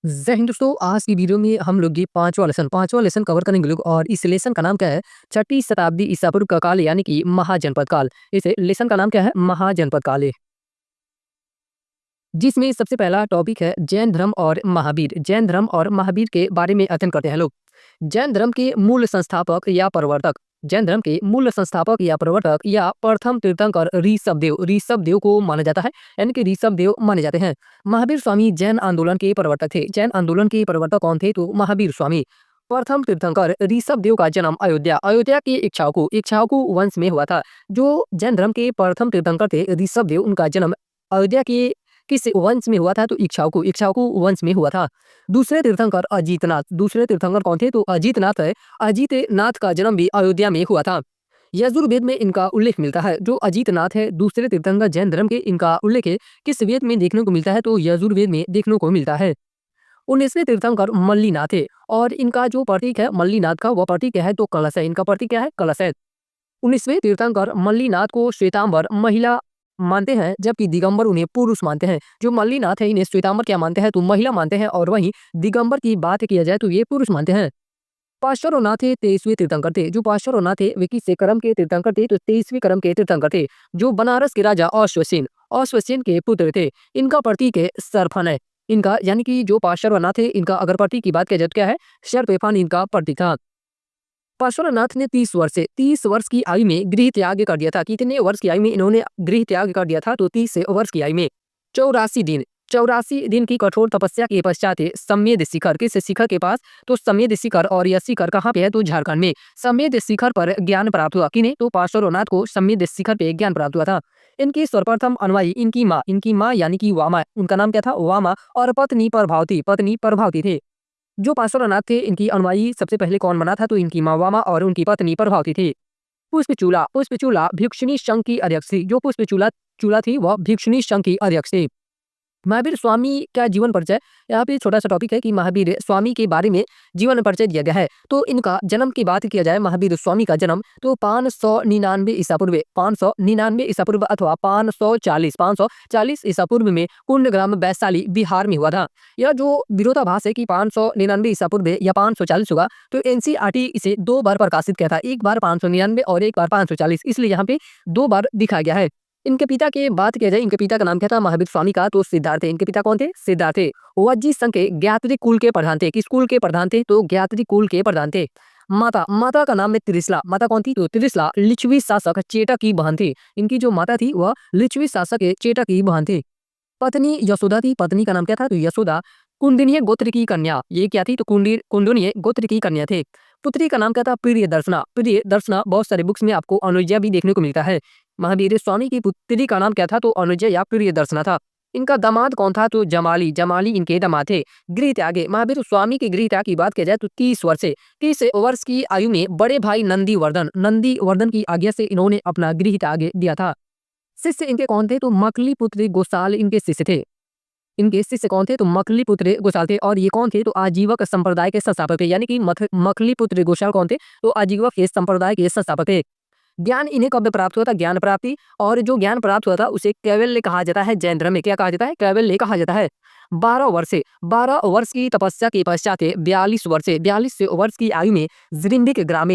जय हिंद दोस्तों, आज की वीडियो में हम लोग ये पांचवा लेसन कवर करेंगे लोग। और इस लेसन का नाम क्या है? छठी शताब्दी ईसा पूर्व का काल यानी कि महाजनपद काल। इस लेसन का नाम क्या है? महाजनपद काल। जिसमें सबसे पहला टॉपिक है जैन धर्म और महावीर। जैन धर्म और महावीर के बारे में अध्ययन करते हैं लोग। जैन धर्म के मूल संस्थापक या प्रवर्तक, जैन धर्म के मूल संस्थापक या प्रवर्तक या प्रथम तीर्थंकर ऋषभ देव को माना जाता है, यानी कि ऋषभ देव माने जाते हैं। महावीर स्वामी जैन आंदोलन के प्रवर्तक थे। जैन आंदोलन के प्रवर्तक कौन थे? तो महावीर स्वामी। प्रथम तीर्थंकर ऋषभ देव का जन्म अयोध्या के इक्ष्वाकु वंश में हुआ था। जो जैन धर्म के प्रथम तीर्थंकर थे ऋषभ देव, उनका जन्म अयोध्या के किस वंश में हुआ था? तो इक्ष्वाकु वंश में हुआ था। दूसरे तीर्थंकर अजीतनाथ, दूसरे तीर्थंकर कौन थे? तो अजीतनाथ है। अजीतनाथ का जन्म भी अयोध्या में हुआ था। यजुर्वेद में इनका उल्लेख मिलता है। जो अजीतनाथ है दूसरे तीर्थंकर जैन धर्म के, इनका उल्लेख है किस वेद में देखने को मिलता है? तो यजुर्वेद में देखने को मिलता है। 19वें तीर्थंकर मल्लीनाथ है और इनका जो प्रतीक है मल्लीनाथ का, वह प्रतीक क्या है? तो कलश है। इनका प्रतीक क्या है? कलश है। 19वें तीर्थंकर मल्लीनाथ को श्वेतांबर महिला मानते हैं, जबकि दिगंबर उन्हें पुरुष मानते हैं। जो मल्लीनाथ है इन्हें श्वेतांबर क्या मानते हैं? तो महिला मानते हैं, और वहीं दिगंबर की बात किया जाए तो ये पुरुष मानते हैं। पार्श्वनाथ थे 23वें तीर्थंकर थे। जो पार्श्वनाथ थे वे किस क्रम के तीर्थंकर थे? तो 23वें क्रम के तीर्थंकर थे। जो बनारस के राजा अश्वसेन के पुत्र थे। इनका प्रतीक है सरफन है। इनका यानी कि जो पार्श्वनाथ थे इनका अगर प्रतीक की बात किया जाए तो क्या है? सर्पफन इनका प्रतीक था। पार्श्वनाथ ने 30 वर्ष की आयु में गृह त्याग कर दिया था। कितने वर्ष की आयु में इन्होंने गृह त्याग कर दिया था? तो 30 वर्ष की आयु में। 84 दिन की कठोर तपस्या के पश्चात समेध शिखर, किस शिखर के पास? तो समेध शिखर। और यह शिखर कहाँ पे है? तो झारखंड में। समेध शिखर पर ज्ञान प्राप्त हुआ। किन्हें? तो पार्श्वनाथ को समेध शिखर पे ज्ञान प्राप्त हुआ था। इनकी सर्वप्रथम अनुयायी इनकी माँ यानी कि वामा, उनका नाम क्या था? वामा। और पत्नी प्रभावती थे। जो पार्श्वनाथ थे इनकी अनुयायी सबसे पहले कौन बना था? तो इनकी माँ वामा और उनकी पत्नी प्रभावती थी। पुष्पचूला भिक्षुणी संघ की अध्यक्ष थी। जो पुष्पचूला चूला थी वह भिक्षुणी संघ की अध्यक्ष थी। महावीर स्वामी का जीवन परिचय, यहाँ पे छोटा सा टॉपिक है कि महावीर स्वामी के बारे में जीवन परिचय दिया गया है। तो इनका जन्म की बात किया जाए, महावीर स्वामी का जन्म तो 599 ईसा पूर्व अथवा 540 ईसा पूर्व में कुंडग्राम वैशाली बिहार में हुआ था। यह जो विरोधाभास है कि 599 ईसा पूर्व या 540 होगा, तो एनसीईआरटी इसे 2 बार प्रकाशित किया था। एक बार 599 और एक बार 540, इसलिए यहाँ पे 2 बार दिखाया गया है। इनके पिता की बात किया जाए, इनके पिता का नाम क्या था? महावीर स्वामी का तो सिद्धार्थ थे। इनके पिता कौन थे? सिद्धार्थ थे। वज्जी संघ के ज्ञात्री कुल के प्रधान थे। किस कुल के प्रधान थे? तो ज्ञात्री कुल के प्रधान थे। माता का नाम है त्रिशला। माता कौन थी? तो त्रिशला लिच्छवी शासक चेटा की बहन थी। इनकी जो माता थी वह लिच्छवी शासक चेटा की बहन थी। पत्नी यशोदा थी। पत्नी का नाम क्या था? तो यशोदा। कुंडिन्य गोत्र की कन्या, ये क्या थी? तो कुंडिन्य गोत्र की कन्या थे। पुत्री का नाम क्या था? प्रिय दर्शना बहुत सारे बुक्स में आपको अनुजा भी देखने को मिलता है। महावीर स्वामी की पुत्री का नाम क्या था? तो अनुजा या प्रिय दर्शना था। इनका दामाद कौन था? तो जमाली इनके दामाद थे। गृह त्यागे, महावीर स्वामी के गृह त्याग की बात की जाए तो 30 वर्ष की आयु में बड़े भाई नंदीवर्धन की आज्ञा से इन्होंने अपना गृह त्याग दिया था। शिष्य इनके कौन थे? तो मकलीपुत्र गोसाल इनके शिष्य थे। इनके शिष्य कौन थे? तो मकलीपुत्र गोसाल थे। और ये कौन थे? तो आजीवक संप्रदाय के संस्थापक थे। यानी कि मकलीपुत्र गोसाल कौन थे? तो आजीवक के संप्रदाय के संस्थापक थे। ज्ञान इन्हें कब प्राप्त हुआ था? ज्ञान प्राप्ति, और जो ज्ञान प्राप्त हुआ था उसे कैवल्य कहा जाता है। जैन धर्म में क्या कहा जाता है? कैवल्य कहा जाता है। 12 वर्ष की तपस्या के पश्चात 42 वर्ष की आयु में जिरिम्बिक ग्राम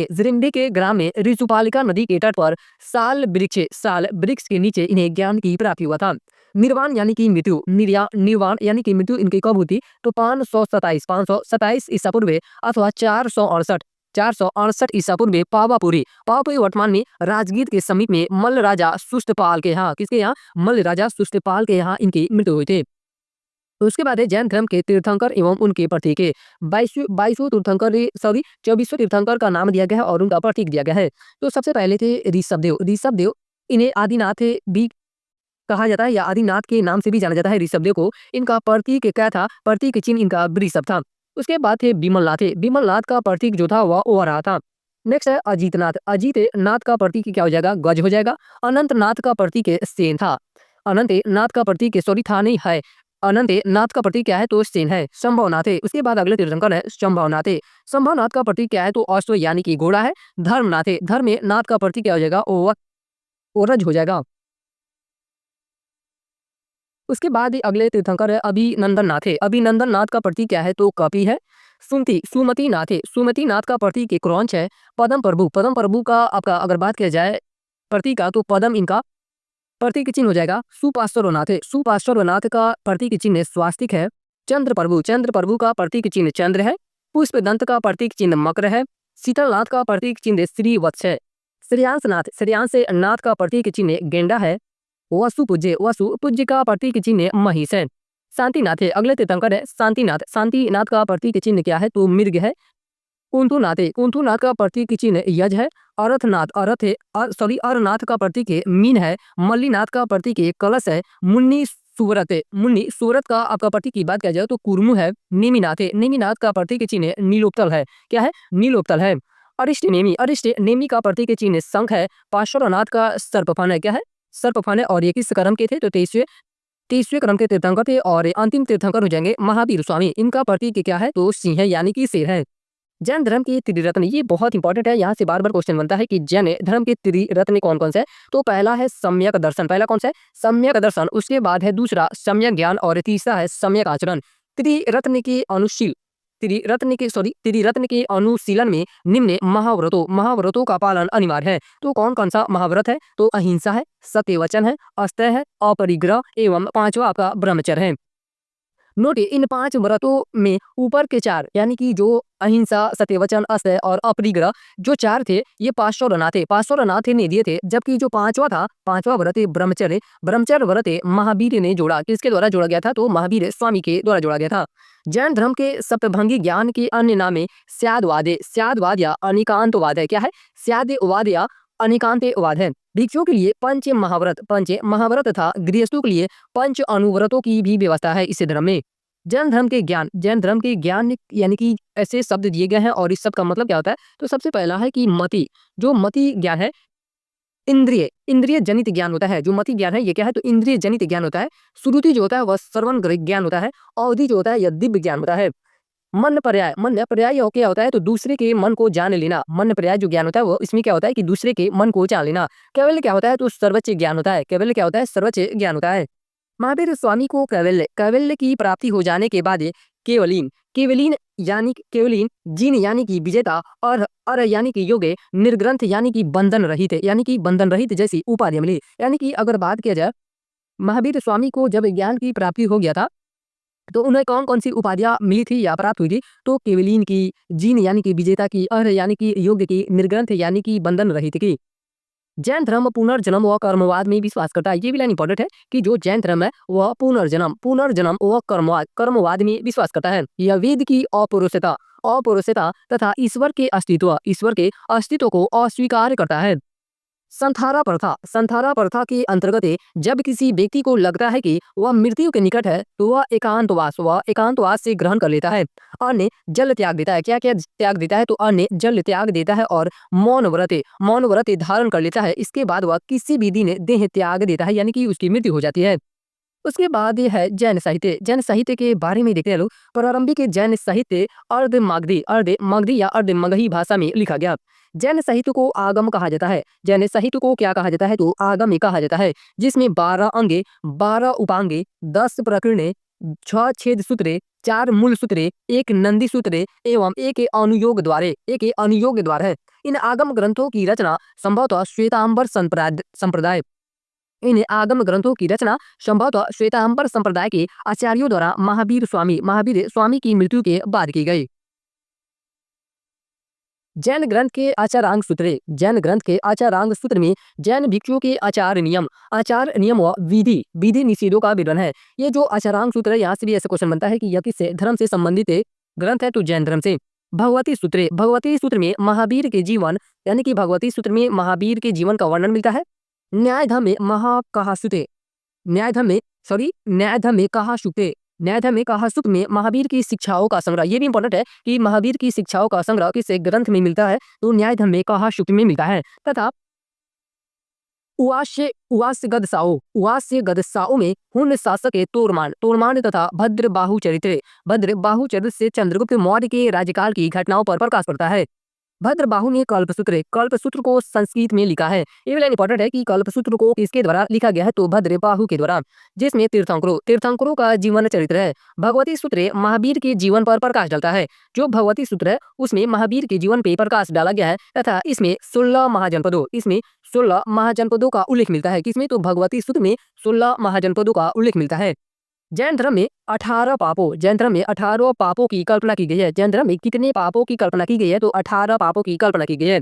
में ऋतुपालिका नदी के तट पर साल वृक्ष के नीचे इन्हें ज्ञान की प्राप्ति हुआ था। निर्वाण यानी कि मृत्यु, निर्वाण यानी कि मृत्यु इनकी कब हुई थी? तो 527 ईसा पूर्व अथवा 468 ईसा पूर्व में पावापुरी वर्तमान में राजगीर के समीप में मल्ल राजा सुष्टपाल के यहाँ, किसके यहाँ? मल्ल राजा सुष्टपाल के यहाँ इनकी मृत्यु हुई थी। तो उसके बाद है जैन धर्म के तीर्थंकर एवं उनके प्रतीक। 24वें तीर्थंकर का नाम दिया गया है और उनका प्रतीक दिया गया है। तो सबसे पहले थे ऋषभ देव। इन्हें आदिनाथ भी कहा जाता है या आदिनाथ के नाम से भी जाना जाता है ऋषभ देव को। इनका प्रतीक क्या था? प्रतीक चिन्ह इनका वृषभ था। उसके बाद थे विमलनाथ का प्रतीक जो था वह ओवरा था। नेक्स्ट है अजीतनाथ का प्रतीक क्या हो जाएगा? गज हो जाएगा। अनंतनाथ का प्रतीक सेन था। अनंतनाथ का प्रतीक सॉरी था नहीं है। अनंतनाथ का प्रतीक क्या है? तो सेन है। संभवनाथ है। उसके बाद अगले तीर्थंकर है संभवनाथ है। संभवनाथ का प्रतीक क्या है? तो अश्व यानी कि घोड़ा है। धर्मनाथ है। धर्मनाथ का प्रतीक क्या हो जाएगा? ओरज हो जाएगा। उसके बाद ही अगले तीर्थंकर है अभिनंदन नाथ है। अभिनंदन नाथ का प्रतीक क्या है तो कपि है। सुमति नाथ है। सुमति नाथ का प्रतीक एक क्रॉन्च है। पद्म प्रभु, पद्म प्रभु का आपका अगर बात किया जाए प्रतीक का तो पद्म इनका प्रतीक चिन्ह हो जाएगा। सुपार्श्वनाथ है। सुपार्श्वनाथ का प्रतीक चिन्ह स्वास्तिक है। चंद्र प्रभु, चंद्र प्रभु का प्रतीक चिन्ह चंद्र है। पुष्पदंत का प्रतीक चिन्ह मकर है। शीतलनाथ का प्रतीक चिन्ह श्रीवत्स है। श्रेयांसनाथ, श्रेयांस नाथ का प्रतीक चिन्ह गेंडा है। वसुपूज्य, वसुपूज्य का प्रतीक चिन्ह महिष है। शांतिनाथ है अगले तीर्थंकर है शांतिनाथ। शांतिनाथ का प्रतीक चिन्ह क्या है तो मृग है। कुंथुनाथ है। कुंथुनाथ का प्रतीक चिन्ह यज है। अरथनाथ, अरथ है अरनाथ का प्रतीक है मीन है। मल्लीनाथ का प्रतीक है कलश है। मुन्नी सुव्रत है। मुन्नी सुव्रत का आपका प्रतीक की बात किया जाए तो कुर्मु है। नेमिनाथ है। नेमिनाथ का प्रतीक चिन्ह नीलोत्पल है। क्या है? नीलोत्पल है। अरिष्ट नेमि, अरिष्ट नेमि का प्रतीक चिन्ह शंख है। पार्श्वनाथ का सर्पफन है। क्या है? सर्पफन है। और ये किस क्रम के थे तो 23वें क्रम के तीर्थंकर थे। और अंतिम तीर्थंकर हो जाएंगे महावीर स्वामी। इनका प्रतीक क्या है तो सिंह है यानी कि शेर है। जैन धर्म की त्रिरत्न, ये बहुत इंपॉर्टेंट है। यहाँ से बार बार क्वेश्चन बनता है कि जैन धर्म के त्रिरत्न कौन कौन से है। तो पहला है सम्यक दर्शन। पहला कौन सा है? सम्यक दर्शन। उसके बाद है दूसरा सम्यक ज्ञान और तीसरा है सम्यक आचरण। त्रिरत्न के अनुशीलन में निम्न महाव्रतों का पालन अनिवार्य है। तो कौन कौन सा महाव्रत है तो अहिंसा है, सत्यवचन है, अस्तेय है, अपरिग्रह एवं पांचवा आपका ब्रह्मचर्य है। नोट इन 5 व्रतों में ऊपर के 4 यानी कि जो अहिंसा, सत्यवचन, अस्तेय और अपरिग्रह जो 4 थे ये पार्श्वनाथ ने दिए थे। जबकि जो पांचवा व्रत ब्रह्मचर्य व्रत महावीर ने जोड़ा। किसके द्वारा जोड़ा गया था तो महावीर स्वामी के द्वारा जोड़ा गया था। जैन धर्म के सप्तभंगी ज्ञान के अन्य नाम है स्यादवाद या अनिकांतवाद है। क्या है? स्यादवाद या अनिकांतवाद है। भिक्षुओं के लिए पंच महाव्रत तथा गृहस्थों के लिए पंच अनुव्रतों की भी व्यवस्था है इस धर्म में। जैन धर्म के ज्ञान यानी कि ऐसे शब्द दिए गए हैं और इस सब का मतलब क्या होता है तो सबसे पहला है कि मति ज्ञान है इंद्रिय जनित ज्ञान होता है। जो मति ज्ञान है ये क्या है तो इंद्रिय जनित ज्ञान होता है। श्रुति जो होता है वह श्रवण ज्ञान होता है। अवधि जो होता है यह दिव्य ज्ञान होता है। मन पर्याय क्या होता है तो दूसरे के मन को जान लेना। मन पर्याय जो ज्ञान होता है वो इसमें क्या होता है कि दूसरे के मन को जान लेना। कैवल्य क्या होता है तो सर्वोच्च ज्ञान होता है। महावीर स्वामी को कैवल्य की प्राप्ति हो जाने के बाद केवलीन जिन यानी कि विजेता और अर यानी कि योगे निर्ग्रंथ यानी कि बंधन रहित जैसी उपाधि मिली। यानी कि अगर बात किया जाए महावीर स्वामी को जब ज्ञान की प्राप्ति हो गया था तो उन्हें कौन कौन सी उपाधियां मिली थी या प्राप्त हुई थी तो केवलीन की, जीन यानी कि विजेता की, अर यानी कि योग्य की, निर्ग्रंथ यानी कि बंधन रहित की। जैन धर्म पुनर्जन्म व कर्मवाद में विश्वास करता है। ये भी लाइन इंपॉर्टेंट है कि जो जैन धर्म है वह पुनर्जन्म व कर्मवाद में विश्वास करता है। यह वेद की अपौरुषता तथा ईश्वर के अस्तित्व को अस्वीकार करता है। संथारा प्रथा के अंतर्गत जब किसी व्यक्ति को लगता है कि वह मृत्यु के निकट है तो वह एकांतवास से ग्रहण कर लेता है। अन्य जल त्याग देता है। क्या क्या त्याग देता है तो अन्य जल त्याग देता है और मौन व्रत धारण कर लेता है। इसके बाद वह किसी भी दिन देह त्याग देता है यानी कि उसकी मृत्यु हो जाती है। उसके बाद ये है जैन साहित्य के बारे में देखते हैं लोग। प्रारंभिक जैन साहित्य अर्ध मागधी या अर्ध मगही भाषा में लिखा गया। जैन साहित्य को आगम कहा जाता है। जैन साहित्य को क्या कहा जाता है तो आगम ही कहा जाता है। जिसमें 12 अंगे, 12 उपांगे, 10 प्रकरणे, 6 छेद सूत्रे, 4 मूल सूत्रे, 1 नंदी सूत्रे एवं एक अनुयोग द्वार है। इन आगम ग्रंथों की रचना संभवतः श्वेतांबर संप्रदाय के आचार्यों द्वारा महावीर स्वामी की मृत्यु के बाद की गई। जैन ग्रंथ के आचारांग सूत्र में जैन भिक्षुओं के आचार नियम व विधि निषेधों का विवरण है। ये जो आचारांग सूत्र है यहाँ से भी ऐसा क्वेश्चन बनता है कि यह किस धर्म से संबंधित ग्रंथ है तो जैन धर्म से। भगवती सूत्र में महावीर के जीवन यानी कि भगवती सूत्र में महावीर के जीवन का वर्णन मिलता है। न्यायधर्म में कहासुत में महावीर की शिक्षाओं का संग्रह। ये भी इंपॉर्टेंट है कि महावीर की शिक्षाओं का संग्रह किस ग्रंथ में मिलता है तो न्यायधर्म में कहासुत में मिलता है। तथा उवास्य गदसाओं में हुन शासक के तोरमान तथा भद्र बाहु चरित्र से चंद्रगुप्त मौर्य के राज्यकाल की घटनाओं पर प्रकाश पड़ता है। भद्रबाहु ने कल्पसूत्र कल्पसूत्र को संस्कृत में लिखा है। ये वाला इंपॉर्टेंट है कि कल्पसूत्र को किसके द्वारा लिखा गया है, तो भद्रबाहु के द्वारा, जिसमें तीर्थंकरों तीर्थंकरों का जीवन चरित्र है। भगवती सूत्र महावीर के जीवन पर प्रकाश डालता है। जो भगवती सूत्र है उसमें महावीर के जीवन पे प्रकाश डाला गया है तथा इसमें 16 महाजनपदों का उल्लेख मिलता है। किसमें, तो भगवती सूत्र में 16 महाजनपदों का उल्लेख मिलता है। जैन धर्म में 18 पापों की कल्पना की गई है। जैन धर्म में कितने पापों की कल्पना की गई है, तो 18 पापों की कल्पना की गई है।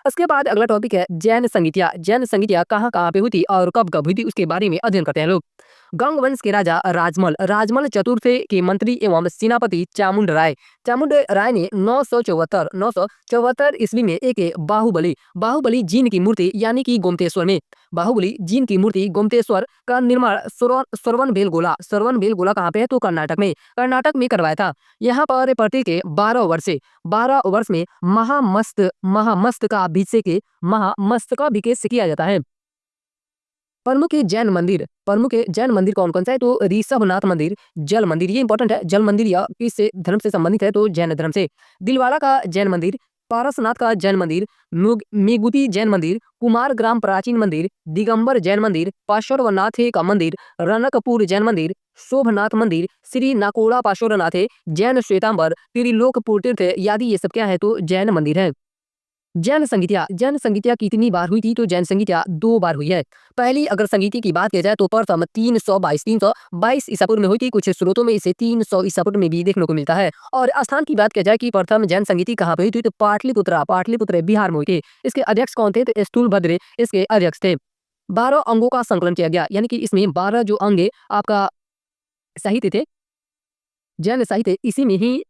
उसके बाद अगला टॉपिक है जैन संगीतिया। जैन संगीतिया कहाँ पे हुई थी और कब कब हुई थी, उसके बारे में अध्ययन करते हैं लोग। गंग वंश के राजा राजमल राजमल चतुर्थ के मंत्री एवं सेनापति चामुंड राय ने 974 ईस्वी में एक बाहुबली जीन की मूर्ति यानी कि गोमतेश्वर का निर्माण सरवन बेलगोला कहाँ पे है, तो कर्नाटक में करवाया था। यहाँ पर प्रत्येक 12 वर्ष में महामस्तकाभिषेक किया जाता है। प्रमुख जैन मंदिर कौन कौन सा है, तो ऋषभनाथ मंदिर, जल मंदिर, ये इंपॉर्टेंट है। जल मंदिर या किस धर्म से संबंधित है, तो जैन धर्म से। दिलवाड़ा का जैन मंदिर, पारसनाथ का जैन मंदिर, मेगुती जैन मंदिर, कुमार ग्राम प्राचीन मंदिर, दिगंबर जैन मंदिर, पार्श्वनाथ का मंदिर, रनकपुर जैन मंदिर, शोभनाथ मंदिर, श्री नाकोड़ा पार्श्वनाथ जैन श्वेतांबर, त्रिलोकपुर तीर्थ आदि, ये सब क्या है, तो जैन मंदिर है। जैन संगीतिया कितनी बार हुई थी, तो जैन संगीतिया 2 बार हुई है। पहली अगर संगीति की बात की जाए तो प्रथम 322 ईसा पूर्व में हुई थी। कुछ स्रोतों में इसे 300 ईसा पूर्व में भी देखने को मिलता है। और स्थान की बात की जाए कि प्रथम जैन संगीति कहाँ पे हुई थी, तो पाटलिपुत्र बिहार में हुई थी। इसके अध्यक्ष कौन थे, तो स्थूलभद्र इसके अध्यक्ष थे। 12 अंगों का संकलन किया गया, यानी कि इसमें 12 जो अंग आपका साहित्य थे, जैन साहित्य, इसी में ही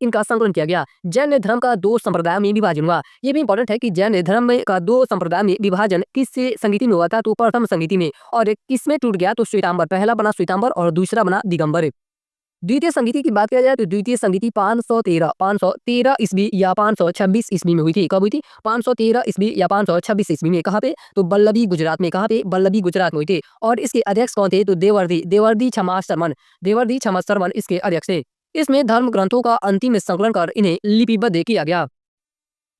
इनका संकलन किया गया। जैन धर्म का 2 संप्रदायों में विभाजन हुआ। ये भी इंपॉर्टेंट है कि जैन धर्म का 2 संप्रदाय में विभाजन किस संगीति में हुआ था, तो प्रथम संगीति में। और किसमें टूट गया, तो श्वेतांबर, पहला बना श्वेतांबर और दूसरा बना दिगंबर। द्वितीय संगीति की बात किया जाए तो द्वितीय संगीति 513 ईस्वी या 526 ईस्वी में हुई थी। कब हुई थी, 513 ईस्वी या 526 ईस्वी में। कहाँ पे, तो बल्लभी गुजरात में। कहाँ पे, बल्लभी गुजरात में हुई थी। और इसके अध्यक्ष कौन थे, तो देवर्दी क्षमा शर्मन इसके अध्यक्ष थे। इसमें धर्म ग्रंथों का अंतिम संकलन कर इन्हें लिपिबद्ध किया गया।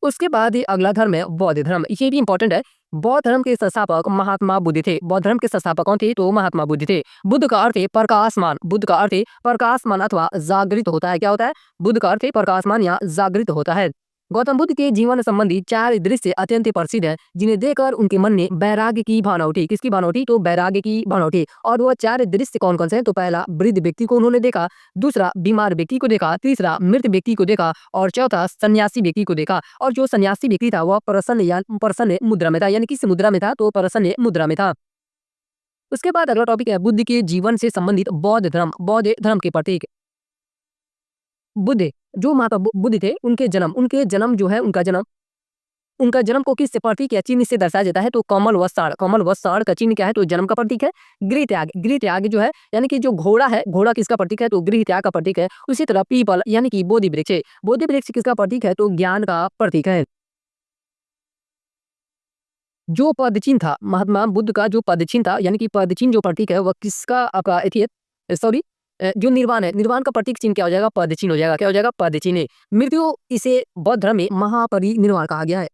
उसके बाद ही अगला धर्म है बौद्ध धर्म। ये भी इंपॉर्टेंट है। बौद्ध धर्म के संस्थापक महात्मा बुद्ध थे। बौद्ध धर्म के संस्थापक कौन थे, तो महात्मा बुद्ध थे। बुद्ध का अर्थ है प्रकाशमान अथवा जागृत होता है। क्या होता है, बुद्ध का अर्थ है प्रकाशमान या जागृत होता है। गौतम बुद्ध के जीवन संबंधी 4 दृश्य अत्यंत प्रसिद्ध है, जिन्हें देखकर उनके मन में वैराग्य की भावना उठी। किसकी भावना उठी, तो वैराग्य की भावना उठी। और वो 4 दृश्य कौन कौन से हैं, तो पहला वृद्ध व्यक्ति को उन्होंने देखा, दूसरा बीमार व्यक्ति को देखा, तीसरा मृत व्यक्ति को देखा और चौथा सन्यासी व्यक्ति को देखा। और जो सन्यासी व्यक्ति था वह प्रसन्न मुद्रा में था, यानी किस मुद्रा में था, तो प्रसन्न मुद्रा में था। उसके बाद अगला टॉपिक है बुद्ध के जीवन से संबंधित बौद्ध धर्म के प्रतीक। बुद्ध जो महात्मा बुद्ध थे, उनके जन्म जो है, उनका जन्म को किस प्रतीक या चिन्ह से दर्शाया जाता है, तो कमल व साढ़ का चिन्ह क्या है, तो जन्म का प्रतीक है। गृह त्याग जो है, यानी कि जो घोड़ा है, घोड़ा किसका प्रतीक है, तो गृह त्याग का प्रतीक है। उसी तरह पीपल यानी कि बोधि वृक्ष किसका प्रतीक है, तो ज्ञान का प्रतीक है। जो पदचिन्ह था महात्मा बुद्ध का, जो पदचिन्ह था, यानी कि पदचिन्ह जो प्रतीक है, वह किसका आपका जो निर्वाण का प्रतीक चिन्ह क्या हो जाएगा, पदचिन्ह हो जाएगा। क्या हो जाएगा, पदचिन्ह। मृत्यु, इसे बौद्ध धर्म में महापरिनिर्वाण कहा गया है।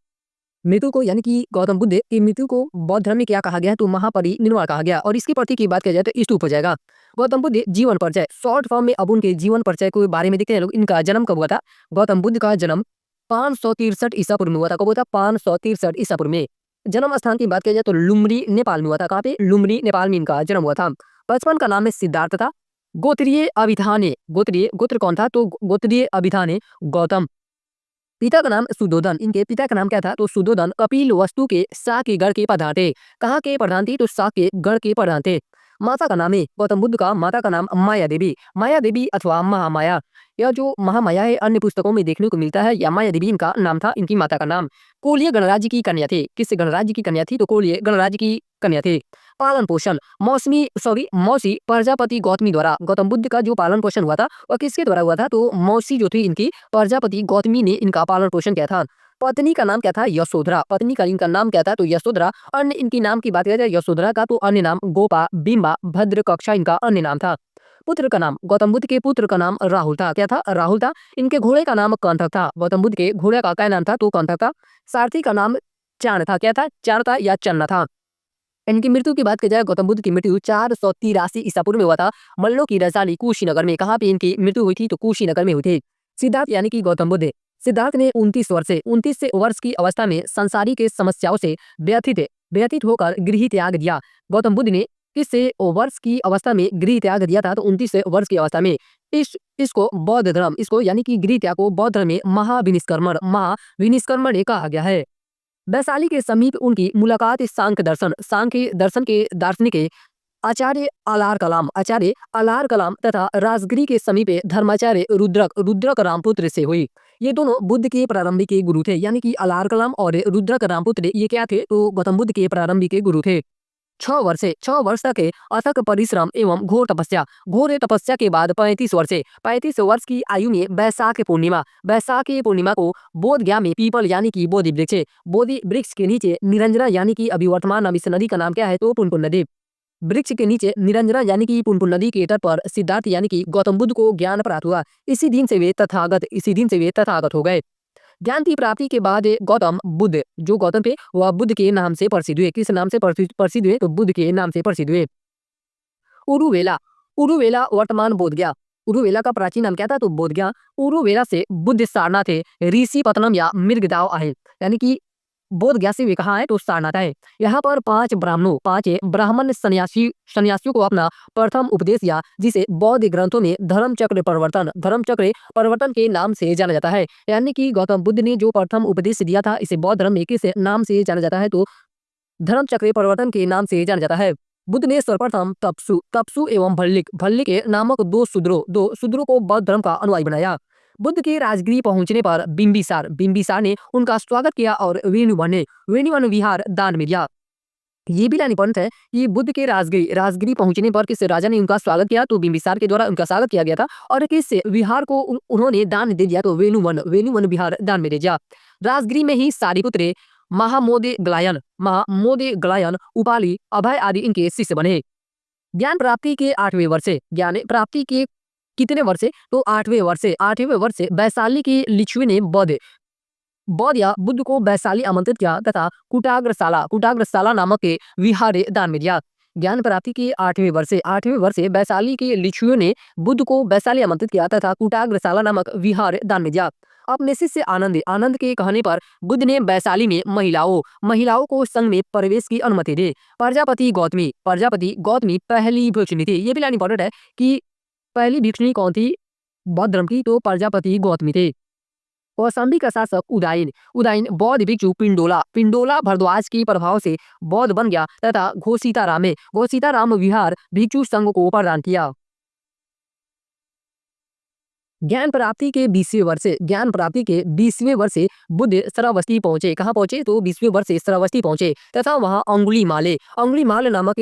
मृत्यु को, यानी कि गौतम बुद्ध की मृत्यु को बौद्ध धर्म में क्या कहा गया है, तो महापरिनिर्वाण कहा गया। और इसके प्रतीक की बात की जाए तो स्तूप हो जाएगा। गौतम बुद्ध जीवन परिचय, शॉर्ट फॉर्म में अब उनके जीवन परिचय के बारे में देखते हैं लोग। इनका जन्म कब हुआ था, गौतम बुद्ध का जन्म 563 ईसा पूर्व में हुआ था। कब हुआ था, 563 ईसा पूर्व में। जन्म स्थान की बात की जाए तो लुम्बनी नेपाल में हुआ था। कहाँ पे, लुम्बनी नेपाल में इनका जन्म हुआ था। बचपन का नाम है सिद्धार्थ था। गोत्र कौन था, तो गोत्रीय अभिधाने गौतम। पिता का नाम सुदोधन, इनके पिता का नाम क्या था, तो सुदोधन कपिल वस्तु के साकेगढ़ के प्रधान थे। कहाँ के प्रधान थे, तो साकेगढ़ के प्रधान थे। माता का नाम है गौतम बुद्ध का, माता का नाम माया देवी अथवा महामाया। यह जो महामाया है अन्य पुस्तकों में देखने को मिलता है, या माया देवी इनका नाम था, इनकी माता का नाम। कोलिय गणराज्य की कन्या थे। किस गणराज्य की कन्या थी, तो कोलिय गणराज्य की कन्या थे। पालन पोषण, मौसी प्रजापति गौतमी द्वारा गौतम बुद्ध का जो पालन पोषण हुआ था वह किसके द्वारा हुआ था, तो मौसी जो थी इनकी प्रजापति गौतमी ने इनका पालन पोषण किया था। पत्नी का नाम क्या था, यशोधरा। पत्नी का इनका नाम क्या था, तो यशोधरा। अन्य इनकी नाम की बात किया जाए यशोधरा का, तो अन्य नाम गोपा, बिंबा, भद्र कक्षा इनका अन्य नाम था। पुत्र का नाम, गौतम बुद्ध के पुत्र का नाम राहुल था। क्या था? राहुल था। इनके घोड़े का नाम कंथक था। गौतम बुद्ध के घोड़े का क्या नाम था? तो कंथक था। सारथी का नाम चाण था। क्या था? चाण था या चन्न था। इनकी मृत्यु की बात की जाए, गौतम बुद्ध की मृत्यु 483 ईसा पूर्व में हुआ था। मल्लों की राजधानी कुशीनगर में। कहाँ पे इनकी मृत्यु हुई थी? तो कुशीनगर में हुई थी। सिद्धार्थ यानी कि गौतम बुद्ध, सिद्धार्थ ने 29 वर्ष की अवस्था में संसारी के समस्याओं से व्यथित व्यथित होकर गृह त्याग दिया। गौतम बुद्ध ने किससे वर्ष की अवस्था में गृह त्याग दिया था? तो 29 वर्ष की अवस्था में। इसको बौद्ध धर्म, इसको यानी कि गृह त्याग को बौद्ध धर्म में महाविनिष्कर्मण कहा गया है। वैशाली के समीप उनकी मुलाकात सांख्य दर्शन के दार्शनिक आचार्य अलार कलाम तथा राजगिरी के समीप धर्माचार्य रुद्रक रामपुत्र से हुई। ये दोनों बुद्ध के प्रारंभिक के गुरु थे, यानी कि अलार कलाम और रुद्रक रामपुत्र ये क्या थे? तो गौतम बुद्ध के प्रारंभिक के गुरु थे। 6 वर्ष तक के अथक परिश्रम एवं घोर तपस्या के बाद 35 वर्ष की आयु में बैसाख पूर्णिमा को बोध गया में पीपल यानी कि बोधि वृक्ष के नीचे निरंजना यानी कि अभी वर्तमान नाम इस नदी का नाम क्या है? तो पुनपुन नदी। वृक्ष के नीचे निरंजना यानी कि पुनपुन नदी के तट पर सिद्धार्थ यानी कि गौतम बुद्ध को ज्ञान प्राप्त हुआ। इसी दिन से वे तथागत हो गए। ज्ञान की प्राप्ति के बाद गौतम बुद्ध, जो गौतम थे वह बुद्ध के नाम से प्रसिद्ध हुए। किस नाम से प्रसिद्ध हुए? तो बुद्ध के नाम से प्रसिद्ध हुए। उरुवेला उरुवेला वर्तमान बोधगया। उरुवेला का प्राचीन नाम क्या था? तो बोधगया। उरुवेला से बुद्ध सारनाथ है, ऋषि पतनम या मृगदाव आहे, यानी कि बोध गया से वे कहाँ है? तो सारनाथ है। यहाँ पर 5 ब्राह्मण सन्यासियों को अपना प्रथम उपदेश दिया, जिसे बौद्ध ग्रंथों में धर्मचक्र प्रवर्तन के नाम से जाना जाता है। यानी कि गौतम बुद्ध ने जो प्रथम उपदेश दिया था, इसे बौद्ध धर्म में किस नाम से जाना जाता है? तो धर्मचक्र प्रवर्तन के नाम से जाना जाता है। बुद्ध ने सर्वप्रथम तपसु एवं भल्लिक नामक दो शूद्रों को बौद्ध धर्म का अनुयायी बनाया। बुद्ध के राजगृह पहुंचने पर बिंबिसार ने उनका स्वागत किया और वेणुवन विहार दान में दिया। ये भी लाइन इंपॉर्टेंट है कि बुद्ध के राजगृह पहुंचने पर किस राजा ने उनका स्वागत किया? तो बिंबिसार के द्वारा उनका स्वागत किया गया था। और किस विहार को उन्होंने दान दे दिया? तो वेणुवन विहार दान में दे दिया। राजगृह में ही सारिपुत्र, महामोदग्लायन, उपाली, अभय आदि इनके शिष्य बने। ज्ञान प्राप्ति के 8वें वर्ष, ज्ञान प्राप्ति के कितने वर्ष? तो 8वें वर्ष वैशाली के लिच्छवी ने बौद्ध या बुद्ध को वैशाली आमंत्रित किया तथा कुटाग्रशाला नामक के विहार दान में दिया। ज्ञान प्राप्ति के 8वें वर्ष वैशाली के लिच्छवियों ने बुद्ध को वैशाली आमंत्रित किया तथा कुटाग्रशाला नामक विहार दान में दिया। अपने शिष्य आनंद के कहने पर बुद्ध ने वैशाली में महिलाओं को संघ में प्रवेश की अनुमति दी। प्रजापति गौतमी पहली भिक्षुणी थी। ये भी लाइन इंपॉर्टेंट है कि पहली भिक्षुणी कौन थी बौद्ध धर्म की? तो प्रजापति गौतमी थे। कौशाम्बी का शासक उदयन बौद्ध भिक्षु पिंडोला भरद्वाज के प्रभाव से बौद्ध बन गया तथा घोषिताराम विहार भिक्षु संघ को प्रदान किया। ज्ञान प्राप्ति के 20वें वर्ष बुद्ध श्रावस्ती पहुंचे। कहाँ पहुंचे? तो 20वें वर्ष श्रावस्ती पहुंचे तथा वहां अंगुलीमाल नामक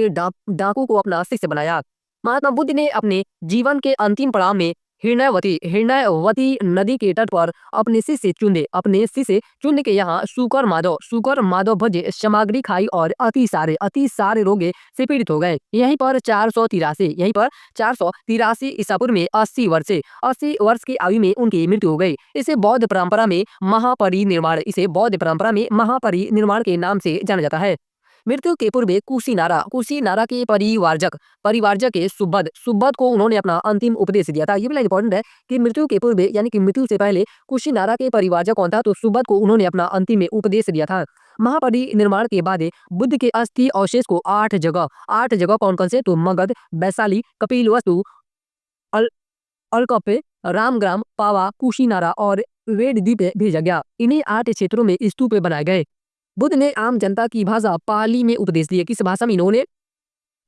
डाकू को अपना शिष्य बनाया। महात्मा बुद्ध ने अपने जीवन के अंतिम पड़ाव में हिरण्यवती नदी के तट पर अपने शिष्य चुन के यहाँ शुकर माधव भजे सामग्री खाई और अति सारे रोगे से पीड़ित हो गए। यहीं पर 483 ईसा पूर्व में 80 वर्ष की आयु में उनकी मृत्यु हो गई। इसे बौद्ध परंपरा में महापरिनिर्वाण के नाम से जाना जाता है। मृत्यु के पूर्व कुशीनारा के परिवारजक के सुबद को उन्होंने अपना अंतिम उपदेश दिया था। ये भी इंपॉर्टेंट है कि मृत्यु के पूर्व यानी कि मृत्यु से पहले कुशीनारा के परिवारजक कौन था? तो सुबद को उन्होंने अपना अंतिम उपदेश दिया था। महापरिनिर्वाण के बाद बुद्ध के अस्थि अवशेष को 8 जगह कौन से? तो मगध, वैशाली, कपिलवस्तु, अलकप्पे, रामग्राम, पावा, कुशीनारा और वेदद्वीप भेजा गया। इन्हीं 8 क्षेत्रों में स्तूप बनाए गए। बुद्ध ने आम जनता की भाषा पाली में उपदेश दिए। किस भाषा में इन्होंने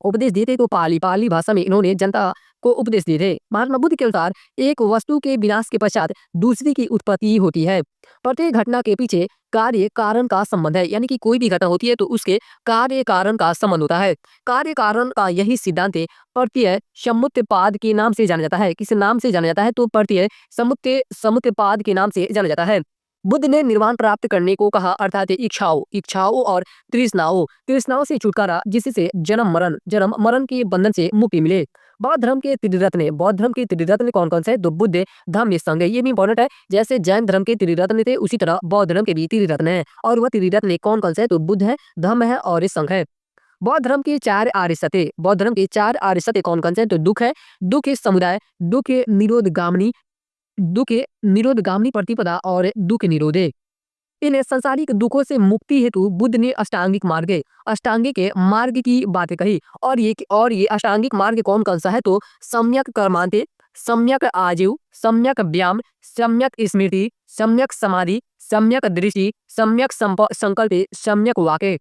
उपदेश दिए थे? तो पाली भाषा में इन्होंने जनता को उपदेश दिए थे। महात्मा बुद्ध के अनुसार एक वस्तु के विनाश के पश्चात दूसरी की उत्पत्ति होती है। प्रत्येक घटना के पीछे कार्य कारण का संबंध है, यानी कि कोई भी घटना होती है तो उसके कार्य कारण का संबंध होता है। कार्य कारण का यही सिद्धांत प्रत्यय समुत्पाद के नाम से जाना जाता है। किस नाम से जाना जाता है? तो प्रत्यय समुत्पाद के नाम से जाना जाता है। बुद्ध ने निर्वाण प्राप्त करने को कहा, अर्थात इच्छाओं और तृष्णाओं से छुटकारा, जिससे जन्म मरण के बंधन से मुक्ति मिले। बौद्ध धर्म के त्रिरत्न कौन कौन से हैं? तो बुद्ध, धम्म, संघ, ये भी इंपॉर्टेंट है। जैसे जैन धर्म के त्रिरत्न थे उसी तरह बौद्ध धर्म के भी त्रिरत्न है। और वह त्रिरत्न कौन कौन से हैं? तो बुद्ध है, धम्म है और ये संघ है। बौद्ध धर्म के चार आर्य सत्य कौन कौन से हैं? तो दुख है, दुख समुदाय, दुख निरोधगामिनी, दुख निरोधगामिनी प्रतिपदा और दुख निरोधे। इन सांसारिक दुखों से मुक्ति हेतु बुद्ध ने अष्टांगिक मार्ग की बातें कही। और ये अष्टांगिक मार्ग कौन कौन सा है? तो सम्यक कर्मांते, सम्यक आजीव, सम्यक व्यायाम, सम्यक स्मृति, सम्यक समाधि, सम्यक दृष्टि, सम्यक संकल्प, सम्यक वाक्य।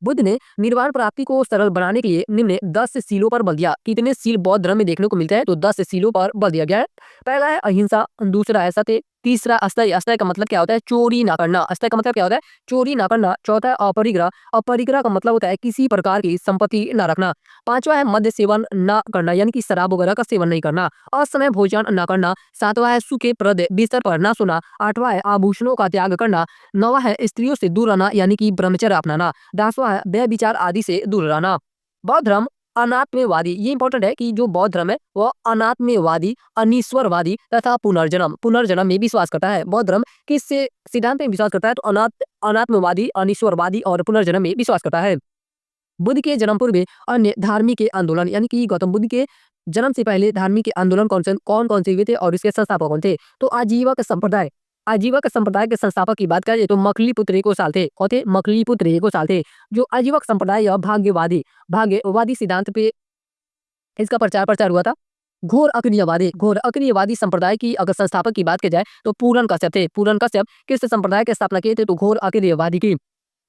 बुद्ध ने निर्वाण प्राप्ति को सरल बनाने के लिए निम्न 10 सीलों पर बल दिया। कितने सील बौद्ध धर्म में देखने को मिलते हैं? तो 10 सीलों पर बल दिया गया है। पहला है अहिंसा, दूसरा है सत्य, तीसरा अस्तय, अस्तय का मतलब क्या होता है? चोरी ना करना, अस्तय का मतलब क्या होता है? चोरी ना करना। चौथा है अपरिग्रह, अपरिग्रह का मतलब होता है किसी प्रकार की संपत्ति ना रखना। पांचवा है मद्य सेवन ना करना, यानी कि शराब वगैरह का सेवन नहीं करना। असमय भोजन ना करना। सातवां है सूखे प्रद बिस्तर पर ना सोना। आठवां है आभूषणों का त्याग करना। नौवां है स्त्रियों से दूर रहना, यानी कि ब्रह्मचर्य अपनाना। 10वां है व्यभिचार आदि से दूर रहना। बौद्ध धर्म अनात्मवादी, ये इंपॉर्टेंट है कि जो बौद्ध धर्म है वह अनात्मवादी, अनिश्वरवादी तथा पुनर्जन्म में विश्वास करता है। बौद्ध धर्म किस सिद्धांत में विश्वास करता है? तो अनात्मवादी, अनिश्वरवादी और पुनर्जन्म में विश्वास करता है। बुद्ध के जन्म पूर्व अन्य धार्मिक आंदोलन, यानी कि गौतम बुद्ध के जन्म से पहले धार्मिक आंदोलन कौन कौन से हुए थे और इसके संस्थापक कौन थे? तो आजीवक संप्रदाय के संस्थापक की बात करें तो मकलीपुत्र गोसाल थे। कौन थे? मकलीपुत्र गोसाल थे। जो आजीवक संप्रदाय या भाग्यवादी सिद्धांत पे इसका प्रचार हुआ था। घोर अक्रियवादी संप्रदाय की अगर संस्थापक की बात की जाए तो पूरन कश्यप थे। पूरन कश्यप किस संप्रदाय की स्थापना किए थे? तो घोर अक्रियवादी की।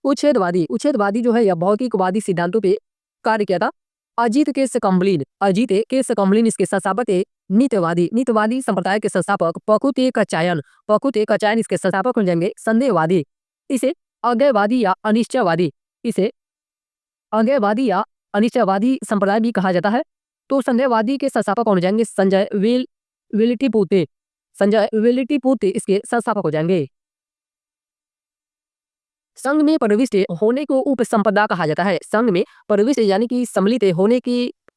उच्छेदवादी जो है या भौतिकवादी सिद्धांतों पे कार्य किया था। अजीत के सकम्बलिन इसके संस्थापक थे। नित्यवादी संप्रदाय के संस्थापक पकुते कचायन इसके संस्थापक हो जाएंगे संदेहवादी। इसे इसे अज्ञेयवादी या अनिश्चयवादी संप्रदाय भी कहा जाता है। तो संदेहवादी के संस्थापक कौन हो जाएंगे? संजय वेलिटीपुते इसके संस्थापक हो जाएंगे। संघ में प्रविष्ट होने को उपसंपदा कहा जाता है। संघ में प्रविष्ट यानी कि सम्मिलित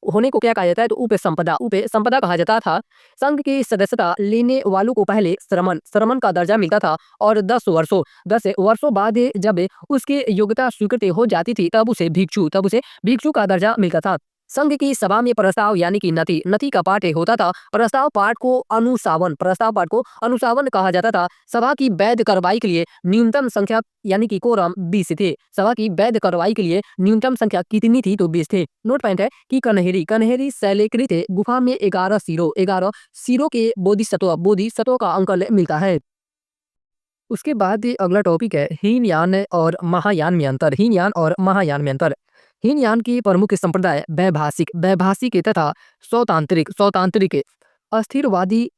होने को क्या कहा जाता है? तो उपसंपदा कहा जाता था। संघ की सदस्यता लेने वालों को पहले श्रमण का दर्जा मिलता था और 10 वर्षों बाद जब उसकी योग्यता स्वीकृत हो जाती थी तब उसे भिक्षु का दर्जा मिलता था। संघ की सभा में प्रस्ताव यानी कि नति का पाठ होता था। प्रस्ताव पाठ को अनुसावन कहा जाता था। सभा की वैध कार्रवाई के लिए न्यूनतम संख्या यानी कि कोरम 20 थे। सभा की वैध कार्रवाई के लिए न्यूनतम संख्या कितनी थी? तो 20 थे। नोट पॉइंट है कि कन्हेरी शैलेकृत गुफा में 11 सिरों के बोधिसत्व का अंकल मिलता है। उसके बाद अगला टॉपिक है हीनयान और महायान में अंतर। हीनयान की प्रमुख संप्रदाय वैभाषिक तथा सौतांत्रिक, अस्थिरवादी,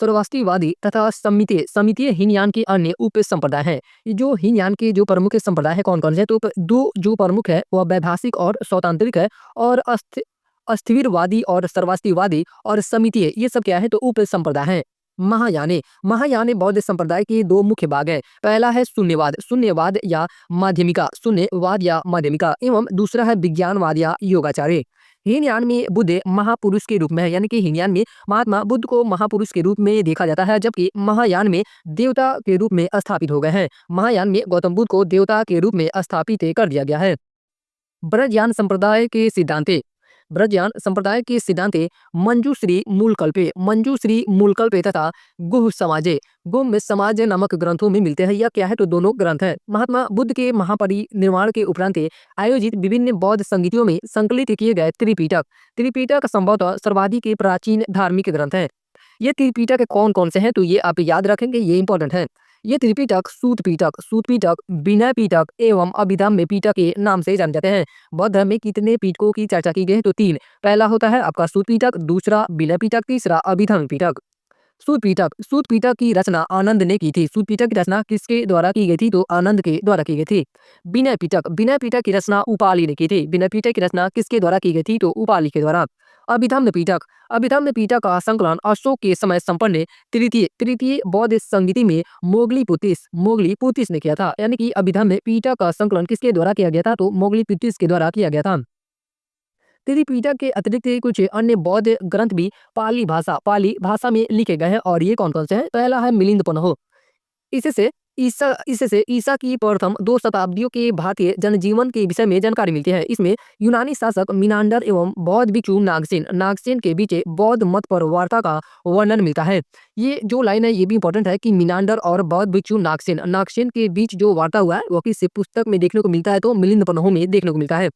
सर्वस्तिवादी तथा समितीय हीनयान के अन्य उप संप्रदाय हैं। ये जो हीनयान के जो प्रमुख संप्रदाय है कौन कौन से? तो दो जो प्रमुख है वह वैभाषिक और सौतांत्रिक है। और अस्थिरवादी और सर्वस्तिवादी और समितीय ये सब क्या है? तो उप संप्रदाय है। महायाने बौद्ध संप्रदाय के दो मुख्य भाग हैं। पहला है शून्यवाद या माध्यमिका एवं दूसरा है विज्ञानवाद या योगाचार्य। हीनयान में बुद्ध महापुरुष के रूप में है, यानी कि हीनयान में महात्मा बुद्ध को महापुरुष के रूप में देखा जाता है, जबकि महायान में देवता के रूप में स्थापित हो गए हैं। महायान में गौतम बुद्ध को देवता के रूप में स्थापित कर दिया गया है। ब्रजयान संप्रदाय के सिद्धांते मंजूश्री मूलकल्पे तथा गुह समाज नामक ग्रंथों में मिलते हैं। यह क्या है? तो दोनों ग्रंथ है। महात्मा बुद्ध के महापरिनिर्वाण के उपरांत आयोजित विभिन्न बौद्ध संगीतियों में संकलित किए गए त्रिपिटक संभवतः सर्वाधिक प्राचीन धार्मिक ग्रंथ है। ये त्रिपिटक कौन कौन से हैं? तो ये आप याद रखेंगे, ये इंपॉर्टेंट है। ये त्रिपिटक सूत पीटक, विनय पीटक एवं अभिधम्म पीटक के नाम से जाने जाते हैं। बौद्ध धर्म में कितने पीटकों की चर्चा की गई है? तो 3। पहला होता है आपका सूत पीटक, दूसरा विनय पीटक, तीसरा अभिधम्म पीटक। सूत पीटक की रचना आनंद ने की थी। सूत पीटक की रचना किसके द्वारा की गई थी? तो आनंद के द्वारा की गई थी। विनय पीटक की रचना उपाली ने की थी। विनय पीटक की रचना किसके द्वारा की गई थी? तो उपाली के द्वारा। अभिधम्म पीटक का संकलन अशोक के समय संपन्न तृतीय बौद्ध संगीति में मोगलीपुतिस ने किया था। यानी कि अभिधम्म पीटक का संकलन किसके द्वारा किया गया था? तो मोगलीपुतिस के द्वारा किया गया था। त्रिपिटक के अतिरिक्त कुछ अन्य बौद्ध ग्रंथ भी पाली भाषा में लिखे गए हैं और ये कौन-कौन से हैं? पहला है मिलिंद इससे इससे ईसा की प्रथम 2 शताब्दियों के भारतीय जनजीवन के विषय में जानकारी मिलती है। इसमें यूनानी शासक मिनांडर एवं बौद्ध भिक्षु नागसेन के बीच बौद्ध मत पर वार्ता का वर्णन मिलता है। ये जो लाइन है ये भी इंपॉर्टेंट है कि मिनांडर और बौद्ध भिक्षु नागसेन के बीच जो वार्ता हुआ है वो किस पुस्तक में देखने को मिलता है तो मिलिंद में देखने को मिलता है।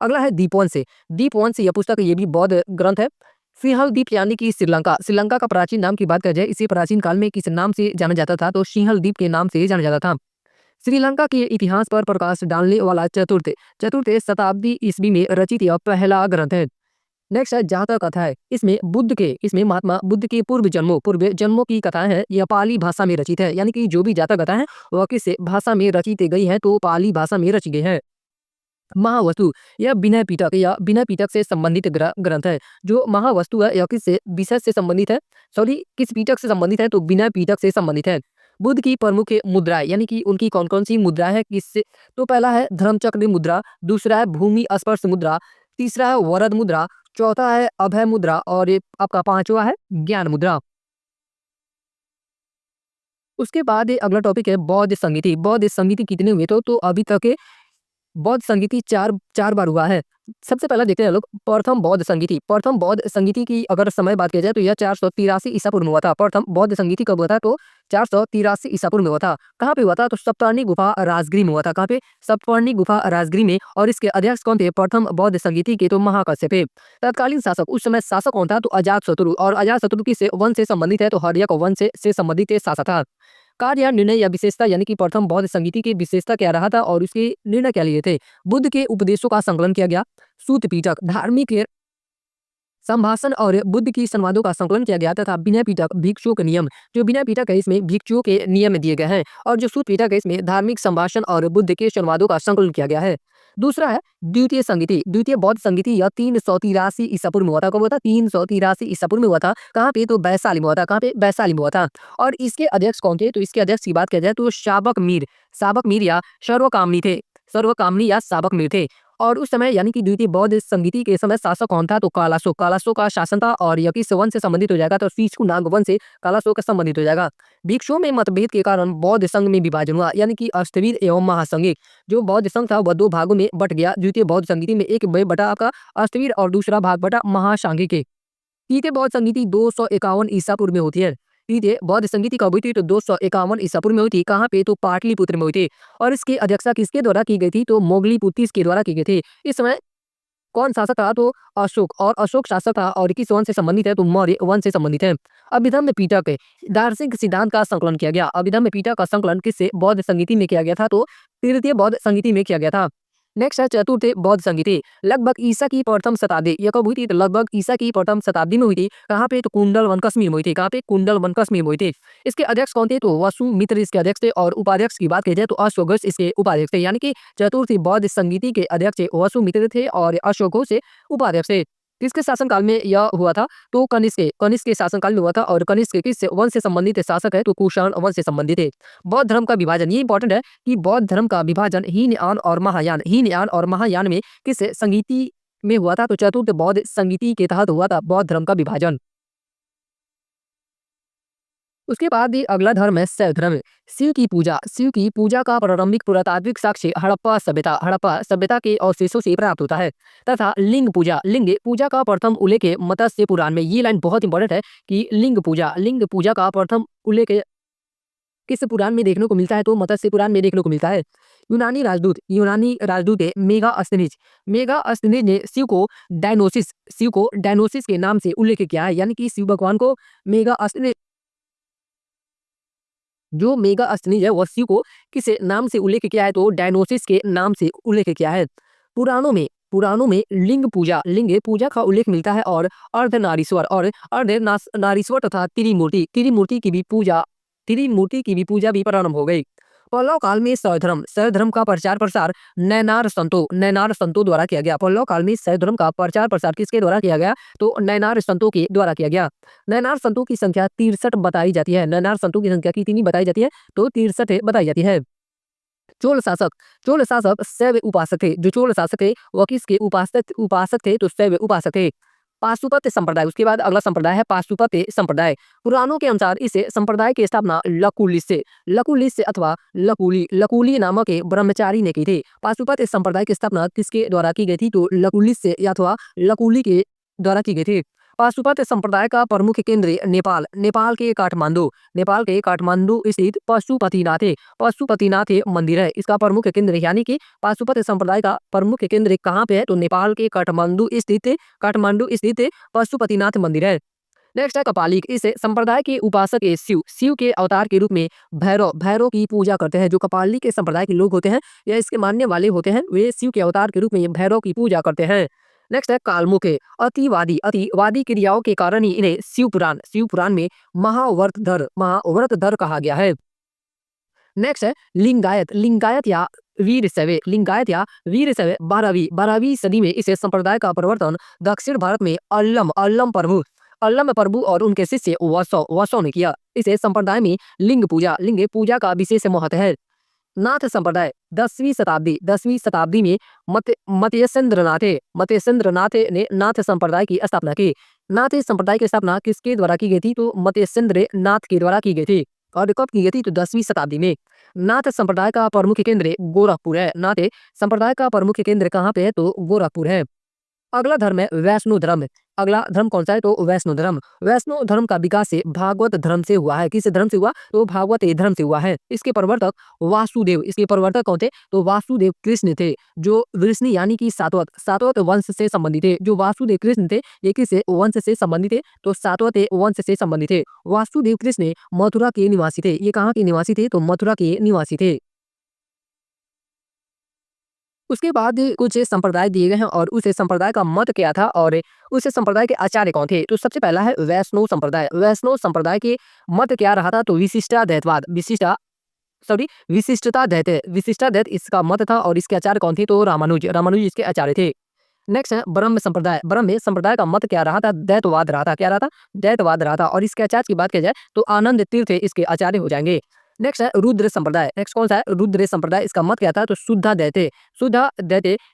अगला है दीपवंश यह पुस्तक ये भी बौद्ध ग्रंथ है। सिंहल द्वीप यानी कि श्रीलंका का प्राचीन नाम की बात करी जाए, इसे प्राचीन काल में किस नाम से जाना जाता था तो सिंहल द्वीप के नाम से जाना जाता था। श्रीलंका के इतिहास पर प्रकाश डालने वाला चतुर्थ शताब्दी ईस्वी में रचित यह पहला ग्रंथ है। नेक्स्ट है जातक कथा है। इसमें महात्मा बुद्ध के पूर्व जन्मों की कथाएं हैं। यह पाली भाषा में रचित है, यानी कि जो भी जातक कथा है वह किस भाषा में रचित गई है तो पाली भाषा में रची गई है। महावस्तु यह विनय पिटक से संबंधित ग्रंथ है। जो महावस्तु है यह किस विषय से संबंधित है, सॉरी किस पिटक से संबंधित है तो विनय पिटक से संबंधित है। बुद्ध की प्रमुख मुद्राएं यानी कि उनकी कौन कौन सी मुद्राएं है किससे, तो पहला है धर्मचक्र मुद्रा, दूसरा है भूमि स्पर्श मुद्रा, तीसरा है वरद मुद्रा, चौथा है अभय मुद्रा और ये आपका पांचवा है ज्ञान मुद्रा। उसके बाद ये अगला टॉपिक है बौद्ध संगीति कितने हुए तो अभी तक बौद्ध संगीति चार बार हुआ है। सबसे पहला देखते हैं लोग प्रथम बौद्ध संगीति की अगर समय बात किया जाए तो यह 483 ईसा पूर्व में हुआ था। प्रथम बौद्ध संगीति कब हुआ था तो 483 ईसा पूर्व में हुआ था। कहाँ पे हुआ था तो सप्तर्णी गुफा राजगृह में हुआ था। कहाँ पे सप्तर्णी गुफा राजगृह में। और इसके अध्यक्ष कौन थे प्रथम बौद्ध संगीति के तो महाकश्यप थे। तत्कालीन शासक उस समय शासक कौन था तो अजातशत्रु, और अजातशत्रु किस वंश से संबंधित है तो हर्यक वंश से संबंधित शासक था। कार्य या निर्णय या विशेषता यानी कि प्रथम बौद्ध संगीति की विशेषता क्या रहा था और उसके निर्णय क्या लिए थे। बुद्ध के उपदेशों का संकलन किया गया। सूत पीटक धार्मिक संभाषण और बुद्ध की संवादों का संकलन किया गया तथा विनय पिटक भिक्षुओं के नियम, जो विनय पिटक है इसमें भिक्षुओं के नियम दिए गए हैं और जो सूत पिटक है इसमें धार्मिक संभाषण और बुद्ध के संवादों का संकलन किया गया है। दूसरा है द्वितीय बौद्ध संगीति यह 383 ईसा पूर्व में हुआ था। कब हुआ था 383 ईसा पूर्व में हुआ था। कहाँ पे तो वैशाली में हुआ था। कहाँ पे वैशाली में हुआ था। और इसके अध्यक्ष कौन थे तो इसके अध्यक्ष की बात किया जाए तो साबक मीर या सर्वकामनी या साबक मीर थे। और उस समय यानी कि द्वितीय बौद्ध संगीति के समय शासक कौन था तो कालाशोक का शासन था और यह किस वंश से संबंधित हो जाएगा तो शीशु नाग वंश से कालाशोक का संबंधित हो जाएगा। भिक्षुओं में मतभेद के कारण बौद्ध संघ में विभाजन हुआ, यानी कि अष्टवीर एवं महासंघिक जो बौद्ध संघ था वह दो भागों में बट गया। द्वितीय बौद्ध संगीति में एक बटा आपका अष्टवीर और दूसरा भाग बटा महासांघिक। तृतीय बौद्ध संगीति 251 ईसा पूर्व में होती है। तृतीय बौद्ध संगीति कब हुई थी तो 251 ईसा पूर्व में हुई थी। कहाँ पे तो पाटलिपुत्र में हुई थी। और इसकी अध्यक्षता किसके द्वारा की गई थी तो मोगलीपुतीस के द्वारा की गई थी। इस समय कौन शासक था तो अशोक, और अशोक शासक था और किस वंश से संबंधित है तो मौर्य वंश से संबंधित है। अभिधम्म पिटक दार्शनिक सिद्धांत का संकलन किया गया। अभिधम्म पिटक का संकलन किससे बौद्ध संगीति में किया गया था तो तृतीय बौद्ध संगीति में किया गया था। नेक्स्ट है चतुर्थ बौद्ध संगीति लगभग ईसा की प्रथम शताब्दी। यह कब हुई थी तो लगभग ईसा की प्रथम शताब्दी में हुई थी। कहाँ पे तो कुंडल वन कश्मीर में हुई थी। कहाँ पे कुंडल वन कश्मीर में हुई थी। इसके अध्यक्ष कौन थे तो वसुमित्र इसके अध्यक्ष थे और उपाध्यक्ष की बात की जाए तो अश्वघोष इसके उपाध्यक्ष थे। यानी कि चतुर्थ बौद्ध संगीति के अध्यक्ष वसुमित्र थे और अश्वघोष उपाध्यक्ष थे। किसके शासनकाल में यह हुआ था तो कनिष्क के शासनकाल में हुआ था और कनिष्क किस वंश से संबंधित शासक है तो कुषाण वंश से संबंधित है। बौद्ध धर्म का विभाजन ये इंपॉर्टेंट है कि बौद्ध धर्म का विभाजन हीनयान और महायान में किस संगीति में हुआ था तो चतुर्थ बौद्ध संगीति के तहत हुआ था बौद्ध धर्म का विभाजन। उसके बाद ये अगला धर्म है शैव धर्म। शिव की पूजा का प्रारंभिक पुरातात्विक साक्ष्य हड़प्पा सभ्यता के अवशेषों से प्राप्त होता है तथा लिंग पूजा का प्रथम उल्लेख मत्स्य पुराण में। ये लाइन बहुत इंपॉर्टेंट है कि लिंग पूजा का प्रथम उल्लेख किस पुराण में देखने को मिलता है तो मत्स्य पुराण में देखने को मिलता है। यूनानी राजदूत है मेगा अस्तिनिज ने शिव को डायनोसिस के नाम से उल्लेख किया है। यानी कि शिव भगवान को मेगा अस्तिनिज जो मेगा अस्तिनिज है वह शिव को किस नाम से उल्लेख किया है तो डायनोसिस के नाम से उल्लेख किया है। पुराणों में लिंग पूजा का उल्लेख मिलता है और अर्धनारीश्वर तथा त्रिमूर्ति की भी पूजा भी प्रारंभ हो गई। पल्लव काल में शैव धर्म का प्रचार प्रसार नैनार संतों द्वारा किया गया। पल्लव काल में शैव धर्म का प्रचार प्रसार किसके द्वारा किया गया तो नैनार संतों के द्वारा किया गया। नैनार संतों की संख्या 63 बताई जाती है। नैनार संतों की संख्या कितनी बताई जाती है तो 63 बताई जाती है। चोल शासक शैव उपासक थे। जो चोल शासक थे वह किसके उपासक उपासक थे? तो शैव उपासक थे। पाशुपत संप्रदाय, उसके बाद अगला संप्रदाय है पाशुपत संप्रदाय। पुराणों के अनुसार इस संप्रदाय की स्थापना लकुलिस से अथवा लकुली नामक एक ब्रह्मचारी ने की थी। पाशुपत संप्रदाय की स्थापना किसके द्वारा की गई थी? तो लकुलिस से या अथवा लकुली के द्वारा की गई थी। पाशुपत संप्रदाय का प्रमुख केंद्र नेपाल के काठमांडू स्थित पशुपतिनाथ मंदिर है। इसका प्रमुख केंद्र यानी कि पाशुपत संप्रदाय का प्रमुख केंद्र कहाँ पे है? तो नेपाल के काठमांडू स्थित पशुपतिनाथ मंदिर है। नेक्स्ट है कपालिक। इस संप्रदाय के उपासक शिव के अवतार के रूप में भैरव की पूजा करते हैं। जो कपालिक के संप्रदाय के लोग होते हैं या इसके मानने वाले होते हैं वे शिव के अवतार के रूप में भैरव की पूजा करते हैं। नेक्स्ट है कालमुख। अतिवादी क्रियाओं के कारण ही इन्हें शिव पुराण में महाव्रतधर कहा गया है। नेक्स्ट है लिंगायत या वीर शैव 12वीं सदी में इस संप्रदाय का प्रवर्तन दक्षिण भारत में अल्लम प्रभु और उनके शिष्य वसो ने किया। इस संप्रदाय में लिंग पूजा का विशेष महत्व है। नाथ संप्रदाय 10वीं शताब्दी में मत्येंद्रनाथ ने नाथ संप्रदाय की स्थापना की। नाथ संप्रदाय की स्थापना किसके द्वारा की गई थी? तो मत्येंद्र नाथ के द्वारा की गई थी। और कब की गई थी? तो 10वीं शताब्दी में। नाथ संप्रदाय का प्रमुख केंद्र गोरखपुर है। नाथ संप्रदाय का प्रमुख केंद्र कहाँ पे है? तो गोरखपुर है। अगला धर्म है वैष्णो धर्म। अगला धर्म कौन सा है? तो वैष्णो धर्म। वैष्णो धर्म का विकास से भागवत धर्म से हुआ है। किस धर्म से हुआ? तो भागवत धर्म से हुआ है। इसके प्रवर्तक कौन थे? तो वासुदेव कृष्ण थे। जो वृष्णि यानी कि सातवत वंश से संबंधित थे। जो वासुदेव कृष्ण थे ये किस वंश से संबंधित थे? तो सातवत वंश से संबंधित थे। वासुदेव कृष्ण मथुरा के निवासी थे। ये कहाँ के निवासी थे? तो मथुरा के निवासी थे। उसके बाद कुछ संप्रदाय दिए गए हैं और उस संप्रदाय का मत क्या था और उस संप्रदाय के आचार्य कौन थे? तो सबसे पहला है वैष्णव संप्रदाय। वैष्णव संप्रदाय के मत क्या रहा था? तो विशिष्टता दैत इसका मत था और इसके आचार्य कौन थे? तो रामानुज इसके आचार्य थे। नेक्स्ट है ब्रह्म संप्रदाय का मत क्या रहा था? दैतवाद रहा था। क्या रहा था? दैतवाद रहा था। और इसके आचार्य की बात की जाए तो आनंद तीर्थ इसके आचार्य हो जाएंगे। नेक्स्ट है रुद्र संप्रदाय। नेक्स्ट कौन सा है? रुद्र संप्रदाय। इसका मत क्या था? तो शुद्धा दैते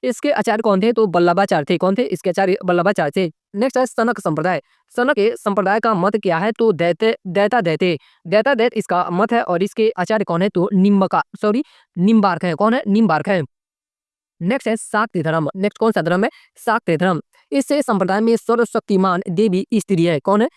इसके आचार्य कौन थे? तो वल्लभाचार्य थे। कौन थे? इसके आचार्य वल्लभाचार्य थे। नेक्स्ट है सनक संप्रदाय। सनक के संप्रदाय का मत क्या है? तो दैता दैत इसका मत है और इसके आचार्य कौन है? तो निम्बार्क है। कौन है? निम्बार्क है। नेक्स्ट है शाक्य धर्म। नेक्स्ट कौन सा धर्म है? शाक्य धर्म। इससे संप्रदाय में सर्वशक्तिमान देवी स्त्री है। कौन है?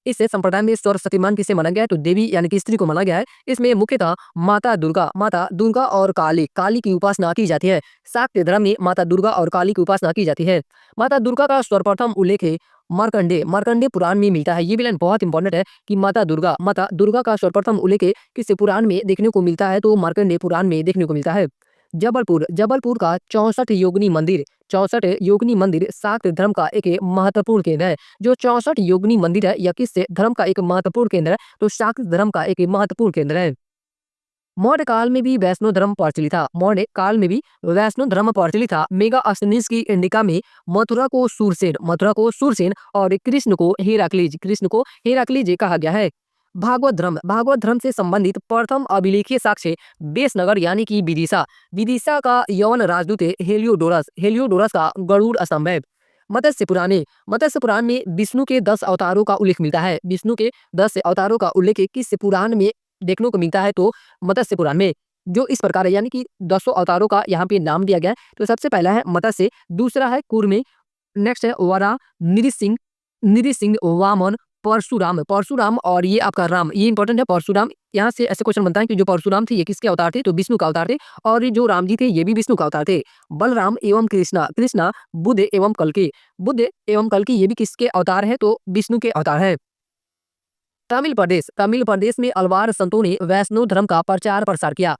इस संप्रदाय में सर्वशक्तिमान किसे माना गया है? तो देवी यानी कि स्त्री को माना गया है। इसमें मुख्यतः माता दुर्गा और काली की उपासना की जाती है। शाक्य धर्म में माता दुर्गा और काली की उपासना की जाती है। माता दुर्गा का सर्वप्रथम उल्लेख मार्कंडे पुराण में मिलता है। ये भी लाइन बहुत इंपॉर्टेंट है कि माता दुर्गा का सर्वप्रथम उल्लेख किस पुराण में देखने को मिलता है? तो मार्कंडे पुराण में देखने को मिलता है। जबलपुर का 64 योगिनी मंदिर शाक्त धर्म का एक महत्वपूर्ण केंद्र है। जो 64 योगिनी मंदिर है यह किस धर्म का एक महत्वपूर्ण केंद्र है? तो शाक्त धर्म का एक महत्वपूर्ण केंद्र है। मौर्य काल में भी वैष्णव धर्म प्रचलित था। मेगा अश्निस की इंडिका में मथुरा को सूरसेन और कृष्ण को हेराक्लीज कहा गया है। भागवत धर्म से संबंधित प्रथम अभिलेखीय साक्ष्य बेसनगर यानी कि विदिशा का यवन राजदूत हेलियोडोरस का गरुड़ स्तंभ है। मत्स्य पुराण में विष्णु के 10 अवतारों का उल्लेख मिलता है। विष्णु के 10 अवतारों का उल्लेख किस पुराण में देखने को मिलता है? तो मत्स्य पुराण में। जो इस प्रकार है यानी कि 10 अवतारों का यहाँ पे नाम दिया गया है। तो सबसे पहला है मत्स्य, दूसरा है कूर्मे, नेक्स्ट है वरा, नृसिंह, वामन, परशुराम और ये आपका राम। ये इंपॉर्टेंट है परशुराम। यहाँ से ऐसे क्वेश्चन बनता है कि जो परशुराम थे ये किसके अवतार थे? तो विष्णु का अवतार थे। और ये जो राम जी थे ये भी विष्णु का अवतार थे। बलराम एवं कृष्णा बुद्ध एवं कल्कि ये भी किसके अवतार है? तो विष्णु के अवतार है। तमिल प्रदेश में अलवार संतों ने वैष्णव धर्म का प्रचार प्रसार किया।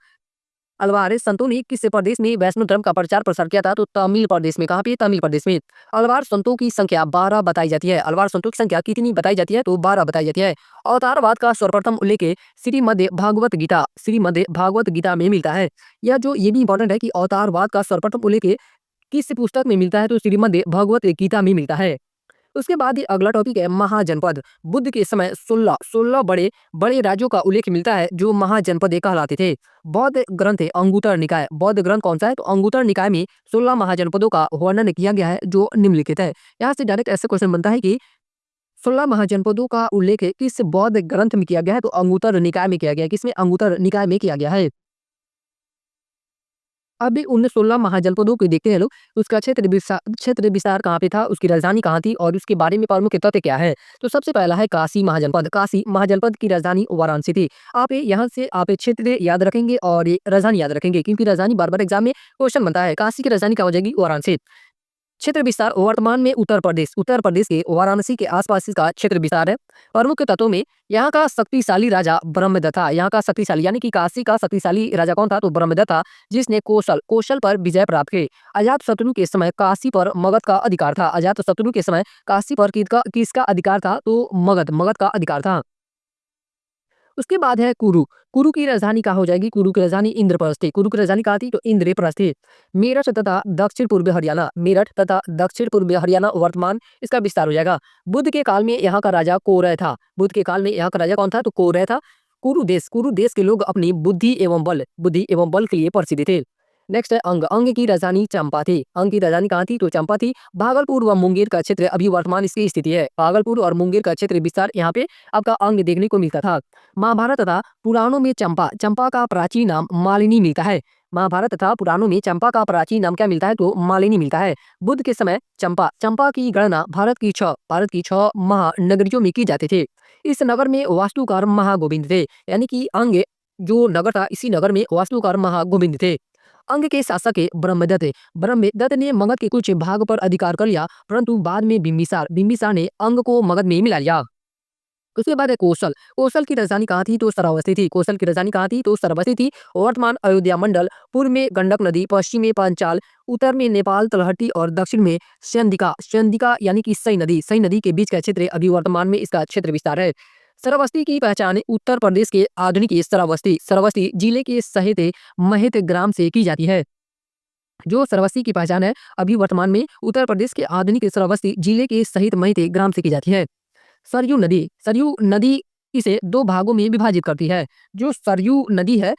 अलवार संतों ने किस प्रदेश में वैष्णव धर्म का प्रचार प्रसार किया था? तो तमिल प्रदेश में। कहाँ पे? तमिल प्रदेश में। अलवार संतों की संख्या 12 बताई जाती है। अलवार संतों की संख्या कितनी बताई जाती है? तो 12 बताई जाती है। अवतारवाद का सर्वप्रथम उल्लेख श्रीमद् भागवत गीता में मिलता है। यह जो ये भी इंपॉर्टेंट है कि अवतारवाद का सर्वप्रथम उल्लेख किस पुस्तक में मिलता है? तो श्रीमद् भगवत गीता में मिलता है। उसके बाद ही अगला टॉपिक है महाजनपद। बुद्ध के समय 16 बड़े बड़े राज्यों का उल्लेख मिलता है जो महाजनपद कहलाते थे। बौद्ध ग्रंथ है अंगुत्तर निकाय। बौद्ध ग्रंथ कौन सा है? तो अंगुत्तर निकाय में 16 महाजनपदों का वर्णन किया गया है जो निम्नलिखित है। यहाँ से डायरेक्ट ऐसे क्वेश्चन बनता है कि 16 महाजनपदों का उल्लेख किस बौद्ध ग्रंथ में किया गया है? तो अंगुत्तर निकाय में किया गया है। किसमें? अंगुत्तर निकाय में किया गया है। अभी उन 16 महाजनपदों को देखते हैं लोग। उसका क्षेत्र विस्तार कहाँ पे था, उसकी राजधानी कहाँ थी और उसके बारे में प्रमुख तथ्य क्या है। तो सबसे पहला है काशी महाजनपद। काशी महाजनपद की राजधानी वाराणसी थी। आप यहाँ से आप क्षेत्र याद रखेंगे और ये राजधानी याद रखेंगे क्योंकि राजधानी बार बार एग्जाम में क्वेश्चन बनता है। काशी की राजधानी क्या हो जाएगी? वाराणसी। क्षेत्र विस्तार वर्तमान में उत्तर प्रदेश के वाराणसी के आसपास इसका क्षेत्र विस्तार है। प्रमुख तत्वों में यहाँ का शक्तिशाली राजा ब्रह्मदत्त था। यहाँ का शक्तिशाली यानी कि काशी का शक्तिशाली राजा कौन था? तो ब्रह्मदत्त था जिसने कौशल पर विजय प्राप्त की। अजातशत्रु के समय काशी पर मगध का अधिकार था। अजातशत्रु के समय काशी पर किसका अधिकार था? तो मगध का अधिकार था। उसके बाद है कुरु। कुरु की राजधानी कहाँ हो जाएगी? कुरु की राजधानी इंद्रप्रस्थ थी। कुरु की राजधानी कहाँ थी? तो इंद्रप्रस्थ थी। मेरठ तथा दक्षिण पूर्व हरियाणा। मेरठ तथा दक्षिण पूर्व हरियाणा वर्तमान इसका विस्तार हो जाएगा। बुद्ध के काल में यहाँ का राजा कोरय था। बुद्ध के काल में यहाँ का राजा कौन था? तो कोरय था। कुरु देश के लोग अपनी बुद्धि एवं बल के लिए प्रसिद्ध थे। नेक्स्ट है अंग। अंग की राजधानी चंपा थी। अंग की राजधानी कहाँ थी? तो चंपा थी। भागलपुर व मुंगेर का क्षेत्र अभी वर्तमान इसकी स्थिति है। भागलपुर और मुंगेर का क्षेत्र विस्तार यहाँ पे आपका अंग देखने को मिलता था। महाभारत तथा पुराणों में चंपा का प्राचीन नाम मालिनी मिलता है। महाभारत तथा पुराणों में चंपा का प्राचीन नाम क्या मिलता है? तो मालिनी मिलता है। बुद्ध के समय चंपा की गणना भारत की 6 महानगरियों में की जाते थे। इस नगर में वास्तुकार महागोविंद थे। यानी कि अंग जो नगर था इसी नगर में वास्तुकार महागोविंद थे। अंग के शासक है ब्रह्मदत्त। ब्रह्मदत्त ने मगध के कुछ भाग पर अधिकार कर लिया परंतु बाद में बिम्बिसार ने अंग को मगध में मिला लिया। उसके बाद है कौशल। कौशल की राजधानी कहाँ थी? तो श्रावस्ती थी। कौशल की राजधानी कहाँ थी? तो श्रावस्ती थी। वर्तमान अयोध्या मंडल। पूर्व में गंडक नदी, पश्चिम में पांचाल, उत्तर में नेपाल तलहटी और दक्षिण में स्यंदिका यानी कि सई नदी के बीच का क्षेत्र अभी वर्तमान में इसका क्षेत्र विस्तार है। श्रावस्ती की पहचान उत्तर प्रदेश के आधुनिक श्रावस्ती जिले के सहित महित ग्राम से की जाती है। जो श्रावस्ती की पहचान है अभी वर्तमान में उत्तर प्रदेश के आधुनिक श्रावस्ती जिले के सहित महित ग्राम से की जाती है। सरयू नदी इसे 2 भागों में विभाजित करती है। जो सरयू नदी है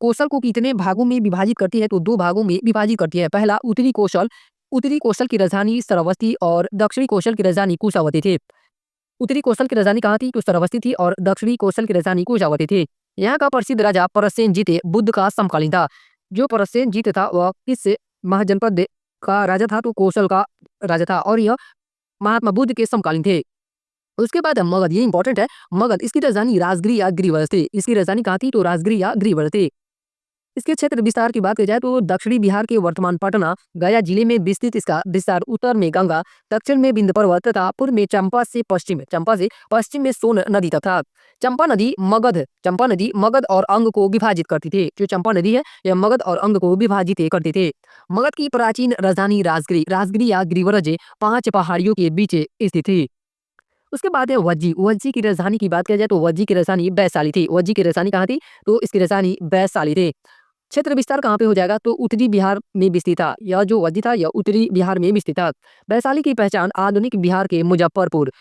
कौशल को कितने भागों में विभाजित करती है? तो 2 भागों में विभाजित करती है। पहला उत्तरी कौशल की राजधानी श्रावस्ती और दक्षिणी कौशल की राजधानी कुशावती थी। उत्तरी कौशल की राजधानी कहाँ थी? तो श्रावस्ती थी और दक्षिणी कौशल की राजधानी कुशावती थी। यहाँ का प्रसिद्ध राजा परसेनजीत बुद्ध का समकालीन था। जो परसेनजीत था वह किस महाजनपद का राजा था? तो कौशल का राजा था और यह महात्मा बुद्ध के समकालीन थे। उसके बाद है मगध। ये इंपॉर्टेंट है। मगध इसकी राजधानी राजगिरी या गिरिवर थी। इसकी राजधानी कहाँ थी? तो राजगिरी या गिरिवर थी। इसके क्षेत्र विस्तार की बात की जाए तो दक्षिणी बिहार के वर्तमान पटना गया जिले में विस्तृत इसका विस्तार। उत्तर में गंगा, दक्षिण में विंध्य पर्वत तथा पूर्व में चंपा से पश्चिम में सोन नदी तथा चंपा नदी मगध और अंग को विभाजित करती थी। जो चंपा नदी है यह मगध और अंग को विभाजित करते थे। मगध की प्राचीन राजधानी राजगिरी या गिरिवरज 5 पहाड़ियों के बीच स्थित थी। उसके बाद है वज्जी की राजधानी की बात किया जाए तो वज्जी की राजधानी वैशाली थी। वज्जी की राजधानी कहाँ थी? तो इसकी राजधानी वैशाली थी। क्षेत्र विस्तार कहाँ पे हो जाएगा? तो उत्तरी बिहार में विस्तृत था। यह जो वज्जी था यह उत्तरी बिहार में विस्तृत था। वैशाली की पहचान आधुनिक बिहार के मुजफ्फरपुर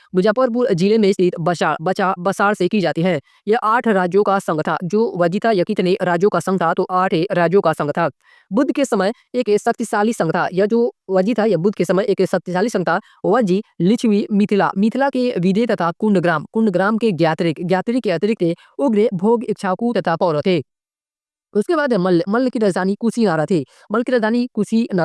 जिले में स्थित बसार से की जाती है। यह 8 राज्यों का संघ था। जो वज्जी था यह कितने राज्यों का संघ था? तो 8 राज्यों का संघ था। बुद्ध के समय एक शक्तिशाली संघ था। यह जो वज्जी था यह बुद्ध के समय एक शक्तिशाली संघ था। वज्जी लिच्छवी मिथिला के विदे तथा कुंडग्राम के ज्ञात्री के अतिरिक्त उग्र भोग इच्छाकू तथा पौरव थे। उसके बाद है मल्ल की राजधानी कुशीनगर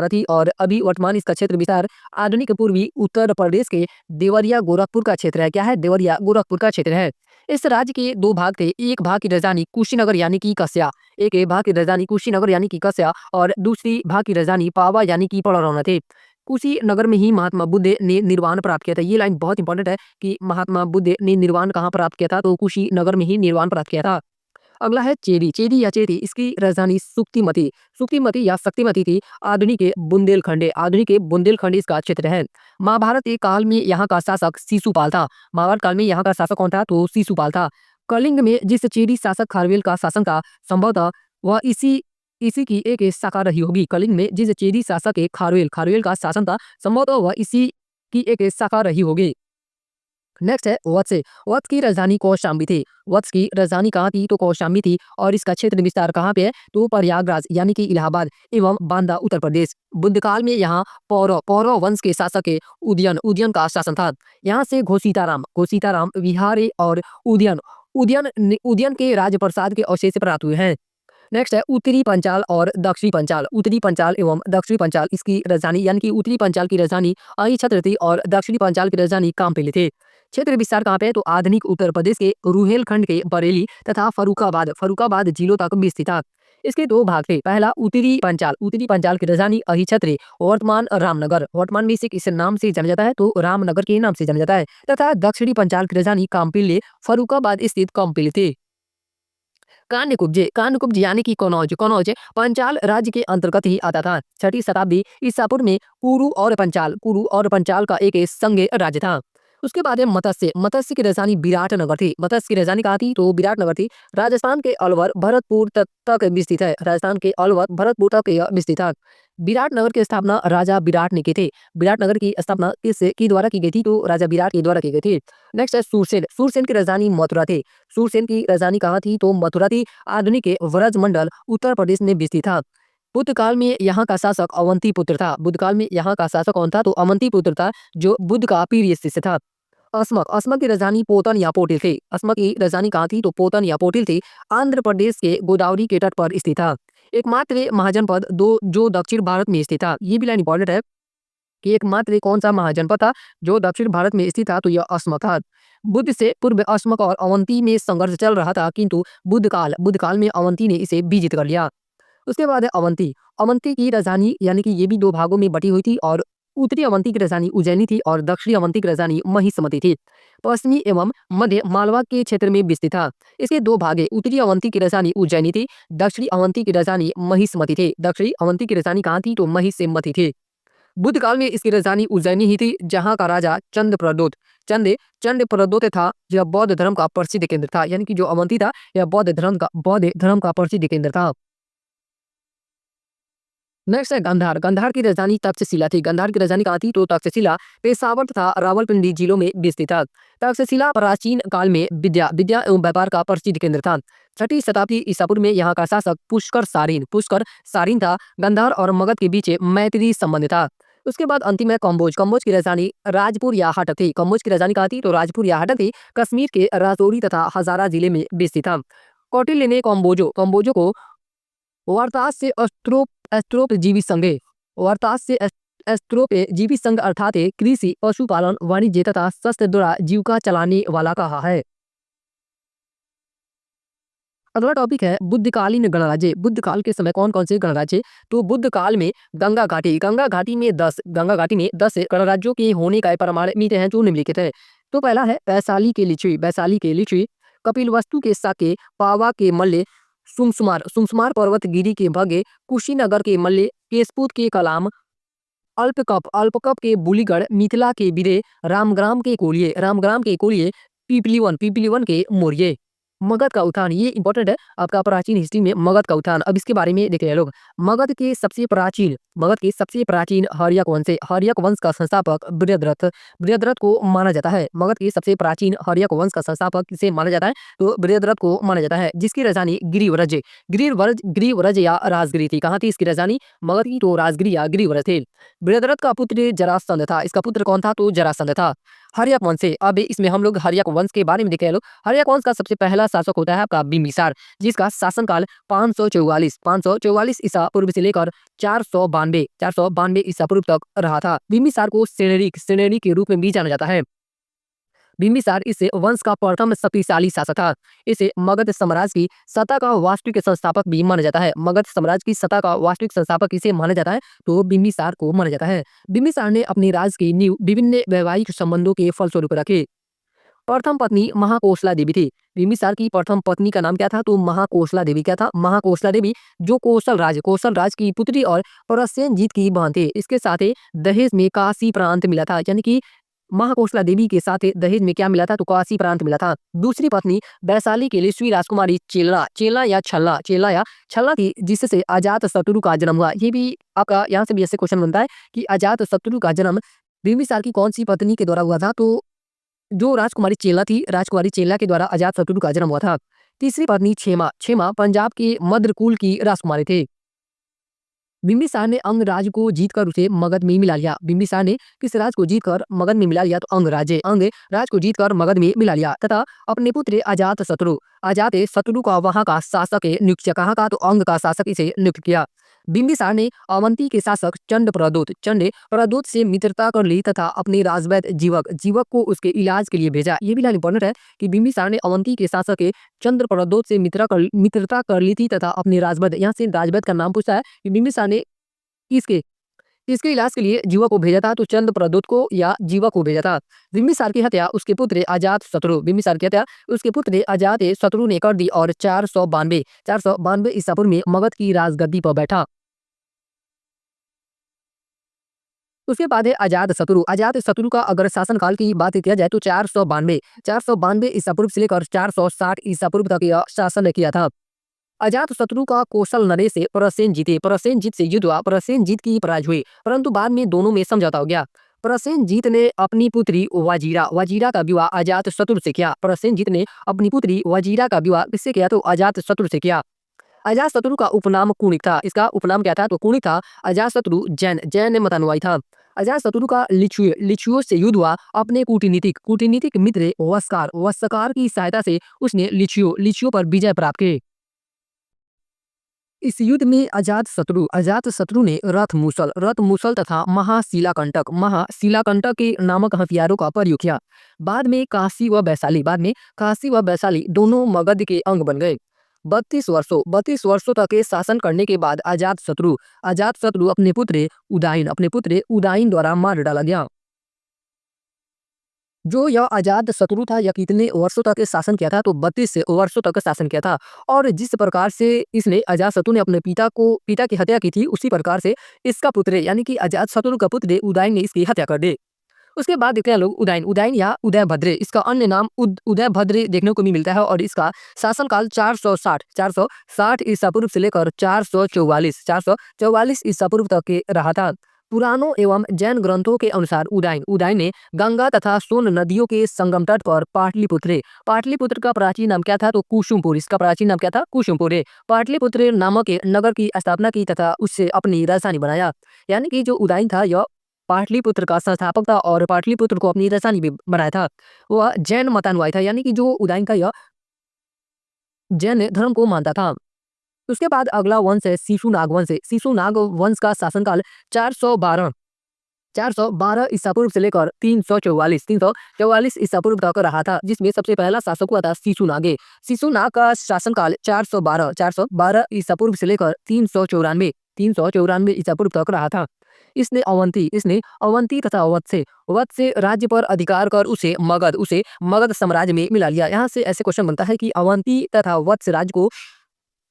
थी और अभी वर्तमान इसका क्षेत्र विस्तार आधुनिक पूर्वी उत्तर प्रदेश के देवरिया गोरखपुर का क्षेत्र है। क्या है? देवरिया गोरखपुर का क्षेत्र है। इस राज्य के 2 भाग थे। एक भाग की राजधानी कुशीनगर यानी कि कस्या और दूसरी भाग की राजधानी पावा यानी कि पड़रौना थे। कुशीनगर में ही महात्मा बुद्ध ने निर्वाण प्राप्त किया था। ये लाइन बहुत इंपॉर्टेंट है कि महात्मा बुद्ध ने निर्वाण कहाँ प्राप्त किया था? तो कुशीनगर में ही निर्वाण प्राप्त किया था। अगला है चेदी इसकी राजधानी सुक्तिमती या शक्तिमती थी। आधुनिक बुंदेलखंड इसका क्षेत्र है। महाभारत के काल में यहाँ का शासक शिशुपाल था। महाभारत काल में यहाँ का शासक कौन था? तो शिशुपाल था। कलिंग में जिस चेदी शासक खारवेल का शासन था संभवतः वह इसी की एक शाखा रही होगी। कलिंग में जिस चेदी शासक खारवेल का शासन था संभवतः वह इसी की एक शाखा रही होगी। नेक्स्ट है वत्स। वत्स की राजधानी कौशाम्बी थी। वत्स की राजधानी कहाँ थी? तो कौशाम्बी थी। और इसका क्षेत्र विस्तार कहाँ पे है? तो प्रयागराज यानी कि इलाहाबाद एवं बांदा उत्तर प्रदेश। बुद्ध काल में यहाँ पौरव पौरव वंश के शासक के उदयन उदयन का शासन था। यहाँ से घोषिताराम घोषिताराम विहारे और उदयन उदयन के राजप्रसाद के अवशेष प्राप्त हुए हैं। नेक्स्ट है उत्तरी पंचाल और दक्षिणी पंचाल। उत्तरी पंचाल एवं दक्षिणी पंचाल इसकी राजधानी यानी कि उत्तरी पंचाल की राजधानी अहिछत्र थी और दक्षिणी पंचाल की राजधानी कामपेली थी। क्षेत्र विस्तार कहाँ पे है? तो आधुनिक उत्तर प्रदेश के रुहेलखंड के बरेली तथा फरुखाबाद फरुखाबाद जिलों तक विस्तृत था। इसके दो भाग थे। पहला उत्तरी पंचाल की राजधानी अहिछत्र वर्तमान रामनगर वर्तमान में इसे किस नाम से जाना जाता है? तो रामनगर के नाम से जाना जाता है। तथा दक्षिणी पंचाल की राजधानी कामपिल्ले फरुखाबाद स्थित कामपिल्ले थी। कान्यकुब्ज यानी कि कनौज कनौज पंचाल राज्य के अंतर्गत ही आता था। 6ठी शताब्दी ईसा पूर्व में कुरु और पंचाल का एक संघ राज्य था। उसके बाद है मत्स्य। मत्स्य की राजधानी विराटनगर थी। मत्स्य की राजधानी कहाँ थी? तो विराटनगर थी। राजस्थान के अलवर भरतपुर तक विस्तृत है। राजस्थान के अलवर भरतपुर तक यह विस्तृत था। विराटनगर की स्थापना राजा विराट ने की थी। विराटनगर की स्थापना किसके द्वारा की गई थी? तो राजा विराट के द्वारा की गई थी। नेक्स्ट है सूरसेन। सूरसेन की राजधानी मथुरा थी। सूरसेन की राजधानी कहाँ थी? तो मथुरा थी। आधुनिक के व्रज मंडल उत्तर प्रदेश में विस्तृत था। बुद्ध काल में यहाँ का शासक अवंती पुत्र था। बुद्ध काल में यहाँ का शासक कौन था? तो अवंती पुत्र था जो बुद्ध का प्रिय शिष्य था। अस्मक अस्मक की राजधानी पोतन या पोटिल थी। अस्मक की राजधानी कहाँ थी? तो पोतन या पोटिल थी। आंध्र प्रदेश के गोदावरी के तट पर स्थित था। एकमात्र महाजनपद दो जो दक्षिण भारत में स्थित था। ये भी लाइन इंपॉर्टेंट है कि एकमात्र कौन सा महाजनपद था जो दक्षिण भारत में स्थित था? तो यह अस्मक था। बुद्ध से पूर्व अस्मक और अवंती में संघर्ष चल रहा था, किंतु बुद्ध काल में अवंती ने इसे विजित कर लिया। उसके बाद है अवंती। अवंती की राजधानी यानी कि ये भी दो भागों में बटी हुई थी और उत्तरी अवंती की राजधानी उज्जैनी थी और दक्षिणी अवंती की राजधानी महिष्मति थी। पश्चिमी एवं मध्य मालवा के क्षेत्र में विस्तृत था। इसके दो भागे उत्तरी अवंती की राजधानी उज्जैनी थी। दक्षिणी अवंती की राजधानी महिष्मति थी। दक्षिणी अवंती की राजधानी कहाँ थी? तो महिष्मति थी। बुद्ध काल में इसकी राजधानी उज्जैनी ही थी, जहाँ का राजा चंद प्रदोत था। यह बौद्ध धर्म का प्रसिद्ध केंद्र था। यानी कि जो अवंती था यह बौद्ध धर्म का प्रसिद्ध केंद्र था। नेक्स्ट है गांधार। गांधार की राजधानी तक्षशिला थी। गांधार की राजधानी कहाँ थी? तो तक्षशिला पेशावर तथा रावलपिंडी जिलों में विस्तृत था। तक्षशिला प्राचीन काल में विद्या एवं व्यापार का प्रसिद्ध केंद्र था। 6ठी शताब्दी ईसा पूर्व में यहाँ का शासक पुष्कर सारिन था। गांधार और मगध के बीच मैत्री संबंध था। उसके बाद अंतिम है कंबोज। कंबोज की राजधानी राजपुर या हटक थी। कंबोज की राजधानी कहाँ थी? तो राजपुर या हटक थी। कश्मीर के राजौरी तथा हजारा जिले में विस्तृत था। कौटिल्य ने कंबोजो को वार्तास से एस्ट्रोप जीवी संघे वार्तास से एस्ट्रोप जीवी संघ अर्थात कृषि पशुपालन वाणिज्य तथा शस्त्र द्वारा जीविका चलाने वाला कहा है। अगला टॉपिक है बुद्धकालीन गणराज्य। बुद्ध काल के समय कौन कौन से गणराज्य? तो बुद्ध काल में गंगा घाटी में 10 गणराज्यों के होने का प्रमाण मिलते हैं जो निम्नलिखित है। तो पहला है वैशाली के लिच्छवी, कपिलवस्तु के साके, पावा के मल्ल, सुमसुमार पर्वत गिरी के भगे, कुशीनगर के मल्ल, केशपुत के कलाम, अल्पकप के बुलीगढ़, मिथिला के बिरे, रामग्राम के कोलिये, पीपलीवन के मोरिये। मगध का उत्थान ये इंपॉर्टेंट है आपका प्राचीन हिस्ट्री में। मगध का उत्थान अब इसके बारे में देख रहे हैं लोग। मगध के सबसे प्राचीन हर्यक वंश का संस्थापक बृहद्रथ को माना जाता है। मगध के सबसे प्राचीन हर्यक वंश का संस्थापक किसे माना जाता है? तो बृहद्रथ को माना जाता है, जिसकी राजधानी गिरिव्रज या राजगिरी थी। कहाँ थी इसकी राजधानी? मगध की तो राजगिरी या गिरिव्रज थी। बृहद्रथ का पुत्र जरासंध था। इसका पुत्र कौन था? तो जरासंध था। हर्यक वंश से अब इसमें हम लोग हर्यक वंश के बारे में देखे लोग। हर्यक वंश का सबसे पहला शासक होता है आपका बिम्बिसार, जिसका शासनकाल 544 ईसा पूर्व से लेकर 492 ईसा पूर्व तक रहा था। बिम्बिसार को सेनेरिक के रूप में भी जाना जाता है। बिम्बिसार इस वंश का प्रथम शक्तिशाली शासक था। इसे मगध साम्राज्य की सत्ता का वास्तविक संस्थापक भी माना जाता है। मगध साम्राज्य की सत्ता का वास्तविक संस्थापक किसे माना जाता है? तो बिम्बिसार को माना जाता है। बिम्बिसार ने अपने राज्य की नींव विभिन्न वैवाहिक संबंधों के फलस्वरूप रखी। प्रथम पत्नी महाकोशला देवी थी। बिम्बिसार की प्रथम पत्नी का नाम क्या था? तो महाकोशला देवी। क्या था? महाकोशला देवी, जो कौशल राज की पुत्री और प्रसेनजीत की बहन थी। इसके साथ ही दहेज में काशी प्रांत मिला था। यानी कि महाकोशला देवी के साथ दहेज में क्या मिला था? तो काशी प्रांत मिला था। दूसरी पत्नी वैशाली के लिए राजकुमारी चेला या छल्ला थी, जिससे अजात शत्रु का जन्म हुआ। ये भी आपका यहाँ से भी ऐसे क्वेश्चन बनता है कि अजात शत्रु का जन्म बिंबिसार की कौन सी पत्नी के द्वारा हुआ था? तो जो राजकुमारी चेला थी, राजकुमारी चेला के द्वारा अजातशत्रु का जन्म हुआ था। तीसरी पत्नी क्षेमा, क्षेमा पंजाब के मद्र कुल की राजकुमारी थे। बिंबिसार ने अंग राज को जीतकर उसे मगध में मिला लिया। बिंबिसार ने किस राज को जीतकर मगध में मिला लिया? तो अंग राज को जीतकर मगध में मिला लिया तथा अपने पुत्र अजात शत्रु का वहां का शासक नियुक्त किया। कहाँ का? तो अंग का शासक इसे नियुक्त किया। बिंबिसार ने अवंती के शासक चंड प्रदोत से मित्रता कर ली तथा अपने राजवैद्य जीवक को उसके इलाज के लिए भेजा। ये भी लाइन इंपॉर्टेंट है कि बिंबिसार ने अवंती के शासक चंद्र प्रदोत से मित्रता कर ली थी तथा अपने राजवैद्य, यहाँ से राजवैद्य का नाम पूछा है कि बिंबिसार ने किसके किसके इलाज के लिए जीवा को भेजा था? तो चंद्र प्रदूत को या जीवा को भेजा था। बिंबिसार की हत्या उसके पुत्र बिंबिसार की हत्या उसके पुत्र अजात शत्रु ने कर दी और 492 ईसा पूर्व में मगध की राजगद्दी पर बैठा। उसके बाद है अजात शत्रु का अगर शासनकाल की बात किया जाए तो 492 ईसा पूर्व से लेकर 460 ईसा पूर्व तक यह शासन किया था। अजात शत्रु का कौशल नरेश से प्रसेनजीत से युद्ध हुआ। प्रसेनजीत की पराजय हुई परंतु बाद में दोनों में समझौता हो गया। प्रसेनजीत ने अपनी पुत्री वजीरा का विवाह अजात शत्रु से किया। प्रसेनजीत ने अपनी पुत्री वजीरा का विवाह किससे किया? तो अजात शत्रु से किया। अजात शत्रु का उपनाम कुणिक था। इसका उपनाम क्या था? तो कुणिक था। अजात शत्रु जैन मतानुयायी था। अजात शत्रु का लिच्छुओं से युद्ध हुआ। अपने कूटनीतिक मित्र वस्कार की सहायता से उसने लिच्छुओं पर विजय प्राप्त की। इस युद्ध में अजात शत्रु ने रथ मूसल तथा महाशिलाकंटक के नामक हथियारों का प्रयोग किया। बाद में काशी व वैशाली दोनों मगध के अंग बन गए। 32 वर्षों तक के शासन करने के बाद अजात शत्रु अपने पुत्र उदाइन द्वारा मार डाला गया। जो यह अजात शत्रु था यह कितने वर्षों तक शासन किया था? तो 32 वर्षों तक शासन किया था। और जिस प्रकार से इसने अजात शत्रु ने अपने पिता की हत्या की थी उसी प्रकार से इसका पुत्र यानी कि अजात शत्रु का पुत्र उदयन ने इसकी हत्या कर दी। उसके बाद देखते हैं लोग उदयन या उदयभद्र, इसका अन्य नाम उदयभद्र देखने को भी मिलता है और इसका शासनकाल 460 ईसा पूर्व से लेकर 444 ईसा पूर्व तक के रहा था। पुराणों एवं जैन ग्रंथों के अनुसार उदयन ने गंगा तथा सोन नदियों के संगम तट पर पाटलिपुत्र का प्राचीन नाम क्या था? तो कुसुमपुर। इसका प्राचीन नाम क्या था? कुसुमपुर। पाटलिपुत्र नामक नगर की स्थापना की तथा उससे अपनी राजधानी बनाया। यानी कि जो उदयन था यह पाटलिपुत्र का संस्थापक था और पाटलिपुत्र को अपनी राजधानी भी बनाया था। वह जैन मतानुयायी था यानी कि जो उदयन था यह जैन धर्म को मानता था। उसके बाद अगला वंश है शिशुनाग वंश का शासनकाल 412 ईसा पूर्व से लेकर 344 ईसा पूर्व तक रहा था जिसमें सबसे पहला शासक हुआ था शिशुनाग का शासनकाल 412 ईसा पूर्व से लेकर 394 ईसा पूर्व तक रहा था। इसने अवंती तथा अवध से राज्य पर अधिकार कर उसे मगध साम्राज्य में मिला लिया। यहाँ से ऐसे क्वेश्चन बनता है कि अवंती तथा अवध से राज्य को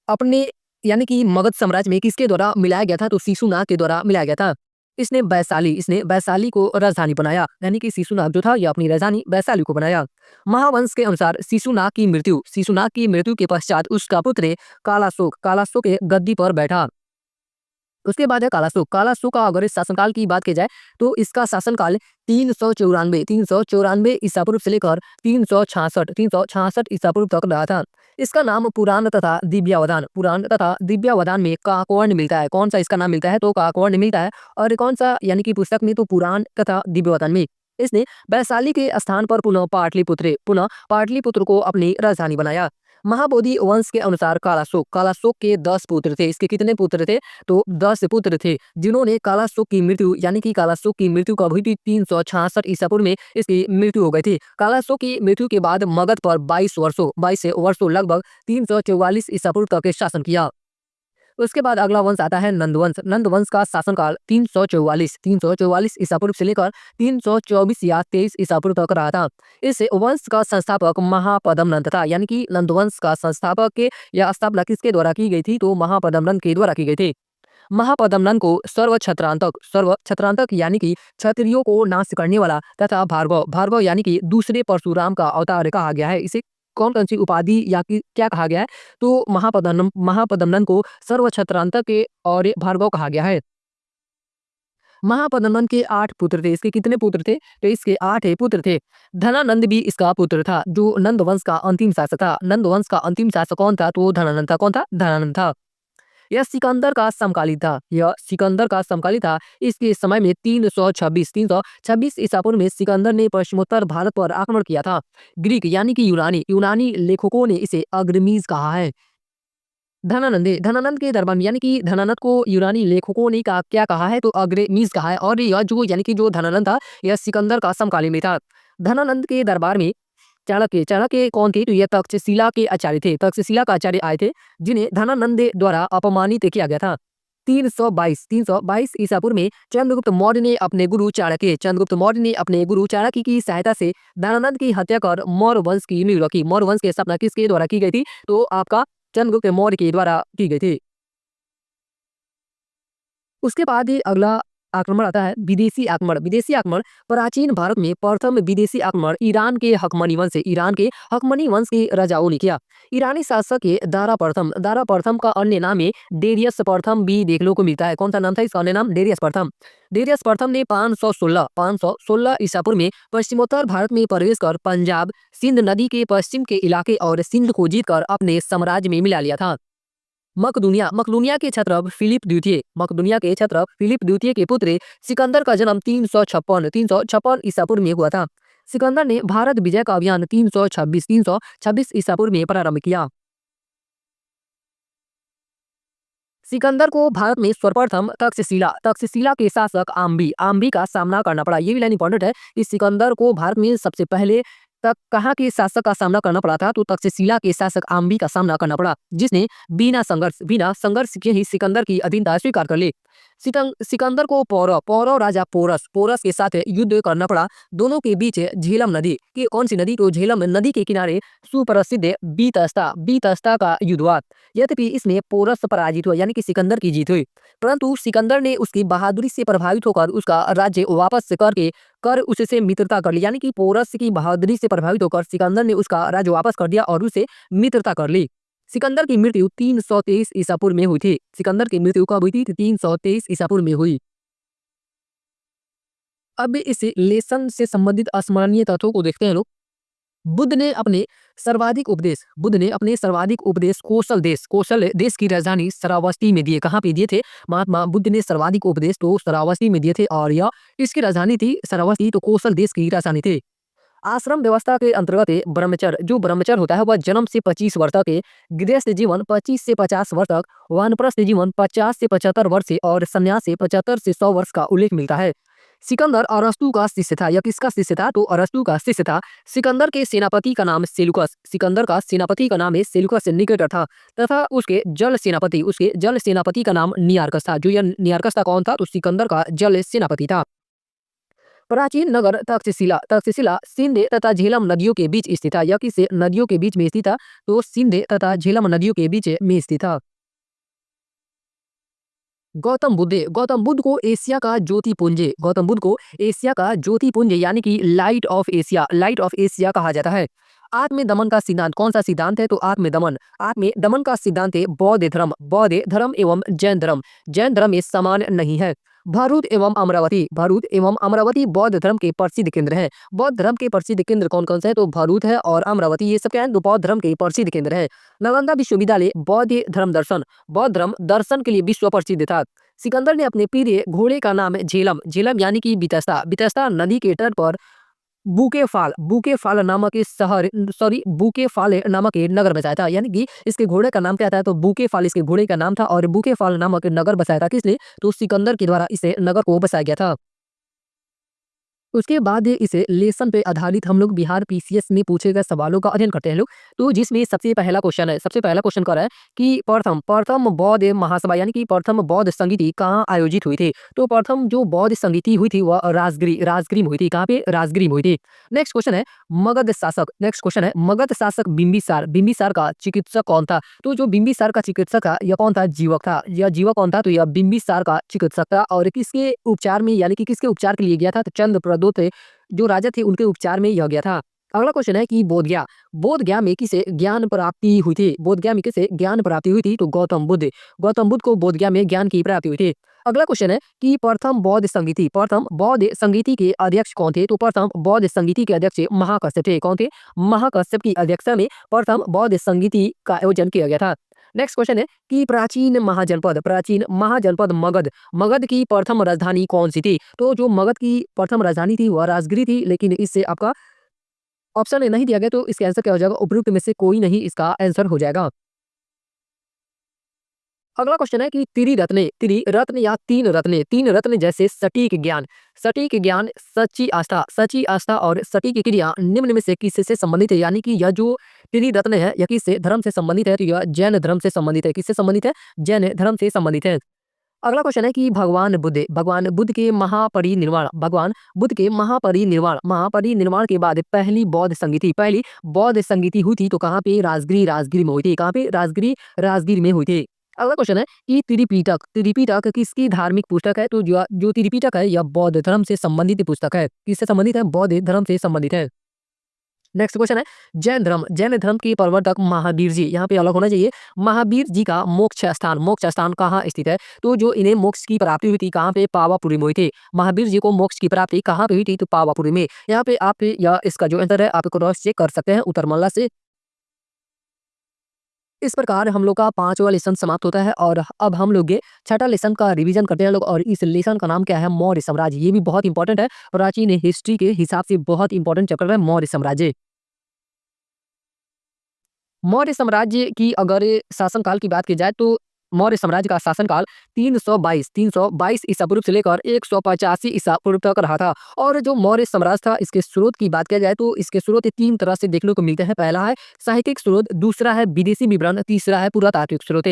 अपने यानी कि मगध साम्राज्य में किसके द्वारा मिलाया गया था? तो शिशुनाग के द्वारा मिलाया गया था। इसने वैशाली को राजधानी बनाया यानी कि शिशुनाग जो था यह अपनी राजधानी वैशाली को बनाया। महावंश के अनुसार शिशुनाग की मृत्यु के पश्चात उसका पुत्र कालाशोक गद्दी पर बैठा। उसके बाद है कालाशोक का अगर इस शासनकाल की बात की जाए तो इसका शासनकाल 394 ईसा पूर्व से लेकर 366 ईसा पूर्व तक रहा था। इसका नाम पुराण तथा दिव्यावधान में काकवर्ण मिलता है। कौन सा इसका नाम मिलता है? तो काकवर्ण मिलता है। और कौन सा यानी कि पुस्तक में? तो पुराण तथा दिव्यावधान में। इसने वैशाली के स्थान पर पुनः पाटलिपुत्र को अपनी राजधानी बनाया। महाबोधि वंश के अनुसार कालाशोक के 10 पुत्र थे। इसके कितने पुत्र थे? तो 10 पुत्र थे जिन्होंने कालाशोक की मृत्यु कब हुई थी? 366 ईसा पूर्व में इसकी मृत्यु हो गई थी। कालाशोक की मृत्यु के बाद मगध पर 22 वर्षों लगभग 344 ईसा पूर्व तक शासन किया। उसके बाद अगला वंश आता है नंदवंश का शासनकाल 344 ईसा पूर्व से लेकर 324 या 23 ईसा पूर्व तक रहा था। इस वंश का संस्थापक महापद्म नंद था यानी कि नंदवंश का संस्थापक के या स्थापना किसके द्वारा की गई थी? तो महापद्म नंद के द्वारा की गई थी। महापद्म नंद को सर्व छत्रांतक यानी कि क्षत्रियों को नाश करने वाला तथा भार्गव यानी कि दूसरे परशुराम का अवतार कहा गया है। इसे कौन सी उपाधि या कि क्या कहा गया है? तो महापद्म नंद को सर्व छत्रांतक और भार्गव कहा गया है। महापद्मनंद के 8 पुत्र थे। इसके कितने पुत्र थे? तो इसके 8 पुत्र थे। धनानंद भी इसका पुत्र था, जो नंद वंश का अंतिम शासक था। नंद वंश का अंतिम शासक कौन था? तो धनानंद था। कौन था? धनानंद था। यह सिकंदर का समकालीन था। यह सिकंदर का समकालीन था। इसके समय में 326 ईसा पूर्व में सिकंदर ने पश्चिमोत्तर भारत पर आक्रमण किया था। ग्रीक यानी कि यूनानी लेखकों ने इसे अग्रमीज कहा है। धनानंद के दरबार में यानी कि धनानंद को यूनानी लेखकों ने क्या कहा है? तो अग्रमीज कहा है। और यह जो यानी कि जो धनानंद था, यह सिकंदर का समकालीन में था। धनानंद के दरबार में चाणक्य कौन थे? तो ये तक्षशिला के आचार्य थे। तक्षशिला का आचार्य आए थे, जिन्हें धनानंद द्वारा अपमानित किया गया था। 322 ईसा पूर्व में चंद्रगुप्त मौर्य ने अपने गुरु चाणक्य की सहायता से धनानंद की हत्या कर मौर्य वंश की नींव रखी। मौर्य वंश की स्थापना किसके द्वारा की गई थी? तो आपका चंद्रगुप्त मौर्य के द्वारा की गई थी। उसके बाद ही अगला आक्रमण आता है विदेशी आक्रमण। विदेशी आक्रमण प्राचीन भारत में प्रथम विदेशी आक्रमण ईरान के हकमनी वंश के राजाओं ने किया। ईरानी शासक के दारा प्रथम का अन्य नाम है डेरियस प्रथम भी देखने को मिलता है। कौन सा नाम था इसका अन्य नाम? डेरियस प्रथम। डेरियस प्रथम ने 516 ईसा पूर्व में पश्चिमोत्तर भारत में प्रवेश कर पंजाब, सिंध नदी के पश्चिम के इलाके और सिंध को जीतकर अपने साम्राज्य में मिला लिया था। मकदूनिया के क्षत्रप फिलिप द्वितीय के पुत्र सिकंदर का जन्म 356 ईसा पूर्व में हुआ था। सिकंदर ने भारत विजय का अभियान 326 ईसा पूर्व में प्रारंभ किया। सिकंदर को भारत में सर्वप्रथम तक्षशिला के शासक आम्बी का सामना करना पड़ा। ये भी लाइन इंपॉर्टेंट है कि सिकंदर को भारत में सबसे पहले तक कहाँ के शासक का सामना करना पड़ा था? तो तक्षशिला के शासक आम्बी का सामना करना पड़ा, जिसने बिना संघर्ष के ही सिकंदर की अधीनता स्वीकार कर ली। सिकंदर को पौरव राजा पोरस के साथ युद्ध करना पड़ा। दोनों के बीच झेलम नदी की कौन सी नदी? तो झेलम नदी के किनारे सुप्रसिद्ध बीतस्ता का युद्ध हुआ। यद्यपि इसमें पोरस पराजित हुआ, यानी कि सिकंदर की जीत हुई, परंतु सिकंदर ने उसकी बहादुरी से प्रभावित होकर उसका राज्य वापस कर उससे मित्रता कर ली। यानी कि पोरस की बहादुरी से प्रभावित होकर सिकंदर ने उसका राज्य वापस कर दिया और उसे मित्रता कर ली। सिकंदर की मृत्यु 323 ईसा पूर्व में हुई थी। सिकंदर की मृत्यु कब हुई थी? 323 ईसा पूर्व में हुई। अब इस लेसन से संबंधित अस्मरणीय तथ्यों को देखते हैं लोग। बुद्ध ने अपने सर्वाधिक उपदेश कौशल देश की राजधानी श्रावस्ती में दिए। कहाँ पे दिए थे महात्मा बुद्ध ने सर्वाधिक उपदेश? तो श्रावस्ती में दिए थे, और यह इसकी राजधानी थी श्रावस्ती, तो कौशल देश की राजधानी थी। आश्रम व्यवस्था के अंतर्गत ब्रह्मचर्य होता है वह जन्म से 25 वर्ष तक, गृहस्थ जीवन 25 से 50 वर्ष तक, वानप्रस्थ जीवन 50 से 75 वर्ष से और संन्यास से 75 से 100 वर्ष का उल्लेख मिलता है। सिकंदर अरस्तु का शिष्य था। यह किसका शिष्य था? तो अरस्तु का शिष्य था। सिकंदर के सेनापति का नाम सेलुकस निकेटर था, तथा उसके जल सेनापति का नाम नियारकस था। जो यह नियारकस था कौन था? तो सिकंदर का जल सेनापति था। प्राचीन नगर तक्षशिला सिंध तथा झेलम नदियों के बीच स्थित था। यह किस नदियों के बीच में स्थित था? तो सिंध तथा झेलम नदियों के बीच में स्थित था। गौतम बुद्ध को एशिया का ज्योतिपुंज यानी कि लाइट ऑफ एशिया कहा जाता है। आत्मदमन का सिद्धांत कौन सा सिद्धांत है? तो आत्मदमन का सिद्धांत है बौद्ध धर्म एवं जैन धर्म में समान नहीं है। भरूच एवं अमरावती बौद्ध धर्म के प्रसिद्ध केंद्र हैं। बौद्ध धर्म के प्रसिद्ध केंद्र कौन कौन से हैं? तो भरूच है और अमरावती, ये सब क्या है? तो बौद्ध धर्म के प्रसिद्ध केंद्र है। नालंदा विश्वविद्यालय बौद्ध धर्म दर्शन के लिए विश्व प्रसिद्ध था। सिकंदर ने अपने प्रिय घोड़े का नाम झेलम यानी कि बितस्ता नदी के तट पर बुकेफाल नामक एक नगर बसाया था। यानी कि इसके घोड़े का नाम क्या था? तो बुकेफाल इसके घोड़े का नाम था, और बुकेफाल नामक नगर बसाया था किसने? तो सिकंदर के द्वारा इसे नगर को बसाया गया था। उसके बाद इसे लेसन पे आधारित हम लोग बिहार पीसीएस में पूछे गए सवालों का अध्ययन करते हैं लोग। तो जिसमें सबसे पहला क्वेश्चन कर रहा है कि प्रथम बौद्ध महासभा यानी कि प्रथम बौद्ध संगीति कहाँ आयोजित हुई थी? तो प्रथम जो बौद्ध संगीति हुई थी वह राजगिरी में हुई थी। कहाँ पे? राजगिरी में हुई थी। नेक्स्ट क्वेश्चन है मगध शासक बिंबिसार का चिकित्सक कौन था? तो जो बिंबिसार का चिकित्सक था यह कौन था? जीवक था। यह जीवक कौन था? तो यह बिंबिसार का चिकित्सक था, और किसके उपचार में यानी कि किसके उपचार के लिए गया था? तो चंद्रप्रद्योत जो राजा थे उनके उपचार में यह गया था। अगला क्वेश्चन है कि बोध गया में किसे ज्ञान प्राप्ति हुई थी? तो गौतम बुद्ध को बोध गया में ज्ञान की प्राप्ति हुई थी। अगला क्वेश्चन है कि प्रथम बौद्ध संगीति के अध्यक्ष कौन थे? तो प्रथम बौद्ध संगीति के अध्यक्ष महाकश्यप थे। कौन थे? महाकश्यप की अध्यक्षता में प्रथम बौद्ध संगीति का आयोजन किया गया था। नेक्स्ट क्वेश्चन है कि प्राचीन महाजनपद मगध की प्रथम राजधानी कौन सी थी? तो जो मगध की प्रथम राजधानी थी वह राजगिरी थी, लेकिन इससे आपका ऑप्शन नहीं दिया गया, तो इसका आंसर क्या हो जाएगा? उपयुक्त में से कोई नहीं इसका आंसर हो जाएगा। अगला क्वेश्चन है कि त्रिरत्न या तीन रत्न जैसे सटीक ज्ञान, सच्ची आस्था और सटीक क्रिया निम्न में से किससे संबंधित है? यानी कि यह जो त्रिरत्न है यह किससे धर्म से संबंधित है? तो यह जैन धर्म से संबंधित है। किससे संबंधित है? जैन धर्म से संबंधित है। अगला क्वेश्चन है कि भगवान बुद्ध के महापरिनिर्वाण के बाद पहली बौद्ध संगीति हुई थी तो कहाँ पे? राजगिरी में हुई थी। कहाँ पे? राजगिरी में हुई थी। अगला क्वेश्चन है कि त्रिपिटक किसकी धार्मिक पुस्तक है? तो जो त्रिपिटक है यह बौद्ध धर्म से संबंधित पुस्तक है। किससे संबंधित है? बौद्ध धर्म से संबंधित है। नेक्स्ट क्वेश्चन है जैन धर्म के प्रवर्तक महावीर जी, यहाँ पे अलग होना चाहिए। महावीर जी का मोक्ष स्थान कहाँ स्थित है? तो जो इन्हें मोक्ष की प्राप्ति हुई थी कहाँ पे? पावापुरी में हुई थी। महावीर जी को मोक्ष की प्राप्ति कहाँ पे हुई थी? तो पावापुरी में। यहाँ पे आप या इसका जो आंसर है आप क्रॉस चेक कर सकते हैं उत्तरमल्ला से। इस प्रकार हम लोग का 5वां लेसन समाप्त होता है और अब हम लोग ये छठा लेसन का रिवीजन करते हैं लोग। और इस लेसन का नाम क्या है? मौर्य साम्राज्य। ये भी बहुत इंपॉर्टेंट है, प्राचीन हिस्ट्री के हिसाब से बहुत इंपॉर्टेंट चैप्टर है मौर्य साम्राज्य। मौर्य साम्राज्य की अगर शासनकाल की बात की जाए तो मौर्य साम्राज्य का शासनकाल 322 ईसा पूर्व से लेकर 185 ईसा पूर्व तक रहा था। और जो मौर्य साम्राज्य था इसके स्रोत की बात किया जाए तो इसके स्रोत तीन तरह से देखने को मिलते हैं। पहला है साहित्यिक स्रोत, दूसरा है विदेशी विवरण, तीसरा है पुरातात्विक स्रोत।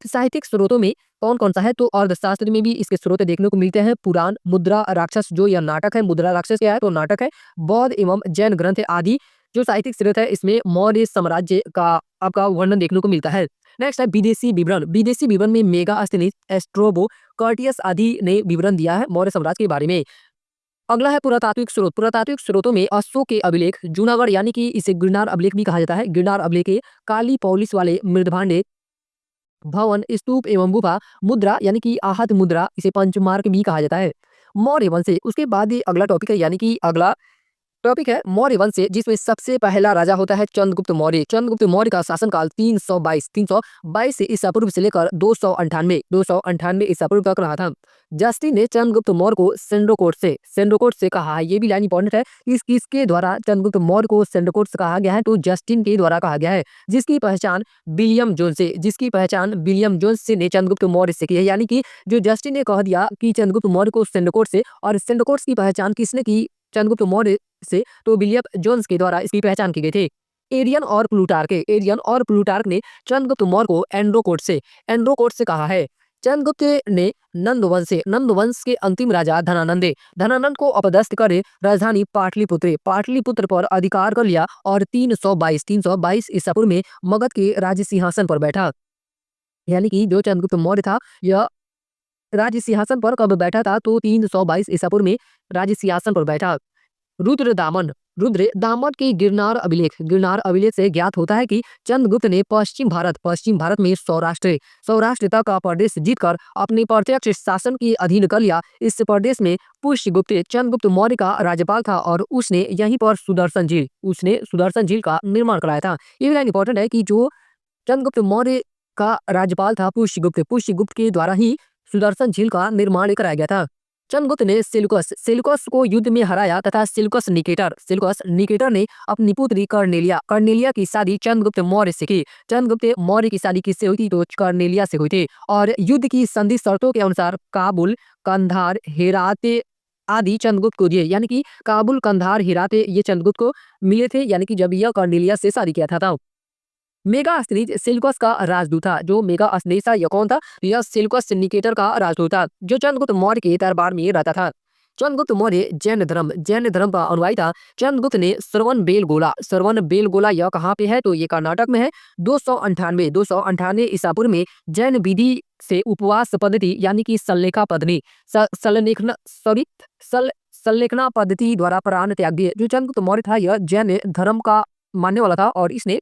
साहित्यिक स्रोतों में कौन कौन सा है? तो अर्थशास्त्र में भी इसके स्रोत देखने को मिलते हैं। पुराण, मुद्रा राक्षस, जो यह नाटक है। मुद्रा राक्षस क्या है? तो नाटक है। बौद्ध एवं जैन ग्रंथ आदि जो साहित्यिक स्रोत है इसमें मौर्य साम्राज्य का आपका वर्णन देखने को मिलता है। नेक्स्ट है विदेशी विवरण में मेगास्थनीज, एस्ट्रोबो, कर्टियस आदि ने विवरण दिया है मौर्य साम्राज्य के बारे में। अगला है पुरातात्विक स्रोतों में अशोक के अभिलेख, जूनागढ़ यानी कि इसे गिरनार अभिलेख भी कहा जाता है। गिरनार अभिलेख के काली पौलिस वाले मृदभांडे, भवन, स्तूप एवं गुफा, मुद्रा यानी कि आहत मुद्रा, इसे पंचमार्क भी कहा जाता है। मौर्य वंश से उसके बाद ये अगला टॉपिक है, यानी कि अगला टॉपिक है मौर्य वंश से, जिसमें सबसे पहला राजा होता है चंद्रगुप्त मौर्य का शासनकाल 322 से ईसा पूर्व से लेकर 298 ईसा पूर्व तक रहा था। जस्टिन ने चंद्रगुप्त मौर्य को सेंड्रोकोट से कहा है। ये भी लाइन इंपॉर्टेंट है। किसके द्वारा चंद्रगुप्त मौर्य को सेंड्रोकोट से कहा गया है? तो जस्टिन के द्वारा कहा गया है, जिसकी पहचान विलियम जोन्स से ने चंद्रगुप्त मौर्य से की है। यानी कि जो जस्टिन ने कह दिया कि चंद्रगुप्त मौर्य को सेंड्रोकोट से, और सेंड्रोकोट की पहचान किसने की चंद्रगुप्त मौर्य से? तो विलियम जोन्स के द्वारा इसकी पहचान की गई थी। एरियन और प्लूटार्क ने चंद्रगुप्त मौर्य को एंड्रोकोट से कहा है। चंद्रगुप्त ने नंद वंश के अंतिम राजा धनानंद को अपदस्थ कर राजधानी पाटलिपुत्र पर अधिकार कर लिया और 322 ईसा पूर्व में मगध के राज्य सिंहासन पर बैठा। यानी कि जो चंद्रगुप्त मौर्य था यह राज्य सिंहासन पर कब बैठा था? तो 322 ईसा पूर्व में राज्य सिंहासन पर बैठा। रुद्र दामन के गिरनार अभिलेख से ज्ञात होता है कि चंद्रगुप्त ने पश्चिम भारत में सौराष्ट्र तक का प्रदेश जीतकर अपने प्रत्यक्ष शासन के अधीन कर लिया। इस प्रदेश में पुष्यगुप्त चंद्रगुप्त मौर्य का राज्यपाल था और उसने यहीं पर सुदर्शन झील का निर्माण कराया था। ये लाइन इंपॉर्टेंट है कि जो चंद्रगुप्त मौर्य का राज्यपाल था पुष्यगुप्त के द्वारा ही सुदर्शन झील का निर्माण कराया गया था। चंद्रगुप्त ने सेल्यूकस को युद्ध में हराया तथा सेल्यूकस निकेटर ने अपनी पुत्री कर्नेलिया की शादी चंद्रगुप्त मौर्य से की। चंद्रगुप्त मौर्य की शादी किससे हुई थी? तो कर्नेलिया से हुई थी। और युद्ध की संधि शर्तों के अनुसार काबुल, कंधार, हेरात आदि चंद्रगुप्त को दिए। यानी कि काबुल, कंधार, हेरात ये चंद्रगुप्त को मिले थे, यानी कि जब यह कर्नेलिया से शादी किया था। मेगास्थनीज सेल्यूकस का राजदूत था। जो मेगास्थनीज था यह कौन था? यह सेल्यूकस निकेटर का राजदूत था जो चंद्रगुप्त मौर्य के दरबार में रहता था। चंद्रगुप्त मौर्य जैन धर्म का अनुयायी था। चंद्रगुप्त ने श्रवण बेलगोला यह कहाँ पे है? तो ये कर्नाटक में है। 298 ईसा पूर्व में जैन विधि से उपवास पद्धति यानी कि सल्लेखना पद्धति द्वारा प्राण त्याग दिए। जो चंद्रगुप्त मौर्य था यह जैन धर्म का मानने वाला था और इसने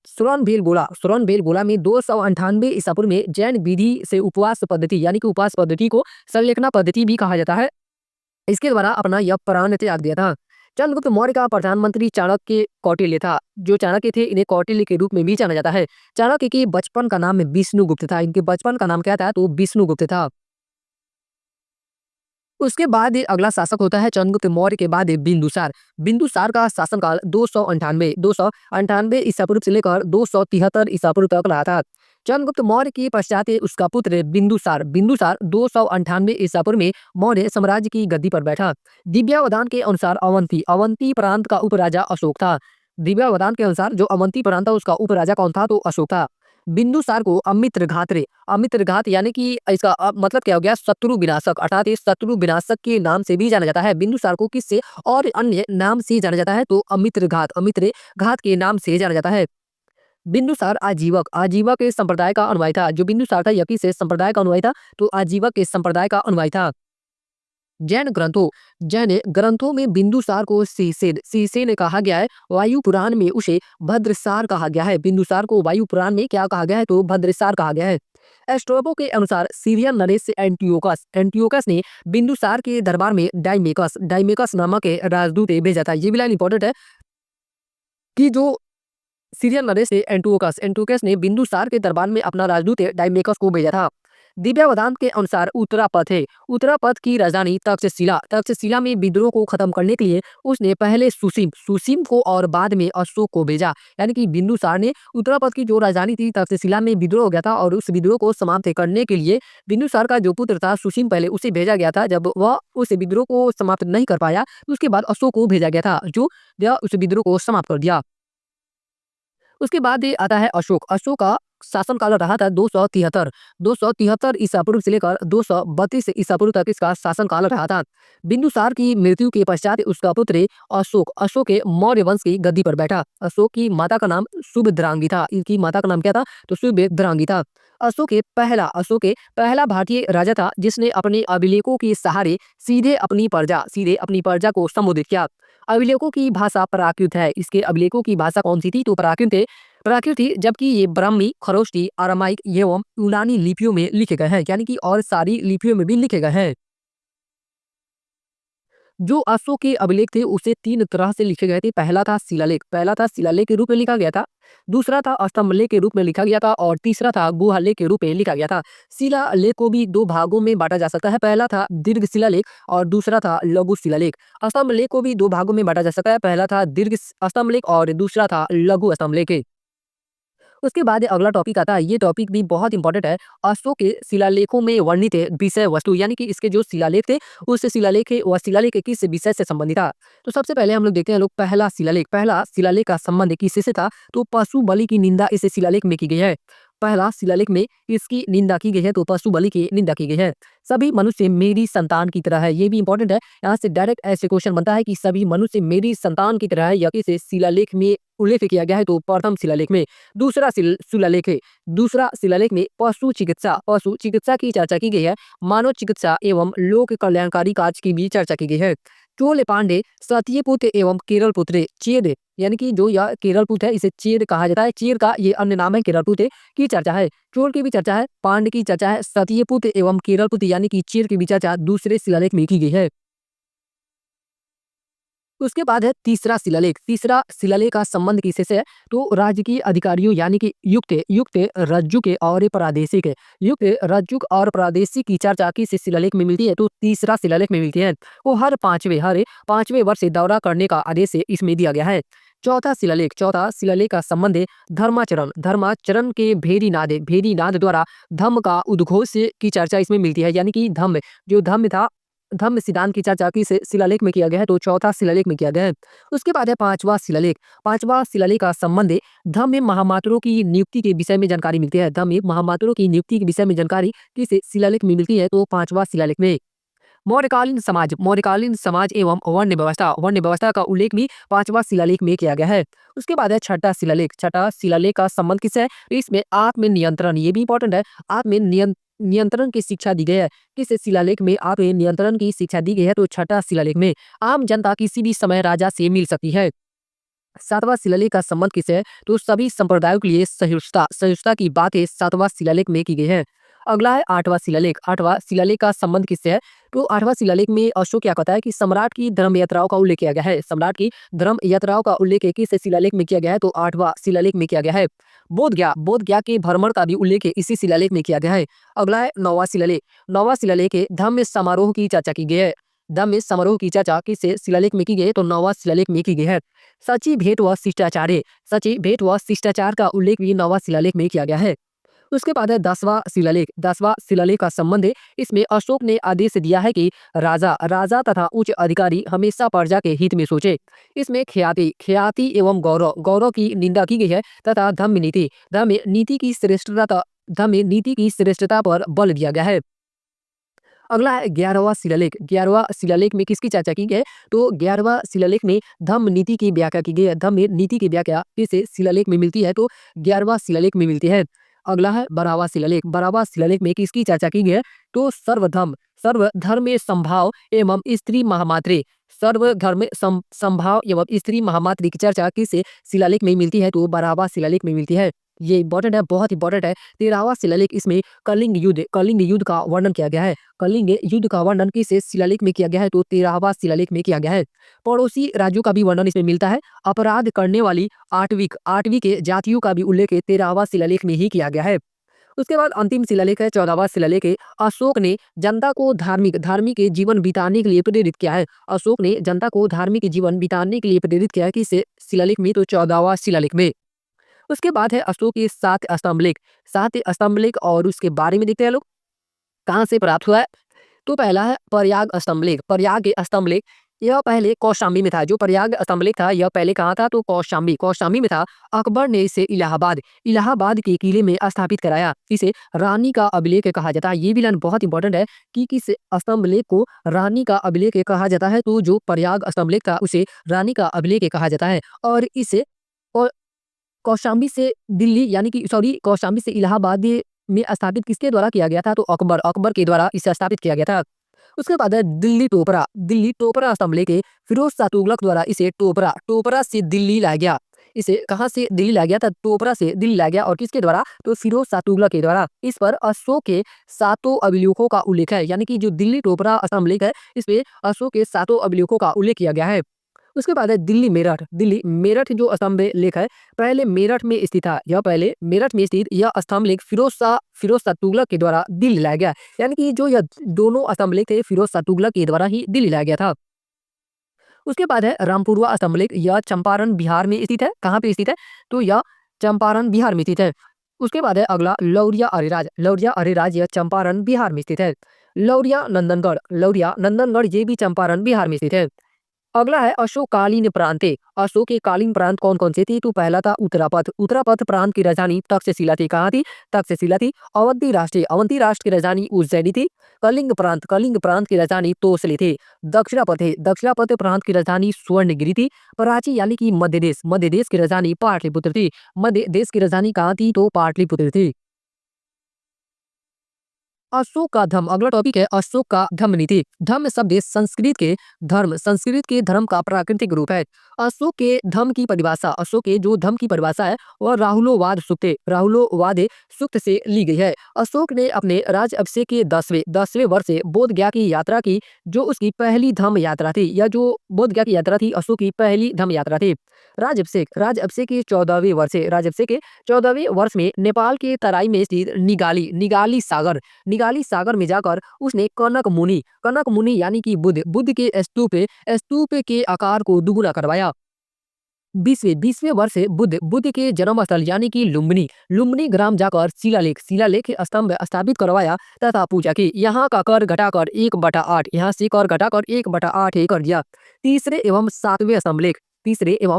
सुरनबेलगोला में 298 ईसा पूर्व में जैन विधि से उपवास पद्धति यानी कि उपवास पद्धति को संलेखना पद्धति भी कहा जाता है, इसके द्वारा अपना यह प्राण त्याग दिया था। चंद्रगुप्त मौर्य का प्रधानमंत्री चाणक्य कौटिल्य था। जो चाणक्य थे इन्हें कौटिल्य के रूप में भी जाना जाता है। चाणक्य के बचपन का नाम विष्णुगुप्त था। इनके बचपन का नाम क्या था? तो विष्णुगुप्त था। उसके बाद अगला शासक होता है चंद्रगुप्त मौर्य के बाद बिंदुसार। बिंदुसार का शासनकाल 298 ईसा पूर्व से लेकर 273 ईसा पूर्व तक रहा था। चंद्रगुप्त मौर्य के पश्चात उसका पुत्र बिंदुसार बिंदुसार 298 ईसा पूर्व में मौर्य साम्राज्य की गद्दी पर बैठा। दिव्यावदान के अनुसार अवंती अवंती प्रांत का उपराजा अशोक था। दिव्यावदान के अनुसार जो अवंती प्रांत था उसका उपराजा कौन था? तो अशोक था। बिंदुसार को अमित्र घात यानी कि इसका मतलब क्या हो गया? शत्रु विनाशक, अर्थात ये शत्रु विनाशक के नाम से भी जाना जाता है। बिंदुसार को किससे और अन्य नाम से जाना जाता है? तो अमित्र घात के नाम से जाना जाता है। बिंदुसार आजीवक के संप्रदाय का अनुयायी था। जो बिंदुसार था यह किस संप्रदाय का अनुयायी था? तो आजीवक के संप्रदाय का अनुयायी था। जैन ग्रंथों में बिंदुसार को सिसेन कहा गया है। वायु पुराण में उसे भद्रसार कहा गया है। बिंदुसार को वायु पुराण में क्या कहा गया है? तो भद्रसार कहा गया है। एस्ट्रोबो के अनुसार सीरियन नरेश एंटियोकस ने बिंदुसार के दरबार में डाइमेकस नामक राजदूत भेजा था। ये भी लाइन इंपॉर्टेंट है कि जो सीरियन नरेश एंटियोकस ने बिंदुसार के दरबार में अपना राजदूत डाइमेकस को भेजा था। दिव्यावदान के अनुसार उत्तरापथ की राजधानी तक्षशिला में विद्रोह को खत्म करने के लिए उसने पहले सुसीम को और बाद में अशोक को भेजा। यानी कि बिंदुसार ने उत्तरापथ की जो राजधानी थी तक्षशिला में विद्रोह हो गया था और उस विद्रोह को समाप्त करने के लिए बिंदुसार का जो पुत्र था सुसीम पहले उसे भेजा गया था। जब वह उस विद्रोह को समाप्त नहीं कर पाया तो उसके बाद अशोक को भेजा गया था जो उस विद्रोह को समाप्त कर दिया। उसके बाद ये आता है अशोक का शासनकाल रहा था 273 ईसा पूर्व से लेकर 232 ईसा पूर्व तक इसका शासनकाल रहा था। बिंदुसार की मृत्यु के पश्चात उसका पुत्र अशोक के मौर्य वंश की गद्दी पर बैठा। अशोक की माता का नाम सुभद्रांगी था। इनकी माता का नाम क्या था? तो सुभद्रांगी था। अशोक के पहला भारतीय राजा था जिसने अपने अभिलेखों के सहारे सीधे अपनी प्रजा को संबोधित किया। अभिलेखों की भाषा प्राकृत है। इसके अभिलेखों की भाषा कौन सी थी? तो प्राकृत थी, जबकि ये ब्राह्मी, खरोष्टी, अरामाइक एवं यूनानी लिपियों में लिखे गए हैं। यानी कि और सारी लिपियों में भी लिखे गए हैं। जो अशोक के अभिलेख थे उसे 3 तरह से लिखे गए थे। पहला था शिलालेख के रूप में लिखा गया था, दूसरा था स्तंभलेख के रूप में लिखा गया था और तीसरा था गुहालेख के रूप में लिखा गया था। शिलालेख को भी 2 भागों में बांटा जा सकता है। पहला था दीर्घ शिलालेख और दूसरा था लघु शिलालेख। स्तंभलेख को भी 2 भागों में बांटा जा सकता है। पहला था दीर्घ स्तंभलेख और दूसरा था लघु स्तंभलेख। उसके बाद अगला टॉपिक आता है। ये टॉपिक भी बहुत इंपॉर्टेंट है। अशोक के शिलालेखों में वर्णित विषय वस्तु यानी कि इसके जो शिलालेख थे उस शिलालेख किस विषय से संबंधित था? तो सबसे पहले हम लोग देखते हैं पहला शिलालेख का संबंध किससे था? तो पशु बलि की निंदा इस शिलालेख में की गई है। पहला शिलालेख में इसकी निंदा की गई है तो पशु बलि की निंदा की गई है। सभी मनुष्य मेरी संतान की तरह है। ये भी इंपॉर्टेंट है। यहाँ से डायरेक्ट ऐसे क्वेश्चन बनता है कि सभी मनुष्य मेरी संतान की तरह है, या किसे शिलालेख में उल्लेख किया गया है? तो प्रथम शिलालेख में। दूसरा शिलालेख में पशु चिकित्सा की चर्चा की गई है। मानव चिकित्सा एवं लोक कल्याणकारी कार्य की भी चर्चा की गई है। चोल पांडे सत्यपुत्र एवं केरल पुत्र चेद यानी कि जो यह केरल पुत्र है इसे चेद कहा जाता है। चेद का ये अन्य नाम है केरल पुत्र की चर्चा है। चोल की भी चर्चा है, पांड्य की चर्चा है, सत्यपुत्र एवं केरल पुत्र यानी कि चेद की भी चर्चा दूसरे शिलालेख में की गई है। उसके बाद है तीसरा शिलालेख का संबंध किससे है? तो राजकीय अधिकारियों यानी कि युक्त रज्जुक और प्रादेशिक की चर्चा किस शिलालेख में मिलती है? तो तीसरा शिलालेख में मिलती है। वो हर पांचवें वर्ष से दौरा करने का आदेश इसमें दिया गया है। चौथा शिलालेख का संबंध है धर्माचरण के भेरी नाद द्वारा धम्म का उद्घोष की चर्चा इसमें मिलती है। यानी कि धम्म था, धम्म सिद्धांत की चर्चा किस शिलालेख में किया गया है? तो चौथा शिलालेख में किया गया है। उसके बाद है पांचवा शिलालेख का संबंध धम्म में महामात्रों की नियुक्ति के विषय में जानकारी मिलती है। धम्म में महामात्रों की नियुक्ति के विषय में जानकारी किस शिलालेख में मिलती है? तो पांचवा शिलालेख में। मौर्यकालीन समाज एवं वर्ण व्यवस्था का उल्लेख भी पांचवा शिलालेख में किया गया है। उसके बाद है छठा शिलालेख का संबंध किससे है? इसमें आत्म नियंत्रण, ये भी इंपॉर्टेंट है, नियंत्रण की शिक्षा दी गई है। किस शिलालेख में आत्म नियंत्रण की शिक्षा दी गई है? तो छठा शिलालेख में। आम जनता किसी भी समय राजा से मिल सकती है। सातवां शिलालेख का संबंध किससे है? तो सभी संप्रदायों के लिए सहिष्णुता सहिष्णुता की बातें सातवां शिलालेख में की गई है। अगला है आठवां शिलालेख। आठवां शिलालेख का संबंध किससे है? तो आठवां शिलालेख में अशोक क्या कहता है कि सम्राट की धर्म यात्राओं का उल्लेख किया गया है। सम्राट की धर्म यात्राओं का उल्लेख किस शिलालेख में किया गया है? तो आठवां शिलालेख में किया गया है। बोध गया के भ्रमण का भी उल्लेख इसी शिलालेख में किया गया है। अगला है नौवां शिलालेख। नौवां शिलालेख धम्म समारोह की चर्चा की गई है। धम्म समारोह की चर्चा किस शिलालेख में की गई है? तो नौवां शिलालेख में की गई है। सची भेंट व शिष्टाचार सची भेंट व शिष्टाचार का उल्लेख भी नौवां शिलालेख में किया गया है। उसके बाद है 10वां शिलालेख। 10वां शिलालेख का संबंध है, इसमें अशोक ने आदेश दिया है कि राजा राजा तथा उच्च अधिकारी हमेशा प्रजा के हित में सोचे। इसमें ख्याति ख्याति एवं गौरव गौरव की निंदा की गई है तथा धर्म नीति की श्रेष्ठता पर बल दिया गया है। अगला है 11वां शिलालेख। 11वां शिलालेख में किसकी चर्चा की गई है? तो 11वां शिलालेख में धम्म नीति की व्याख्या की गई है। धम्म नीति की व्याख्या किस शिलालेख में मिलती है? तो 11वां शिलालेख में मिलती है। अगला है 12वां शिलालेख। 12वां शिलालेख में किसकी चर्चा की गई है? तो सर्वधर्म में संभाव एवं स्त्री महामात्री संभाव एवं स्त्री महामात्री की चर्चा किस शिलालेख में मिलती है? तो 12वां शिलालेख में मिलती है। ये इंपॉर्टेंट है, बहुत इंपॉर्टेंट है। 13वां शिलालेख, इसमें कलिंग युद्ध का वर्णन किया गया है। कलिंग युद्ध का वर्णन किस शिलालेख में किया गया है? तो 13वां शिलालेख में किया गया है। पड़ोसी राज्यों का भी वर्णन इसमें मिलता है। अपराध करने वाली आठवीं के जातियों का भी उल्लेख 13वां शिलालेख में ही किया गया है। उसके बाद अंतिम शिलालेख है 14वां शिलालेख है। अशोक ने जनता को धार्मिक जीवन बिताने के लिए प्रेरित किया है। अशोक ने जनता को धार्मिक जीवन बिताने के लिए प्रेरित किया है किस शिलालेख में? तो 14वां शिलालेख में। उसके बाद है अशोक के 7 स्तंभलेख और उसके बारे में देखते हैं लोग कहाँ से प्राप्त हुआ है। तो पहला है प्रयाग स्तंभलेख। प्रयाग के स्तंभलेख यह पहले कौशाम्बी में था। जो प्रयाग स्तंभलेख था यह पहले कहाँ था? तो कौशाम्बी में था। अकबर ने इसे इलाहाबाद के किले में स्थापित कराया। इसे रानी का अभिलेख कहा जाता है। ये भी लाइन बहुत इंपॉर्टेंट है कि किस स्तंभलेख को रानी का अभिलेख कहा जाता है? तो जो प्रयाग स्तंभलेख था उसे रानी का अभिलेख कहा जाता है। और इसे कौशाम्बी से दिल्ली यानी कि कौशाम्बी से इलाहाबाद में स्थापित किसके द्वारा किया गया था? तो अकबर के द्वारा इसे स्थापित किया गया था। उसके बाद है दिल्ली टोपरा स्तंभलेख है। फिरोज शाह तुगलक द्वारा इसे टोपरा से दिल्ली लाया गया। इसे कहाँ से दिल्ली लाया गया था? टोपरा से दिल्ली लाया गया। और किसके द्वारा? तो फिरोज शाह तुगलक के द्वारा। इस पर अशोक के 7 अभिलेखों का उल्लेख है। यानी कि जो दिल्ली टोपरा स्तंभलेख है इस पे अशोक के 7 अभिलेखों का उल्लेख किया गया है। उसके बाद है दिल्ली मेरठ जो स्तंभ लेख है पहले मेरठ में स्थित था। यह पहले मेरठ में स्थित यह स्तंभ लेख फिरोज शाह तुगलक के द्वारा दिल्ली लाया गया। यानी कि जो यह दोनों स्तंभ लेख थे फिरोज शाह तुगलक के द्वारा ही दिल्ली लाया गया था। उसके बाद है रामपुरवा स्तंभ लेख। यह चंपारण बिहार में स्थित है। कहाँ पे स्थित है? तो यह चंपारण बिहार में स्थित है। उसके बाद है अगला लौरिया अरेराज यह चंपारण बिहार में स्थित है। लौरिया नंदनगढ़ ये भी चंपारण बिहार में स्थित है। अगला है अशोककालीन प्रांतें। अशोक के कालीन प्रांत कौन कौन से थे? तो पहला था उत्तरापथ प्रांत की राजधानी तक्षशिला थी। कहाँ थी? तक्षशिला थी। अवंती राष्ट्र की राजधानी उज्जैनी थी। कलिंग प्रांत की राजधानी तोसले थी। दक्षिणापथ प्रांत की राजधानी स्वर्णगिरी थी। प्राची यानी कि मध्य देश की राजधानी पाटलिपुत्र थी। मध्य देश की राजधानी कहाँ थी? तो पाटलिपुत्र थी। अशोक का धर्म, अगला टॉपिक है अशोक का धम्म नीति। धम्म शब्द संस्कृत के धर्म का प्राकृतिक रूप है। अशोक के जो धम्म की परिभाषा है वह राहुलोवाद सूक्त से ली गई है। अशोक ने अपने राज अभिषेक के 10वें वर्ष से बोध गया की यात्रा की, जो उसकी पहली धम्म यात्रा थी। यह जो बोध गया की यात्रा थी अशोक की पहली धम्म यात्रा थी। राज अभिषेक के 14वें वर्ष में नेपाल के तराई में स्थित निगाली सागर में जाकर उसने कनक मुनि यानी कि बुद्ध के स्तूप के आकार को दुगुना करवाया। 20वें वर्ष से बुद्ध के जन्म स्थल यानी कि लुम्बिनी ग्राम जाकर शिलालेख स्तंभ स्थापित करवाया तथा पूजा की। यहाँ का कर घटाकर 1/8 यहाँ से कर घटाकर 1/8 ही कर दिया। तीसरे एवं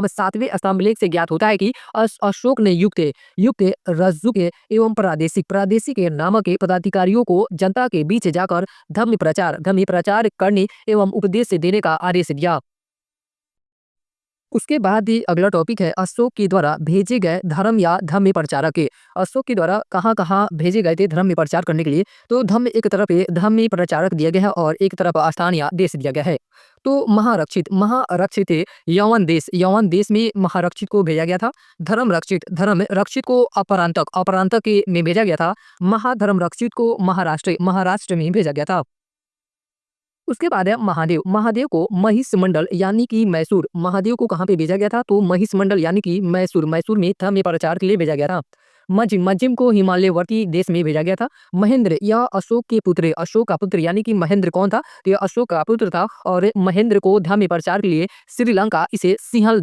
सातवें स्तंभलेख से ज्ञात होता है कि अशोक ने युक्त रज्जुक एवं प्रादेशिक नामक पदाधिकारियों को जनता के बीच जाकर धर्म प्रचार करने एवं उपदेश देने का आदेश दिया। उसके बाद ही अगला टॉपिक है अशोक के द्वारा भेजे गए धर्म या धम्म प्रचारक के। अशोक के द्वारा कहाँ-कहाँ भेजे गए थे धर्म में प्रचार करने के लिए। तो धम्म एक तरफ ये धम्म प्रचारक दिया गया है और एक तरफ स्थान या देश दिया गया है। तो महारक्षित महारक्षित यवन देश में महारक्षित को भेजा गया था। धर्म रक्षित को अपरांतक के में भेजा गया था। महाधर्म रक्षित को महाराष्ट्र में भेजा गया था। उसके बाद है महादेव। महादेव को महिषमंडल यानी कि मैसूर। महादेव को कहाँ पे भेजा गया था? तो महिषमंडल यानी कि मैसूर में धर्म प्रचार के लिए भेजा गया था। मजिम को हिमालयवर्ती देश में भेजा गया था। महेंद्र यह अशोक का पुत्र यानी कि महेंद्र कौन था? तो यह अशोक का पुत्र था और महेंद्र को धर्म प्रचार के लिए श्रीलंका, इसे सिंहल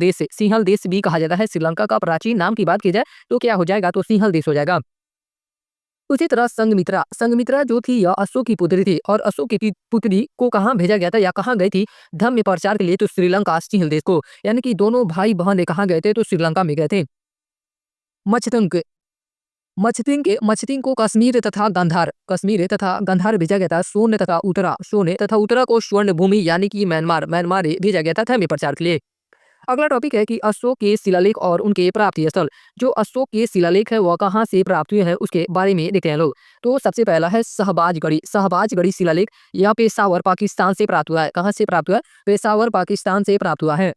देश भी कहा जाता है। श्रीलंका का प्राचीन नाम की बात की जाए तो क्या हो जाएगा? तो सिंहल देश हो जाएगा। उसी तरह संघमित्रा जो थी यह अशोक की पुत्री थी और अशोक की पुत्री को कहाँ भेजा गया था या कहाँ गई थी धर्म प्रचार के लिए? तो श्रीलंका, सिंहल देश को। यानी कि दोनों भाई बहन कहाँ गए थे? तो श्रीलंका में गए थे। मछतंक मछतिंग को कश्मीर तथा गंधार भेजा गया था। सोने तथा उत्तरा को स्वर्ण भूमि यानी कि म्यांमार भेजा गया था धर्म प्रचार के लिए। अगला टॉपिक है कि अशोक के शिलालेख और उनके प्राप्ति स्थल। जो अशोक के शिलालेख है वह कहाँ से प्राप्त हुए हैं उसके बारे में देखते हैं लोग। तो सबसे पहला है शहबाजगढ़ी शिलालेख। यह पेशावर पाकिस्तान से प्राप्त हुआ है। कहाँ से प्राप्त हुआ है? पेशावर पाकिस्तान से प्राप्त हुआ है।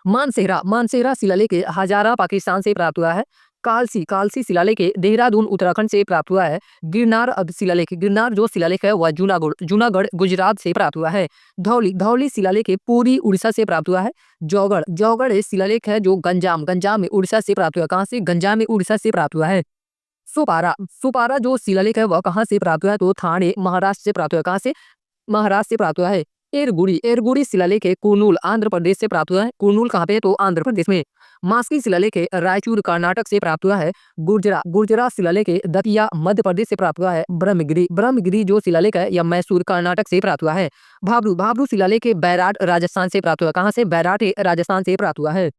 मानसेहरा शिलालेख हजारा पाकिस्तान से प्राप्त हुआ है। कालसी शिलालेख देहरादून उत्तराखंड से प्राप्त हुआ है। गिरनार जो शिलालेख है वह जूनागढ़ गुजरात से प्राप्त हुआ है। धौली शिलालेख पुरी उड़ीसा से प्राप्त हुआ है। जौगढ़ शिलालेख है जो गंजाम में उड़ीसा से प्राप्त हुआ। कहाँ से? गंजाम में उड़ीसा से प्राप्त हुआ है। सुपारा जो शिलालेख है वह कहाँ से प्राप्त हुआ है? तो थाने महाराष्ट्र से प्राप्त हुआ। कहाँ से? महाराष्ट्र से प्राप्त हुआ है। एरगुड़ी शिलालेख कुर्नूल आंध्र प्रदेश से प्राप्त हुआ है। कुर्नूल कहाँ पे है? तो आंध्र प्रदेश में। मास्की शिलालेख रायचूर कर्नाटक से प्राप्त हुआ है। गुर्जरा शिलालेख दतिया मध्य प्रदेश से प्राप्त हुआ है। ब्रह्मगिरी जो शिलालेख है यह मैसूर कर्नाटक से प्राप्त हुआ है। भाबरू शिलालेख बैराट राजस्थान से प्राप्त हुआ। कहाँ से? बैराट राजस्थान से प्राप्त हुआ है।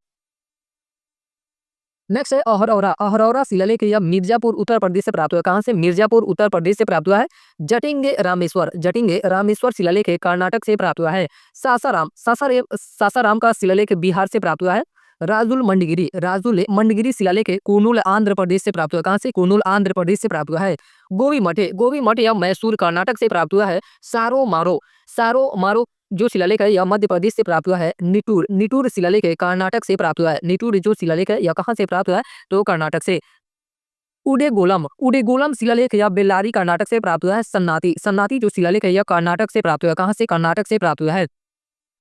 नेक्स्ट है अहरौरा शिलालेख यह मिर्जापुर उत्तर प्रदेश से प्राप्त हुआ। कहाँ से? मिर्जापुर उत्तर प्रदेश से प्राप्त हुआ है। जटिंगे रामेश्वर शिलालेख कर्नाटक से प्राप्त हुआ है। सासाराम का शिलालेख बिहार से प्राप्त हुआ है। राजुल मंडगिरी शिलालेख कुर्नूल आंध्र प्रदेश से प्राप्त हुआ। कहाँ से? कुर्नूल आंध्र प्रदेश से प्राप्त हुआ है। गोवी मठ यह मैसूर कर्नाटक से प्राप्त हुआ है। सारो मारो जो शिलालेख है यह मध्य प्रदेश से प्राप्त हुआ है। निटूर शिलालेख कर्नाटक से प्राप्त हुआ है। निटूर जो शिलालेख है यह कहाँ से प्राप्त हुआ है? तो कर्नाटक से। उडेगोलम शिलालेख यह बेल्लारी कर्नाटक से प्राप्त हुआ है। सन्नाती जो शिलालेख है यह कर्नाटक से प्राप्त हुआ है। कहाँ से? कर्नाटक से प्राप्त हुआ है।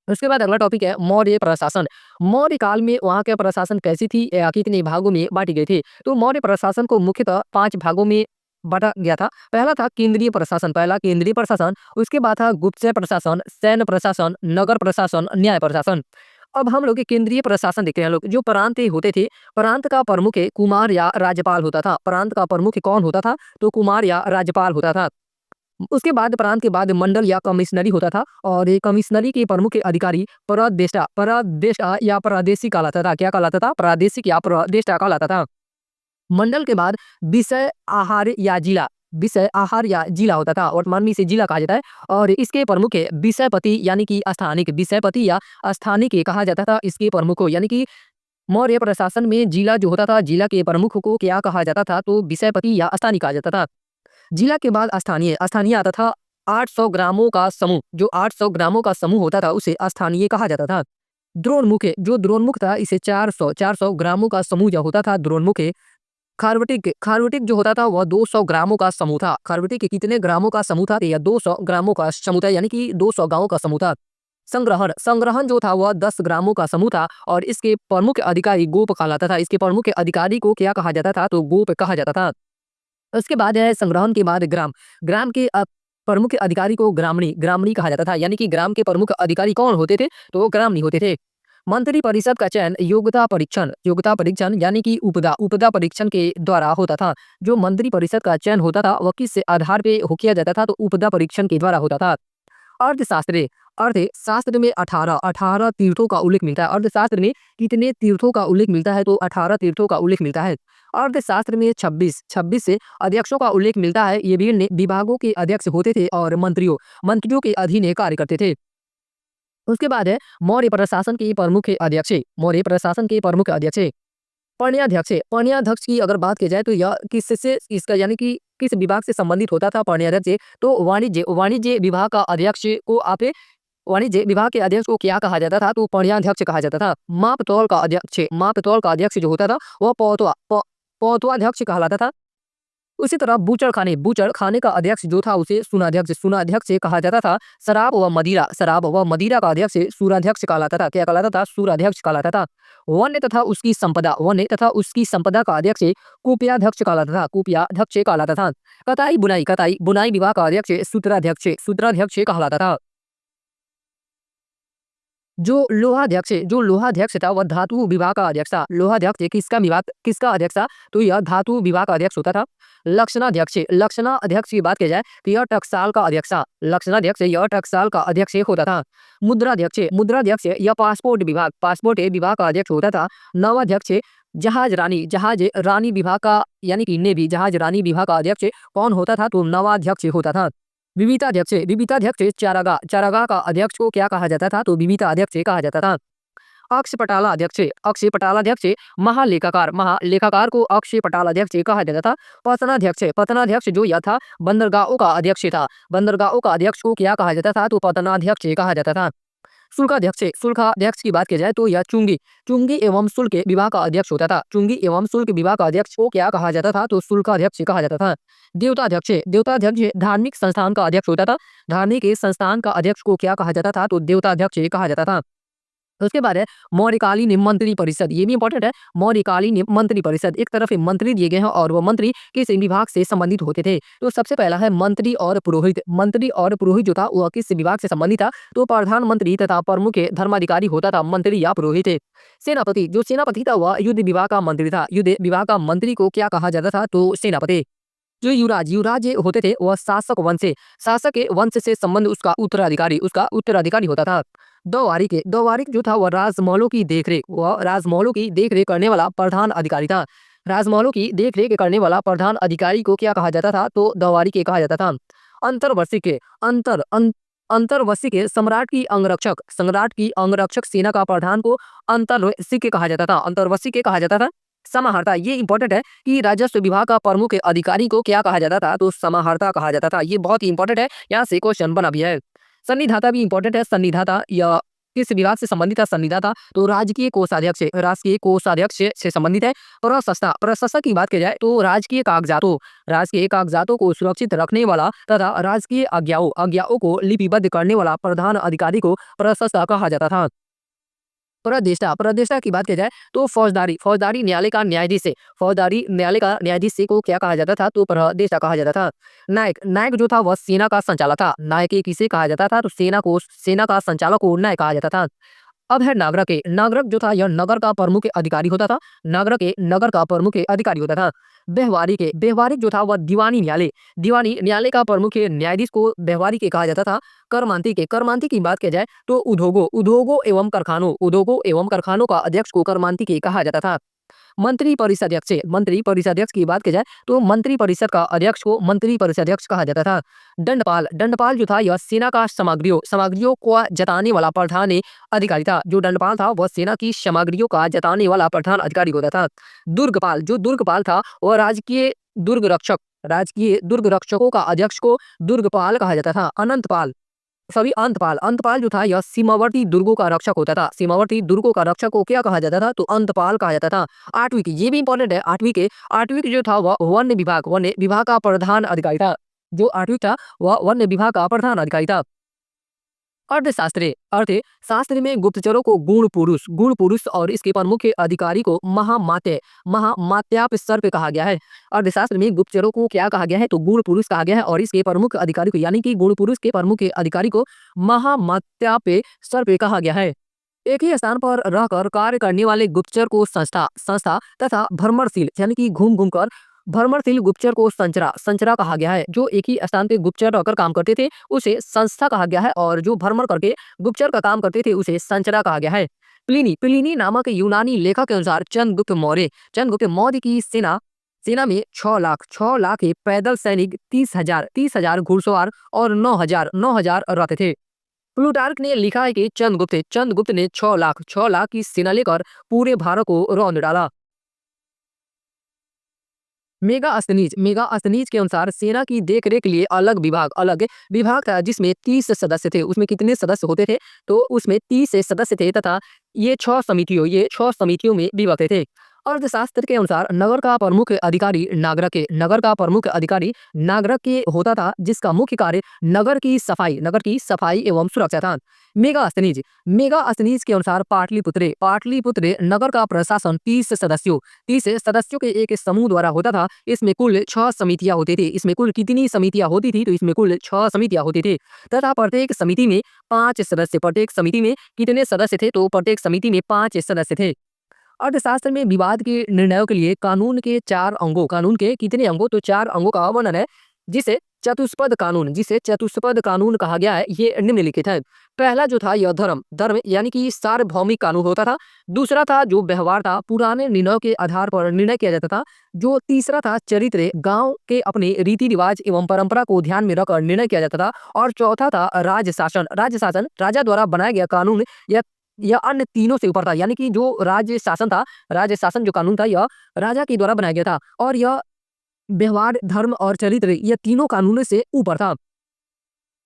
उसके बाद अगला टॉपिक है मौर्य प्रशासन। मौर्य काल में वहाँ के प्रशासन कैसी थी या कितने भागों में बांटी गई थी? तो मौर्य प्रशासन को मुख्यतः 5 भागों में बांटा गया था। पहला था केंद्रीय प्रशासन, उसके बाद था गुप्तचर प्रशासन, सैन्य प्रशासन, नगर प्रशासन, न्याय प्रशासन। अब हम लोग केंद्रीय प्रशासन देखते हैं। लोग जो प्रांत होते थे, प्रांत का प्रमुख कुमार या राज्यपाल होता था। प्रांत का प्रमुख कौन होता था? तो कुमार या राज्यपाल होता था। उसके बाद प्रांत के बाद मंडल या कमिश्नरी होता था और ये कमिश्नरी के प्रमुख अधिकारी प्रादेष्टा या प्रादेशिक कहलाता था। क्या कहलाता था? प्रादेशिक या प्रादेष्टा कहलाता था। मंडल के बाद विषय आहार या जिला होता था। वर्तमान में इसे जिला कहा जाता है और इसके प्रमुख विषयपति यानी कि विषयपति या स्थानिक कहा जाता था। इसके प्रमुख को यानी कि मौर्य प्रशासन में जिला जो होता था, जिला के प्रमुख को क्या कहा जाता था? तो विषयपति या स्थानिक कहा जाता था। जिला के बाद स्थानीय आता था। 800 ग्रामों का समूह, जो 800 ग्रामों का समूह होता था उसे स्थानीय कहा जाता था। द्रोणमुख था, इसे 400 ग्रामों का समूह जो होता था द्रोणमुख। खारवटिक जो होता था वह 200 ग्रामों का समूह था। खारवटिक कितने ग्रामों का समूह था? यह 200 ग्रामों का समूह था, यानी कि 200 गांवों का समूह था। संग्रहण जो था वह 10 ग्रामों का समूह था और इसके प्रमुख अधिकारी गोप कहलाता था। इसके प्रमुख अधिकारी को क्या कहा जाता था? तो गोप कहा जाता था। उसके बाद है संग्रहण के बाद ग्राम के प्रमुख अधिकारी को ग्रामणी कहा जाता था। यानी कि ग्राम के प्रमुख अधिकारी कौन होते थे? तो ग्रामणी होते थे। मंत्री परिषद का चयन योग्यता परीक्षण यानी कि उपदा परीक्षण के द्वारा होता था। जो मंत्री परिषद का चयन होता था वह किस आधार पे किया जाता था? तो उपदा परीक्षण के द्वारा होता था। अर्थशास्त्र में 18 तीर्थों का उल्लेख मिलता है। अर्थशास्त्र में कितने तीर्थों का उल्लेख मिलता है? तो 18 तीर्थों का उल्लेख मिलता है। अर्थशास्त्र में 26 से अध्यक्षों का उल्लेख मिलता है। ये विभिन्न विभागों के अध्यक्ष होते थे और मंत्रियों के अधीन कार्य करते थे। उसके बाद है मौर्य प्रशासन के प्रमुख अध्यक्ष। मौर्य प्रशासन के प्रमुख अध्यक्ष पण्याध्यक्ष। पण्याध्यक्ष की अगर बात की जाए तो यह किससे इसका यानी कि किस विभाग से संबंधित होता था पण्याध्यक्ष? तो वाणिज्य वाणिज्य विभाग का अध्यक्ष को आप वाणिज्य विभाग के अध्यक्ष को क्या कहा जाता था? तो पण्याध्यक्ष कहा जाता था। माप तौल का अध्यक्ष जो होता था वह पौतवाध्यक्ष कहलाता था। उसी तरह बूचड़खाने का अध्यक्ष जो था उसे सुनाध्यक्ष कहा जाता था। शराब व मदिरा का अध्यक्ष सूराध्यक्ष कहलाता था। क्या कहलाता था? सूराध्यक्ष कहलाता था। वन्य तथा उसकी संपदा का अध्यक्ष कुपयाध्यक्ष कहलाता था। कताई बुनाई विभाग का अध्यक्ष सूत्राध्यक्ष कहलाता था। जो लोहाध्यक्ष था वह धातु विभाग का अध्यक्ष था। लोहाध्यक्ष किसका अध्यक्ष था? तो यह धातु विभाग का अध्यक्ष होता था। लक्षणाध्यक्ष की बात की जाए तो यह टकसाल का अध्यक्ष था। यह टकसाल का अध्यक्ष होता था। मुद्राध्यक्ष यह पासपोर्ट विभाग का अध्यक्ष होता था। नवाध्यक्ष जहाज रानी विभाग का यानी कि नेवी जहाज रानी विभाग का अध्यक्ष कौन होता था? तो नवाध्यक्ष होता था। विविताध्यक्ष चारागाह का अध्यक्ष को क्या कहा जाता था? तो विविता अध्यक्ष कहा जाता था। अक्षय पटालाध्यक्ष महालेखाकार को अक्षय पटालाध्यक्ष कहा जाता था। पतनाध्यक्ष जो यह था बंदरगाहों का अध्यक्ष था। बंदरगाहों का अध्यक्ष को क्या कहा जाता था? तो पतनाध्यक्ष कहा जाता था। शुल्काध्यक्ष की बात की जाए तो यह चुंगी एवं शुल्क विभाग का अध्यक्ष होता था। चुंगी एवं शुल्क विभाग का अध्यक्ष को क्या कहा जाता था? तो शुल्काध्यक्ष कहा जाता था। देवताध्यक्ष धार्मिक संस्थान का अध्यक्ष होता था। धार्मिक संस्थान का अध्यक्ष को क्या कहा जाता था? तो देवताध्यक्ष कहा जाता था। उसके बाद है मौर्यकालीन मंत्री परिषद। ये भी इंपॉर्टेंट है। मौर्यकालीन मंत्री परिषद एक तरफ मंत्री दिए गए हैं और वो मंत्री किस विभाग से संबंधित होते थे? तो सबसे पहला है मंत्री और पुरोहित जो था वह किस विभाग से संबंधित था? तो प्रधानमंत्री तथा प्रमुख धर्माधिकारी होता था मंत्री या पुरोहित। सेनापति था वह युद्ध विभाग का मंत्री था। युद्ध विभाग का मंत्री को क्या कहा जाता था? तो सेनापति। जो युवराज होते थे वह शासक के वंश से संबंध उसका उत्तराधिकारी होता था। दौवारिक जो था वह राजमहलों की देखरेख करने वाला प्रधान अधिकारी था। राजमहलों की देखरेख करने वाला प्रधान अधिकारी को क्या कहा जाता था? तो दौवारिक कहा जाता था। अंतर्वशिक सम्राट की अंगरक्षक सेना का प्रधान को अंतर्वशिक कहा जाता था। समाहर्ता ये इंपॉर्टेंट है कि राजस्व विभाग का प्रमुख अधिकारी को क्या कहा जाता था? तो समाहर्ता कहा जाता था। ये बहुत ही इंपॉर्टेंट है, यहाँ से क्वेश्चन बना भी है। सन्निधाता भी इंपॉर्टेंट है। सन्निधाता या किस विभाग से संबंधित है सन्निधाता? तो राजकीय कोषाध्यक्ष से संबंधित है। प्रशस्ता की बात की जाए तो राजकीय कागजातों को सुरक्षित रखने वाला तथा राजकीय आज्ञाओं को लिपिबद्ध करने वाला प्रधान अधिकारी को प्रशस्ता कहा जाता था। प्रदेष्टा की बात की जाए तो फौजदारी न्यायालय का न्यायाधीश को क्या कहा जाता था? तो प्रदेष्टा कहा जाता था। नायक जो था वह सेना का संचालक था। नायक किसे कहा जाता था? तो सेना का संचालक को नायक कहा जाता था। अब है नागरक जो था यह नगर का प्रमुख अधिकारी होता था। नगर का प्रमुख अधिकारी होता था। व्यवहारिक जो था वह दीवानी न्यायालय का प्रमुख न्यायाधीश को व्यवहारिक कहा जाता था। कर्मांती की बात की जाए तो उद्योगों एवं कारखानों का अध्यक्ष को कर्मांती कहा जाता था। मंत्री परिषदाध्यक्ष की बात की जाए तो मंत्री परिषद का अध्यक्ष को मंत्री परिषदाध्यक्ष कहा जाता था। दंडपाल जो था यह सेना का सामग्रियों को जताने वाला प्रधान अधिकारी था। जो दंडपाल था वह सेना की सामग्रियों का जताने वाला प्रधान अधिकारी होता था। दुर्गपाल था वह राजकीय दुर्ग रक्षकों का अध्यक्ष को दुर्गपाल कहा जाता था। अंतपाल जो था यह सीमावर्ती दुर्गों का रक्षक होता था। सीमावर्ती दुर्गों का रक्षक को क्या कहा जाता था? तो अंतपाल कहा जाता था। ये भी इंपॉर्टेंट है। आठवीं जो था वह वन विभाग का प्रधान अधिकारी था। जो आठवीं था वह वन विभाग का प्रधान अधिकारी था। अर्थशास्त्र में गुप्तचरों को गुण पुरुष और इसके प्रमुख अधिकारी को महामात्याप सर्प कहा गया है। अर्थशास्त्र में गुप्तचरों को क्या कहा गया है? तो गुण पुरुष कहा गया है और इसके प्रमुख अधिकारी को यानी कि गुण पुरुष के प्रमुख अधिकारी को महामात्याप सर्प कहा गया है। एक ही स्थान पर रहकर कार्य करने वाले गुप्तचर को संस्था तथा भ्रमणशील यानी कि घूम कर भ्रमणशील गुप्तचर को संचरा कहा गया है। जो एक ही स्थान पे गुप्तचर रहकर काम करते थे उसे संस्था कहा गया है और जो भ्रमण करके गुप्तचर का काम करते थे उसे संचरा कहा गया है। प्लिनी नामक यूनानी लेखक के अनुसार चंद्रगुप्त मौर्य की सेना में 6 लाख पैदल सैनिक 30,000 घुड़सवार और 9,000 रथ थे। प्लूटार्क ने लिखा है कि चंद्रगुप्त ने 6 लाख की सेना लेकर पूरे भारत को रौंद डाला। मेगा अस्तनीज के अनुसार सेना की देखरेख के लिए अलग विभाग था, जिसमें 30 सदस्य थे। उसमें कितने सदस्य होते थे? तो उसमें 30 सदस्य थे तथा ये 6 समितियों में विभक्त थे। अर्थशास्त्र के अनुसार नगर का प्रमुख अधिकारी नागरक के होता था, जिसका मुख्य कार्य नगर की सफाई एवं सुरक्षा था। मेगा अस्तनीज के अनुसार पाटलिपुत्र नगर का प्रशासन 30 सदस्यों के एक समूह द्वारा होता था। इसमें कुल 6 समितियां होती थी। इसमें कुल कितनी समितियां होती थी? तो इसमें कुल 6 समितियां होती थी तथा प्रत्येक समिति में 5 सदस्य। प्रत्येक समिति में कितने सदस्य थे? तो प्रत्येक समिति में 5 सदस्य थे। अर्थशास्त्र में विवाद के निर्णयों के लिए कानून के कितने अंगों? तो 4 अंगों का वर्णन है, जिसे चतुष्पद कानून कहा गया है। ये निम्नलिखित है। पहला जो था यह धर्म यानी कि सार्वभौमिक कानून होता था। दूसरा था जो व्यवहार था, पुराने निर्णयों के आधार पर निर्णय किया जाता था। जो तीसरा था चरित्र, गांव के अपने रीति रिवाज एवं परंपरा को ध्यान में रखकर निर्णय किया जाता था। और चौथा था राजशासन राजा द्वारा बनाया गया कानून। यह अन्य तीनों से ऊपर था, यानी कि जो राज्य शासन जो कानून था, यह राजा के द्वारा बनाया गया था और यह व्यवहार, धर्म और चरित्र, यह तीनों कानूनों से ऊपर था।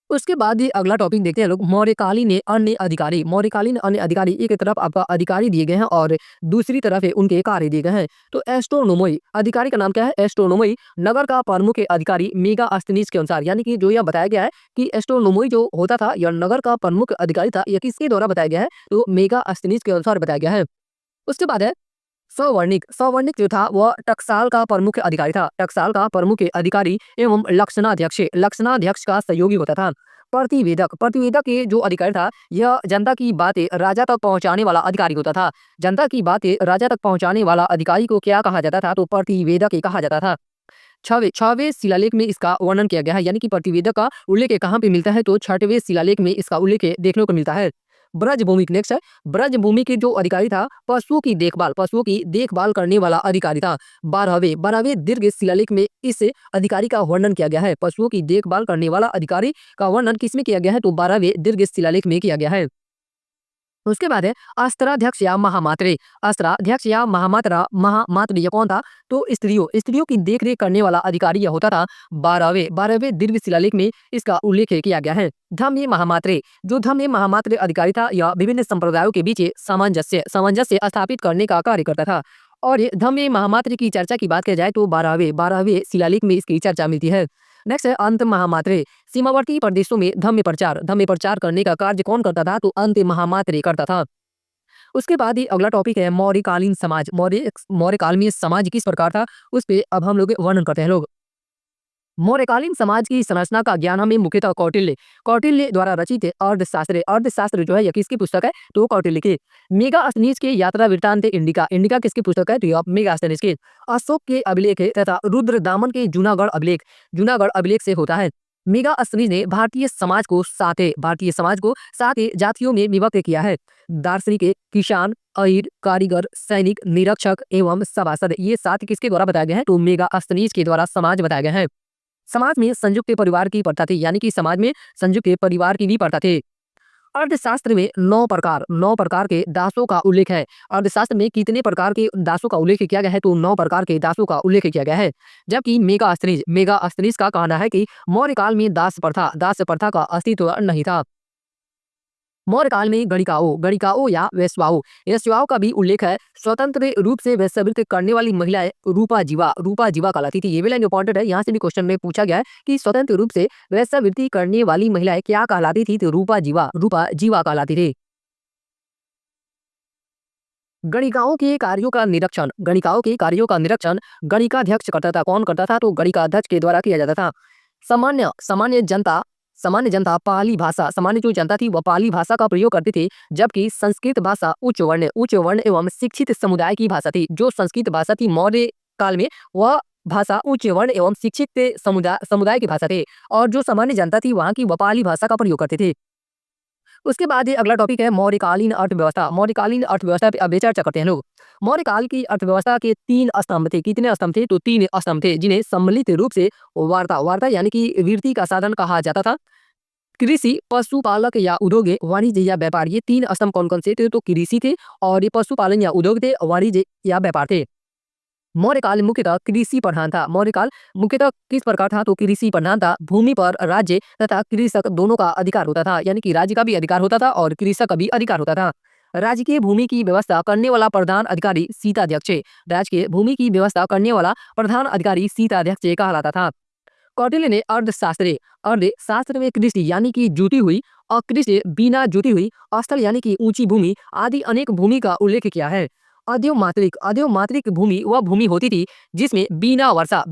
उसके बाद ही अगला टॉपिक देखते हैं लोग, मौर्यकालीन अन्य अधिकारी। एक तरफ आपका अधिकारी दिए गए हैं और दूसरी तरफ है उनके कार्य दिए गए हैं। तो एस्ट्रोनोमोई अधिकारी का नाम क्या है? एस्ट्रोनोमोई नगर का प्रमुख अधिकारी मेगा अस्तनीज के अनुसार, यानी कि जो यह बताया गया है कि एस्ट्रोनोमोई जो होता था, यह नगर का प्रमुख अधिकारी था। यह किसके द्वारा बताया गया है? तो मेगा अस्तनीज के अनुसार बताया गया है। उसके बाद है सवर्णिक जो था वह टकसाल का प्रमुख अधिकारी था। टकसाल का प्रमुख अधिकारी एवं लक्षणाध्यक्ष का सहयोगी होता था। प्रतिवेदक के जो अधिकारी था, यह जनता की बातें राजा तक पहुंचाने वाला अधिकारी होता था। जनता की बातें राजा तक पहुंचाने वाला अधिकारी को क्या कहा जाता था? तो प्रतिवेदक ही कहा जाता था। छठवें शिलालेख में इसका वर्णन किया गया है, यानी कि प्रतिवेदक का उल्लेख कहाँ पे मिलता है? तो 6वें शिलालेख में इसका उल्लेख देखने को मिलता है। ब्रजभूमि नेक्स्ट है। ब्रजभूमि के जो अधिकारी था, पशुओं की देखभाल करने वाला अधिकारी था। 12वें दीर्घ शिलालेख में इस अधिकारी का वर्णन किया गया है। पशुओं की देखभाल करने वाला अधिकारी का वर्णन किसमें किया गया है? तो 12वें दीर्घ शिलालेख में किया गया है। उसके बाद है अस्त्राध्यक्ष या महामात्र यह कौन था? तो स्त्रियों की देखरेख करने वाला अधिकारी यह होता था। 12वें दीर्घ शिलालेख में इसका उल्लेख किया गया है। धम्य महामात्र अधिकारी था, यह विभिन्न संप्रदायों के बीच सामंजस्य स्थापित करने का कार्य करता था। और ये धम्य महामात्र की चर्चा की बात की जाए तो 12वें शिलालेख में इसकी चर्चा मिलती है। नेक्स्ट है अंत महामात्रे। सीमावर्ती प्रदेशों में धम्य प्रचार करने का कार्य कौन करता था? तो अंत महामात्रे करता था। उसके बाद ही अगला टॉपिक है मौर्यकालीन समाज। मौर्यकाल में समाज किस प्रकार था, उस पे अब हम लोग वर्णन करते हैं लोग। मौर्यकालीन समाज की संरचना का ज्ञान हमें मुख्यतः कौटिल्य द्वारा रचित अर्थशास्त्र जो है यह किसकी पुस्तक है? तो कौटिल्य की। मेगा अस्तनीज के यात्रा वृत्तांत इंडिका किसकी पुस्तक है? तो यह मेगा अस्तनीज की। अशोक के अभिलेख है तथा रुद्र दामन के जूनागढ़ अभिलेख से होता है। मेगा अस्तनीज ने भारतीय समाज को 7 जातियों में विभक्त किया है। दार्शनिक, किसान, अहीर, कारीगर, सैनिक, निरीक्षक एवं सभासद, ये 7 किसके द्वारा बताया गया है? तो मेगा अस्तनीज के द्वारा समाज बताया गया है। समाज में संयुक्त परिवार की प्रथा थी, यानी कि समाज में संयुक्त परिवार की भी प्रथा थी। अर्थशास्त्र में 9 प्रकार के दासों का उल्लेख है। अर्थशास्त्र में कितने प्रकार के दासों का उल्लेख किया गया है? तो 9 प्रकार के दासों का उल्लेख किया गया है। जबकि मेगा अस्तनीज का कहना है कि मौर्यकाल में दास प्रथा का अस्तित्व नहीं था। मौर्यकाल में गणिकाओं या वेश्याओं का भी उल्लेख है। स्वतंत्र रूप से वेश्यावृत्ति करने वाली महिलाएं रूपा जीवा कहलाती थी। ये भी लाइन इंपॉर्टेंट है, यहाँ से भी क्वेश्चन में पूछा गया है कि स्वतंत्र रूप से वेश्यावृत्ति करने वाली महिलाएं क्या कहलाती थी? तो रूपा जीवा कहलाती थी। गणिकाओं के कार्यों का निरीक्षण गणिकाध्यक्ष करता था। कौन करता था? तो गणिकाध्यक्ष के द्वारा किया जाता था। सामान्य जनता पाली भाषा, सामान्य जो जनता थी वह पाली भाषा का प्रयोग करती थी। जबकि संस्कृत भाषा उच्च वर्ण एवं शिक्षित समुदाय की भाषा थी। जो संस्कृत भाषा थी मौर्य काल में, वह भाषा उच्च वर्ण एवं शिक्षित समुदाय की भाषा थी। और जो सामान्य जनता थी वहाँ की वह पाली भाषा का प्रयोग करती थी। उसके बाद ये अगला टॉपिक है मौर्यकालीन अर्थव्यवस्था। मौर्यकालीन अर्थव्यवस्था पे अब चर्चा करते हैं लोग। मौर्यकाल की अर्थव्यवस्था के 3 स्तंभ थे। कितने स्तंभ थे? तो 3 स्तंभ थे, जिन्हें सम्मिलित रूप से वार्ता यानी कि वृद्धि का साधन कहा जाता था। कृषि, पशुपालक या उद्योग, वाणिज्य या व्यापार, ये 3 स्तंभ कौन-कौन से थे? तो कृषि थे और ये पशुपालन या उद्योग थे, वाणिज्य या व्यापार थे। मौर्यकाल मुख्यतः कृषि प्रधान था। मौर्यकाल मुख्यतः किस प्रकार था? तो कृषि प्रधान था। भूमि पर राज्य तथा कृषक दोनों का अधिकार होता था, यानी कि राज्य का भी अधिकार होता था और कृषक का भी अधिकार होता था। राजकीय भूमि की व्यवस्था करने वाला प्रधान अधिकारी शीताध्यक्ष, राजकीय भूमि की व्यवस्था करने वाला प्रधान अधिकारी शीताध्यक्ष कहलाता था। कौटिल्य ने अर्थशास्त्र में कृषि यानी कि जुती हुई, अकृषि बिना जुती हुई, स्थल यानी कि ऊंची भूमि आदि अनेक भूमि का उल्लेख किया है। अद्योमात्रिक भूमि वह भूमि होती थी जिसमें बिना वर्षा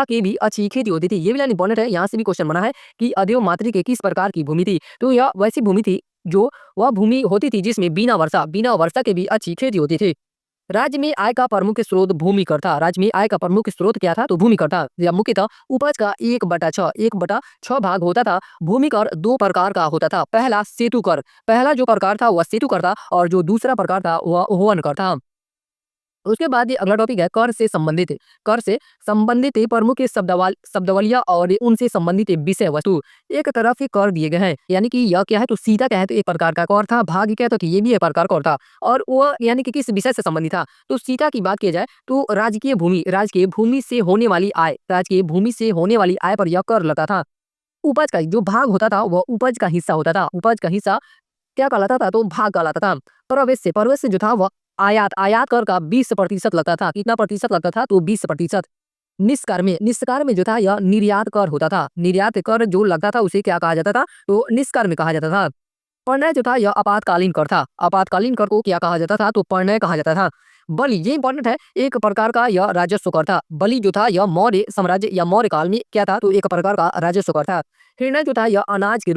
के भी अच्छी खेती होती थी। ये भी लाइन इंपॉर्टेंट है, यहाँ से भी क्वेश्चन बना है कि अद्योमात्रिक किस प्रकार की भूमि थी? तो यह वैसी भूमि थी जो वह भूमि होती थी जिसमें बिना वर्षा के भी अच्छी खेती होती थी। राज्य में आय का प्रमुख स्रोत भूमि कर था। राज्य में आय का प्रमुख स्रोत क्या था? तो भूमि कर था। या मुख्यतः उपज का 1/6 भाग होता था। भूमि कर 2 प्रकार का होता था। पहला सेतु कर, पहला जो प्रकार था वह सेतु कर था और जो दूसरा प्रकार था वह वन कर था। उसके बाद ये अगला टॉपिक है कर से संबंधित है। कर से संबंधित प्रमुख शब्दावलियां और उनसे संबंधित विषय वस्तु एक तरफ ही कर दिए गए हैं, यानी कि यह क्या है? तो सीधा क्या है? तो एक प्रकार का कर था। भाग क्या है? तो ये भी एक प्रकार का कर था और वह यानी कि किस विषय से संबंधित था? तो सीता की बात की जाए तो राजकीय भूमि से होने वाली आय, राजकीय भूमि से होने वाली आय पर यह कर लगता था। उपज का जो भाग होता था वह उपज का हिस्सा होता था। उपज का हिस्सा क्या कहलाता था? तो भाग कहलाता था। प्रवेश से जो था वह आयात कर का 20% लगता था। कितना प्रतिशत लगता था? तो 20%। निष्कार में जो था यह निर्यात कर होता था। निर्यात कर जो लगता था उसे क्या कहा जाता था? तो निष्कार में कहा जाता था। प्रणय जो था यह आपातकालीन कर था। आपातकालीन कर को क्या कहा जाता था? तो प्रणय कहा जाता था। बलि ये इंपॉर्टेंट है, एक प्रकार का यह राजस्व कर था। बलि जो था यह मौर्य साम्राज्य या मौर्य काल में क्या था? तो एक प्रकार का राजस्व कर था। हृदय जो था यह अनाज के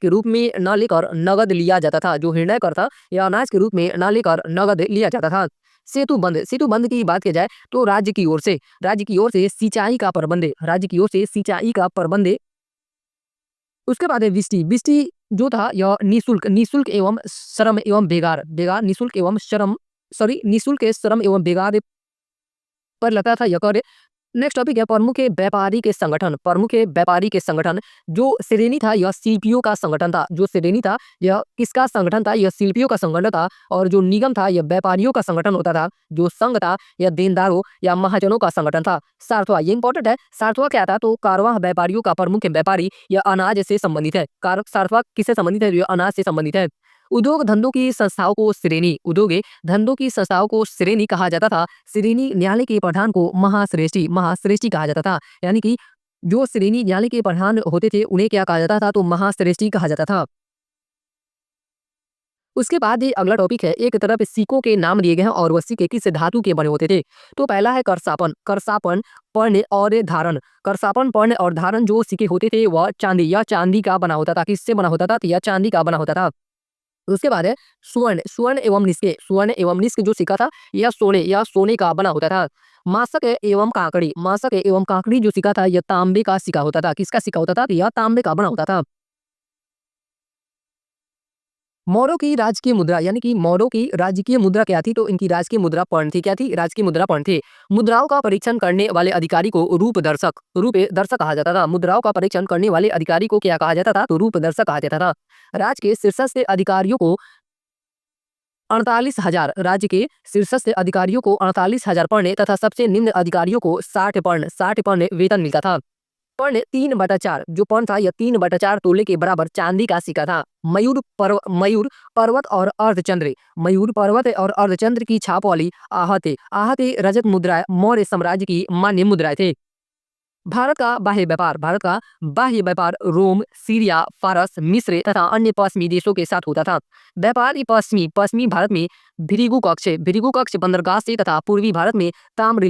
रूप में न लेकर नगद लिया जाता था। जो हृदय कर था यह अनाज के रूप में न लेकर नगद लिया जाता था। सेतु बंध की बात की जाए तो राज्य की ओर से सिंचाई का प्रबंध है। राज्य की ओर से सिंचाई का प्रबंध है। उसके बाद है विष्टि जो था यह निशुल्क एवं श्रम एवं बेगार निशुल्क श्रम एवं बेगार पर लगता था यह कर। नेक्स्ट टॉपिक है प्रमुख व्यापारी के संगठन। जो श्रेणी था यह शिल्पियों का संगठन था। जो श्रेणी था यह किसका संगठन था? यह शिल्पियों का संगठन था। और जो निगम था यह व्यापारियों का संगठन होता था। जो संघ था यह देनदारों या महाजनों का संगठन था। सार्थवा ये इंपॉर्टेंट है। सार्थवा क्या था? तो कारवां व्यापारियों का प्रमुख व्यापारी यह अनाज से संबंधित है। सार्थवा किससे संबंधित है? यह अनाज से संबंधित है। उद्योग धंधों की संस्थाओं को श्रेणी कहा जाता था। श्रेणी न्यायालय के प्रधान को महाश्रेष्ठी कहा जाता था। यानी कि जो श्रेणी न्यायालय के प्रधान होते थे उन्हें क्या कहा जाता था? तो महाश्रेष्ठी कहा जाता था। उसके बाद ये अगला टॉपिक है, एक तरफ सिक्कों के नाम दिए गए हैं और वह सिक्के किस धातु के बने होते थे? तो पहला है करसापन पर्ण और धारण जो सिक्के होते थे वह चांदी का बना होता था। किससे बना होता था? तो यह चांदी का बना होता था। उसके बाद है स्वर्ण एवं निष्क जो सिक्का था यह सोने का बना होता था। मासक एवं काकड़ी जो सिक्का था यह तांबे का सिक्का होता था। किसका सिक्का होता था? तो यह तांबे का बना होता था। मौर्यों की राजकीय मुद्रा यानी कि मौर्यों की राजकीय मुद्रा क्या थी? तो इनकी राजकीय मुद्रा पर्ण थी। क्या थी? राजकीय मुद्रा पर्ण थी। मुद्राओं का परीक्षण करने वाले अधिकारी को रूप दर्शक कहा जाता था। मुद्राओं का परीक्षण करने वाले अधिकारी को क्या कहा जाता था? तो रूप दर्शक कहा जाता था। राज्य के शीर्षस्थ अधिकारियों को 48,000 पर्ण तथा सबसे निम्न अधिकारियों को 60 पर्ण वेतन मिलता था। पर्ण 3/4 जो पर्ण था यह 3/4 तोले के बराबर चांदी का सिक्का था। मयूर पर्वत और अर्धचंद्र की छाप वाली आहते रजत मुद्राएं मौर्य साम्राज्य की मान्य मुद्राएं थे। भारत का बाह्य व्यापार रोम, सीरिया, फारस, मिस्र तथा अन्य पश्चिमी देशों के साथ होता था। व्यापार पश्चिमी भारत में भृगु कक्ष बंदरगाह से तथा पूर्वी भारत में ताम्र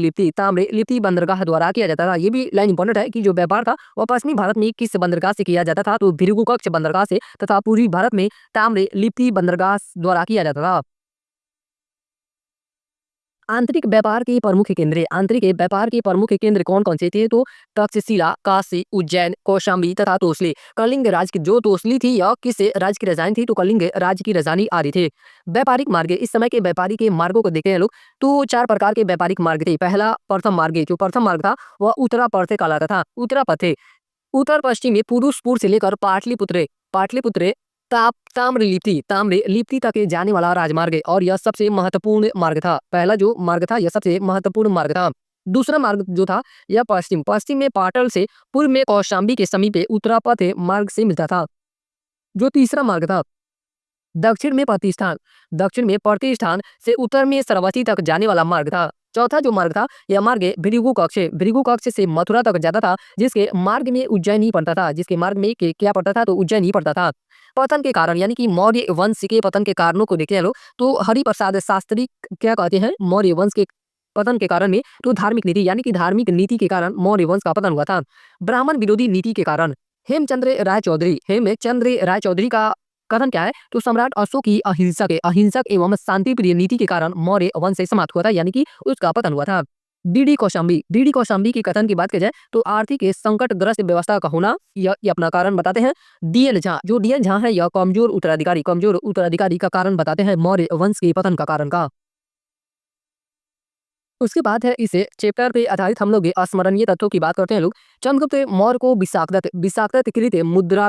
लिप्ति बंदरगाह द्वारा किया जाता था। ये भी लाइन इंपॉर्टेंट है कि जो व्यापार था वह पश्चिमी भारत में किस बंदरगाह से किया जाता था? तो भृगु कक्ष बंदरगाह से तथा पूर्वी भारत में ताम्र लिप्ति बंदरगाह द्वारा किया जाता था। आंतरिक व्यापार के प्रमुख केंद्र कौन कौन से थे? तो तक्षशिला, काशी, उज्जैन, कौशाम्बी तथा तोसले। कलिंग राज्य की जो तोसली थी यह किस राज्य की राजधानी थी? तो कलिंग राज्य की राजधानी आदि थे। व्यापारिक मार्ग इस समय के व्यापारी के मार्गों को देखते हैं लोग तो 4 प्रकार के व्यापारिक मार्ग थे। पहला प्रथम मार्ग था वह उत्तरा पथ कहलाता था। उत्तरा पथ उत्तर पश्चिम में पुरुषपुर से लेकर पाटलिपुत्र पाटलिपुत्र ताम्रलिप्ति ताम्रलिप्ति तक जाने वाला राजमार्ग है और यह सबसे महत्वपूर्ण मार्ग था। पहला जो मार्ग था यह सबसे महत्वपूर्ण मार्ग था। दूसरा मार्ग जो था यह पश्चिम में पाटल से पूर्व में कौशाम्बी के समीप उत्तरापथ मार्ग से मिलता था। जो तीसरा मार्ग था दक्षिण में प्रतिष्ठान से उत्तर में सरवती तक जाने वाला मार्ग था। चौथा जो मार्ग था यह मार्ग भृगु कक्ष से मथुरा तक जाता था, जिसके मार्ग में उज्जैन ही पड़ता था। जिसके मार्ग में क्या पड़ता था तो उज्जैन ही पड़ता था। पतन के कारण यानी कि मौर्य वंश के पतन के कारणों को देखते हैं लोग तो हरिप्रसाद शास्त्री क्या कहते हैं मौर्य वंश के पतन के कारण में तो धार्मिक नीति यानी कि धार्मिक नीति के कारण मौर्य वंश का पतन हुआ था। ब्राह्मण विरोधी नीति के कारण हेमचंद्र राय चौधरी का कथन क्या है तो सम्राट अशोक की अहिंसक एवं शांति प्रिय नीति के कारण मौर्य वंश से समाप्त हुआ था यानी कि उसका पतन हुआ था। डीडी कौशाम्बी के कथन की बात की जाए तो आर्थिक संकटग्रस्त व्यवस्था का होना यह अपना कारण बताते हैं। डीएन झा है यह कमजोर उत्तराधिकारी का कारण बताते हैं मौर्य वंश के पतन का कारण का। उसके बाद है इसे चैप्टर पे आधारित हम लोग अस्मरणीय तत्वों की बात करते हैं लोग। चंद्रगुप्त मौर्य को विशाखदत्त कृत मुद्रा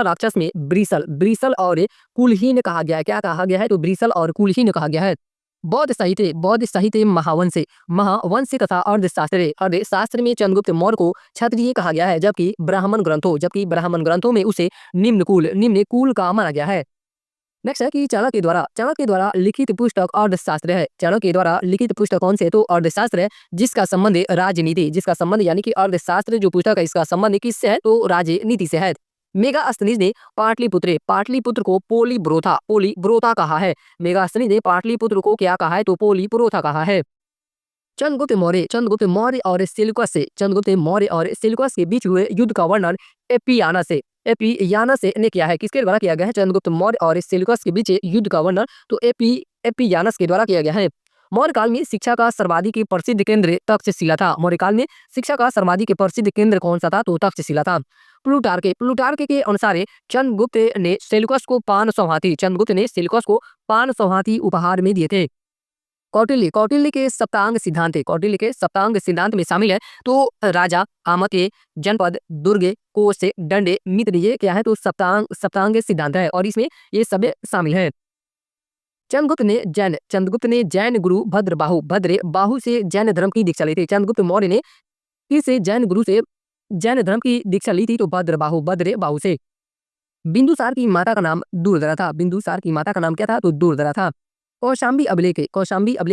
राक्षस में ब्रीसल और कुलहीन कहा गया है। क्या कहा गया है तो ब्रीसल और कुलहीन कहा गया है। बौद्ध साहित्य महावंश तथा अर्थशास्त्र में चंद्रगुप्त मौर्य को क्षत्रिय कहा गया है, जबकि ब्राह्मण ग्रंथों में उसे निम्न कुल का माना गया है। नेक्स्ट है कि चाणक्य के द्वारा लिखित पुस्तक अर्थशास्त्र है। चाणक्य के द्वारा लिखित पुस्तक कौन से तो अर्थशास्त्र है, जिसका संबंध राजनीति यानी कि अर्थशास्त्र जो पुस्तक है इसका संबंध किससे है तो राजनीति से है। मेगास्थनीज ने पाटलिपुत्र को पोलीब्रोथा कहा है। मेगास्थनीज ने पाटलिपुत्र को क्या कहा है तो पोलीब्रोथा कहा है। चंद्रगुप्त मौर्य और सेल्यूकस के बीच हुए युद्ध का वर्णन एपियानस ने किया है। किसके द्वारा किया गया है चंद्रगुप्त मौर्य और सेल्यूकस के बीच युद्ध का वर्णन तो एपियानस के द्वारा किया गया है। मौर्य काल में शिक्षा का सर्वाधिक प्रसिद्ध केंद्र तक्षशिला था। मौर्य काल में शिक्षा का सर्वाधिक प्रसिद्ध केंद्र कौन सा था तो तक्षशिला था। प्लूटार्क के अनुसार चंद्रगुप्त ने सेल्यूकस को 500 हाथी उपहार में दिए थे। कौटिल्य के सप्तांग सिद्धांत में शामिल है तो राजा, आमत्य, जनपद, दुर्ग, कोश, दंड, मित्र ये क्या है तो सप्तांग सिद्धांत है और इसमें ये सब शामिल है। चंद्रगुप्त ने जैन गुरु भद्रबाहु से जैन धर्म की दीक्षा ली थी। चंद्रगुप्त मौर्य ने किसे जैन गुरु से जैन धर्म की दीक्षा ली थी तो भद्रबाहु से। बिंदुसार की माता का नाम दूरदरा था तो दूरदरा था। कौशाम्बी अभिलेख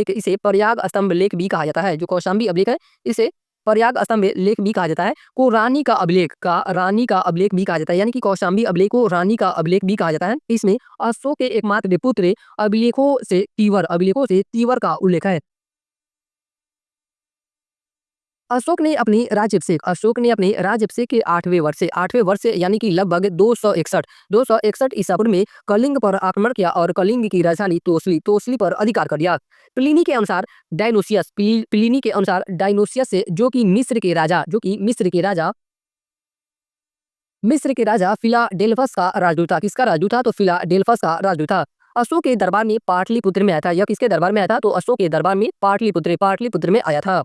इसे प्रयाग स्तंभ लेख भी कहा जाता है। जो कौशाम्बी अभिलेख है इसे प्रयाग स्तंभ लेख भी कहा जाता है। को रानी का अभिलेख भी कहा जाता है यानी कि कौशाम्बी अभिलेख को रानी का अभिलेख भी कहा जाता है। इसमें अशोक के एकमात्र पुत्र अभिलेखों से तीवर का उल्लेख है। अशोक ने अपने राज्याभिषेक के 8वें वर्ष यानी कि लगभग 261 ईसा पूर्व में कलिंग पर आक्रमण किया और कलिंग की राजधानी तोसली पर अधिकार कर लिया। प्लिनी के अनुसार डायनोसियस जो कि मिस्र के राजा फिलाडेल्फस का राजदूत था। किसका राजदूत था तो फिलाडेल्फस का राजदूत था। अशोक के दरबार में पाटलिपुत्र में आया था। यह किसके दरबार में आया था तो अशोक के दरबार में पाटलिपुत्र में आया था।